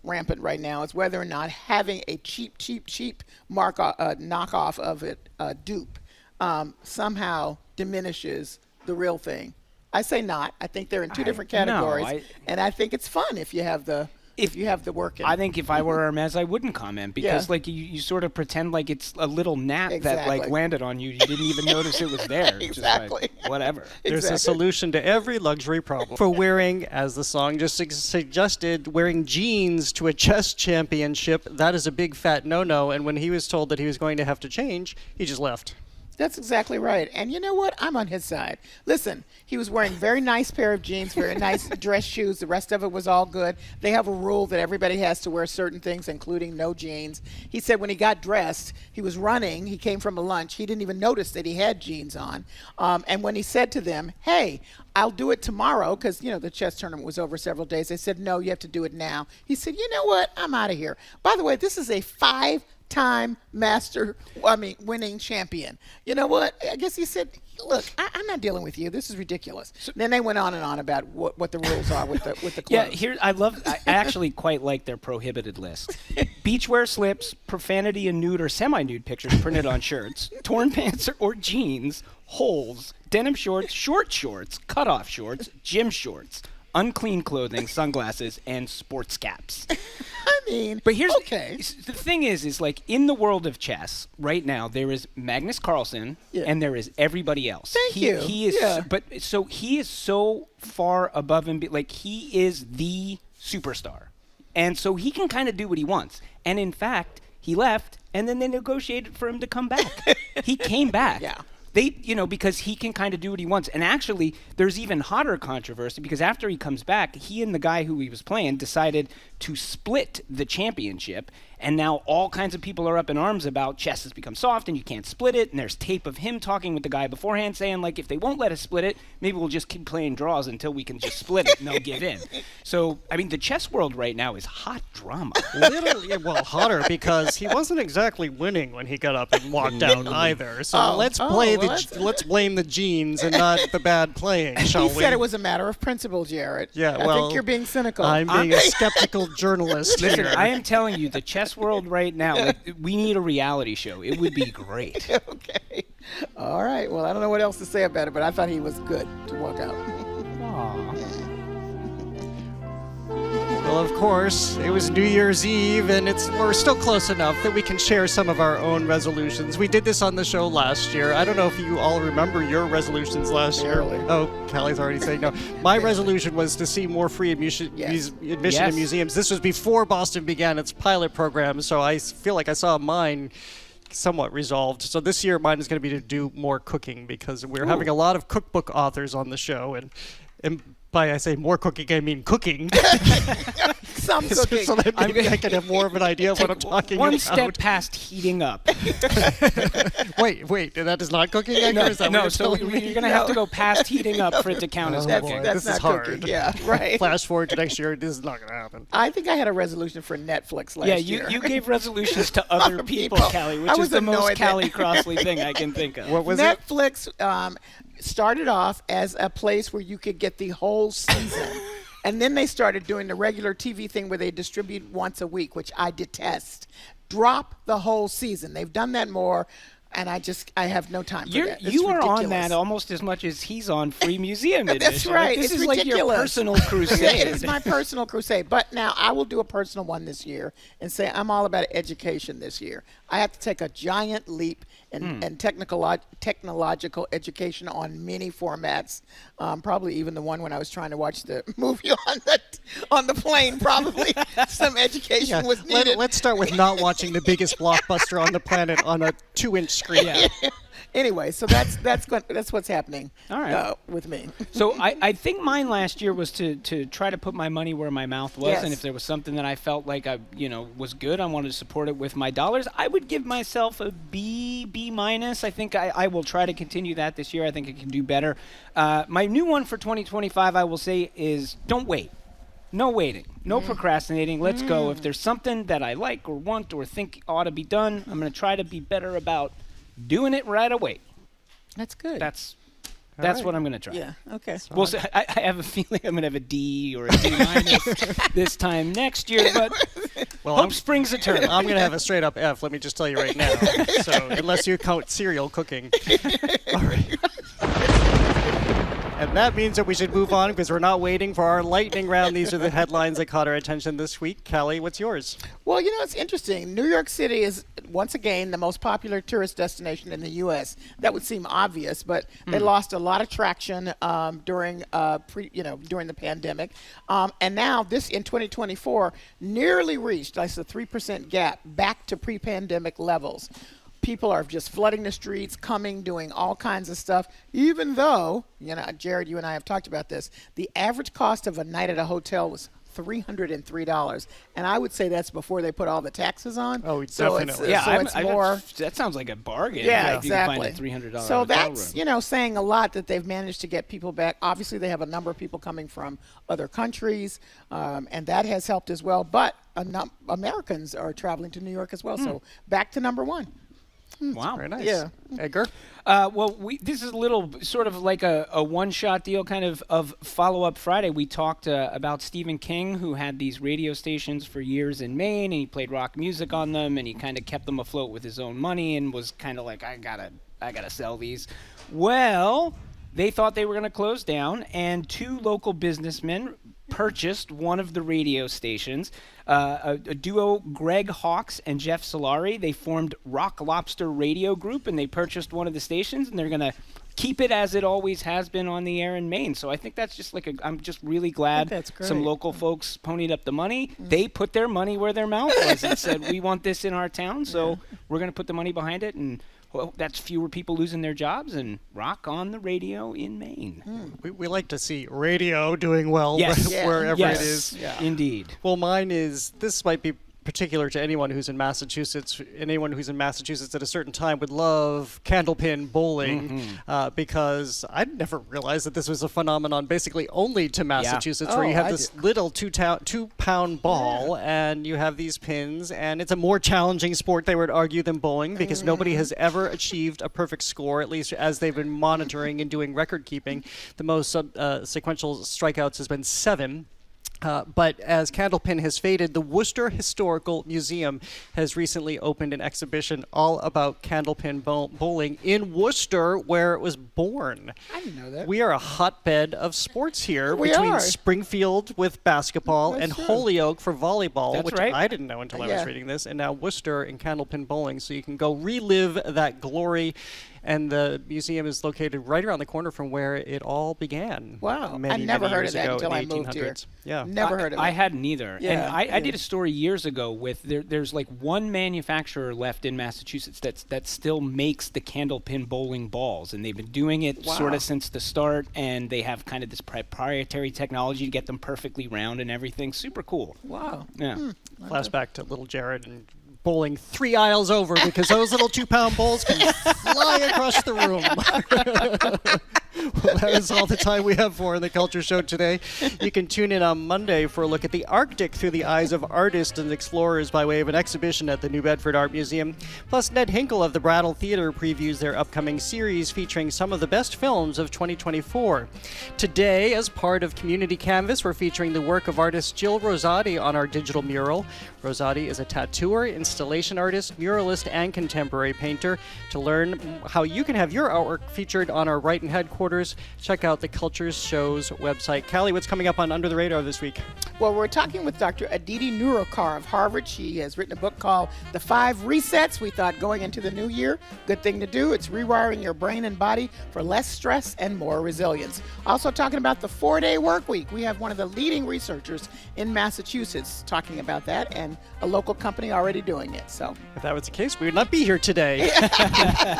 rampant right now is whether or not having a cheap knockoff of it, dupe, somehow diminishes the real thing. I say not. I think they're in two different categories, and I think it's fun if you have the work in. I think if I were Hermes, I wouldn't comment because like you sort of pretend like it's a little gnat that like landed on you. You didn't even notice it was there. Exactly. Just like, whatever. There's a solution to every luxury problem. For wearing, as the song just suggested, wearing jeans to a chess championship, that is a big fat no-no. And when he was told that he was going to have to change, he just left. That's exactly right. And you know what? I'm on his side. Listen, he was wearing very nice pair of jeans, very nice dress shoes. The rest of it was all good. They have a rule that everybody has to wear certain things, including no jeans. He said when he got dressed, he was running. He came from a lunch. He didn't even notice that he had jeans on. And when he said to them, hey, I'll do it tomorrow, because, the chess tournament was over several days. They said, no, you have to do it now. He said, you know what? I'm out of here. By the way, this is a five-time winning champion. You know what? I guess he said, look, I'm not dealing with you. This is ridiculous. Then they went on and on about what the rules are with the clothes. Yeah, I actually quite like their prohibited list. Beachwear slips, profanity and nude or semi-nude pictures printed on shirts, torn pants or jeans, holes, denim shorts, short shorts, cutoff shorts, gym shorts, unclean clothing, sunglasses, and sports caps. But here's the thing is like in the world of chess right now there is Magnus Carlsen and there is everybody else. He is but so he is so far above and like he is the superstar. And so he can kind of do what he wants. And in fact, he left and then they negotiated for him to come back. He came back. Yeah. They, because he can kind of do what he wants. And actually, there's even hotter controversy because after he comes back, he and the guy who he was playing decided to split the championship. And now all kinds of people are up in arms about chess has become soft and you can't split it. And there's tape of him talking with the guy beforehand saying, like, if they won't let us split it, maybe we'll just keep playing draws until we can just split it and they'll give in. So, I mean, the chess world right now is hot drama. Literally, well, hotter because he wasn't exactly winning when he got up and walked out either. So let's blame the jeans and not the bad playing, shall we? He said it was a matter of principle, Jared. Yeah, I think you're being cynical. I'm being a skeptical journalist Listen, here. I am telling you, the chess world right now, we need a reality show. It would be great. Okay. All right. Well, I don't know what else to say about it, but I thought he was good to walk out. Well, of course, it was New Year's Eve, and we're still close enough that we can share some of our own resolutions. We did this on the show last year. I don't know if you all remember your resolutions last year. Oh, Callie's already saying no. My resolution was to see more free admission to museums. This was before Boston began its pilot program, so I feel like I saw mine somewhat resolved. So this year, mine is going to be to do more cooking because we're having a lot of cookbook authors on the show, and by I say more cooking, I mean cooking. some cooking. So that maybe I can have more of an idea of what I'm talking one about. step past heating up. Wait, that is not cooking, Edgar? Is that what you're so telling me? you're going to have to go past heating up for it to count as cooking. That's this is not hard. cooking. Yeah, right. Flash forward to next year, this is not going to happen. I think I had a resolution for Netflix last year. You gave resolutions to other people, Callie, which is the most Callie Crossley thing I can think of. What was Netflix started off as a place where you could get the whole season. And then they started doing the regular TV thing where they distribute once a week, which I detest. Drop the whole season. They've done that more. And I have no time for that. You are ridiculous. on that almost as much as he's on Free Museum Edition. That's right. This it's is ridiculous. like your personal crusade. It is my personal crusade. But now I will do a personal one this year and say I'm all about education this year. I have to take a giant leap in technological education on many formats. Probably even the one when I was trying to watch the movie on the plane. Probably some education was needed. Let's start with not watching the biggest blockbuster on the planet on a 2-inch screen. Yeah. Anyway, so that's what's happening. All right. With me. So I think mine last year was to try to put my money where my mouth was, Yes. and if there was something that I felt like was good, I wanted to support it with my dollars. I would give myself a B minus. I think I will try to continue that this year. I think I can do better. My new one for 2025, I will say, is don't wait. No waiting. No procrastinating. Let's go. If there's something that I like or want or think ought to be done, I'm going to try to be better about doing it right away. That's good. That's right. what I'm going to try. Yeah. Okay. Well, so I have a feeling I'm going to have a D or a D minus this time next year, but hope springs eternal. I'm going to have a straight up F, let me just tell you right now. So unless you count cereal cooking. All right. And that means that we should move on because we're not waiting for our lightning round. These are the headlines that caught our attention this week. Callie, what's yours? Well, it's interesting. New York City is, once again, the most popular tourist destination in the U.S. That would seem obvious, but they lost a lot of traction during the pandemic. And now this, in 2024, nearly reached, that's a 3% gap, back to pre-pandemic levels. People are just flooding the streets, doing all kinds of stuff, even though, Jared, you and I have talked about this, the average cost of a night at a hotel was $303. And I would say that's before they put all the taxes on. Oh, definitely. It's more. That sounds like a bargain. Yeah, if exactly. You can find a $300 so hotel that's, room. Saying a lot that they've managed to get people back. Obviously, they have a number of people coming from other countries, and that has helped as well. But Americans are traveling to New York as well. So back to number one. Wow. Very nice. Yeah. Edgar? Well, this is a little sort of like a one-shot deal, kind of follow-up Friday. We talked about Stephen King, who had these radio stations for years in Maine, and he played rock music on them, and he kind of kept them afloat with his own money and was kind of like, I gotta sell these. Well, they thought they were going to close down, and two local businessmen purchased one of the radio stations. A duo, Greg Hawkes and Jeff Solari, they formed Rock Lobster Radio Group, and they purchased one of the stations, and they're going to keep it as it always has been on the air in Maine. So I think that's just I'm just really glad some local folks ponied up the money. They put their money where their mouth was and said, we want this in our town, so we're going to put the money behind it, and that's fewer people losing their jobs and rock on the radio in Maine. We like to see radio doing well wherever it is. Yeah. Indeed. Well, mine is, this might be particular to anyone who's in Massachusetts. Anyone who's in Massachusetts at a certain time would love candlepin bowling because I'd never realized that this was a phenomenon basically only to Massachusetts, where you have this little 2-pound ball and you have these pins, and it's a more challenging sport, they would argue, than bowling because nobody has ever achieved a perfect score, at least as they've been monitoring and doing record keeping. The most sequential strikeouts has been 7. But as candlepin has faded, the Worcester Historical Museum has recently opened an exhibition all about candlepin bowling in Worcester, where it was born. I didn't know that. We are a hotbed of sports here between Springfield with basketball and Holyoke for volleyball, which I didn't know until I was reading this, and now Worcester in candlepin bowling. So you can go relive that glory. And the museum is located right around the corner from where it all began. Wow. Many, I never many heard years of that ago until in I the moved here. 1800s. Yeah. Never heard of it. I hadn't either. Yeah, and I did a story years ago with there's like one manufacturer left in Massachusetts that still makes the candlepin bowling balls, and they've been doing it sort of since the start, and they have kind of this proprietary technology to get them perfectly round and everything. Super cool. Wow. Yeah. Flashback to little Jared and bowling 3 aisles over because those little 2-pound bowls can fly across the room. Well, that is all the time we have for the Culture Show today. You can tune in on Monday for a look at the Arctic through the eyes of artists and explorers by way of an exhibition at the New Bedford Art Museum. Plus, Ned Hinkle of the Brattle Theatre previews their upcoming series featuring some of the best films of 2024. Today, as part of Community Canvas, we're featuring the work of artist Jill Rosati on our digital mural. Rosati is a tattooer, installation artist, muralist, and contemporary painter. To learn how you can have your artwork featured on our Wright and headquarters, check out the Culture Show's website. Callie, what's coming up on Under the Radar this week? Well, we're talking with Dr. Aditi Nurokar of Harvard. She has written a book called The 5 Resets. We thought going into the new year, good thing to do. It's rewiring your brain and body for less stress and more resilience. Also talking about the 4-day work week. We have one of the leading researchers in Massachusetts talking about that, and a local company already doing it. So if that was the case, we would not be here today.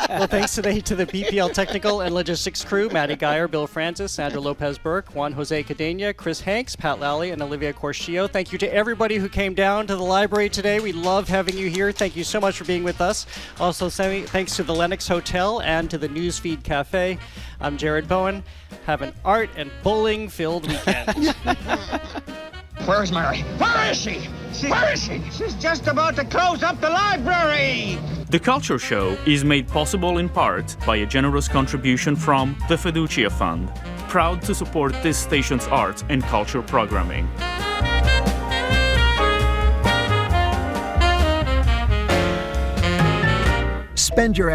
Well, thanks today to the BPL technical and logistics crew, Maddie Geyer, Bill Francis, Sandra Lopez-Burke, Juan Jose Cadena, Chris Hanks, Pat Lally, and Olivia Corshio. Thank you to everybody who came down to the library today. We love having you here. Thank you so much for being with us. Also, thanks to the Lenox Hotel and to the Newsfeed Cafe. I'm Jared Bowen. Have an art and bowling-filled weekend. Where's Mary? Where is she? Where is she? She's just about to close up the library! The Culture Show is made possible in part by a generous contribution from the Fiducia Fund, proud to support this station's arts and culture programming. Spend your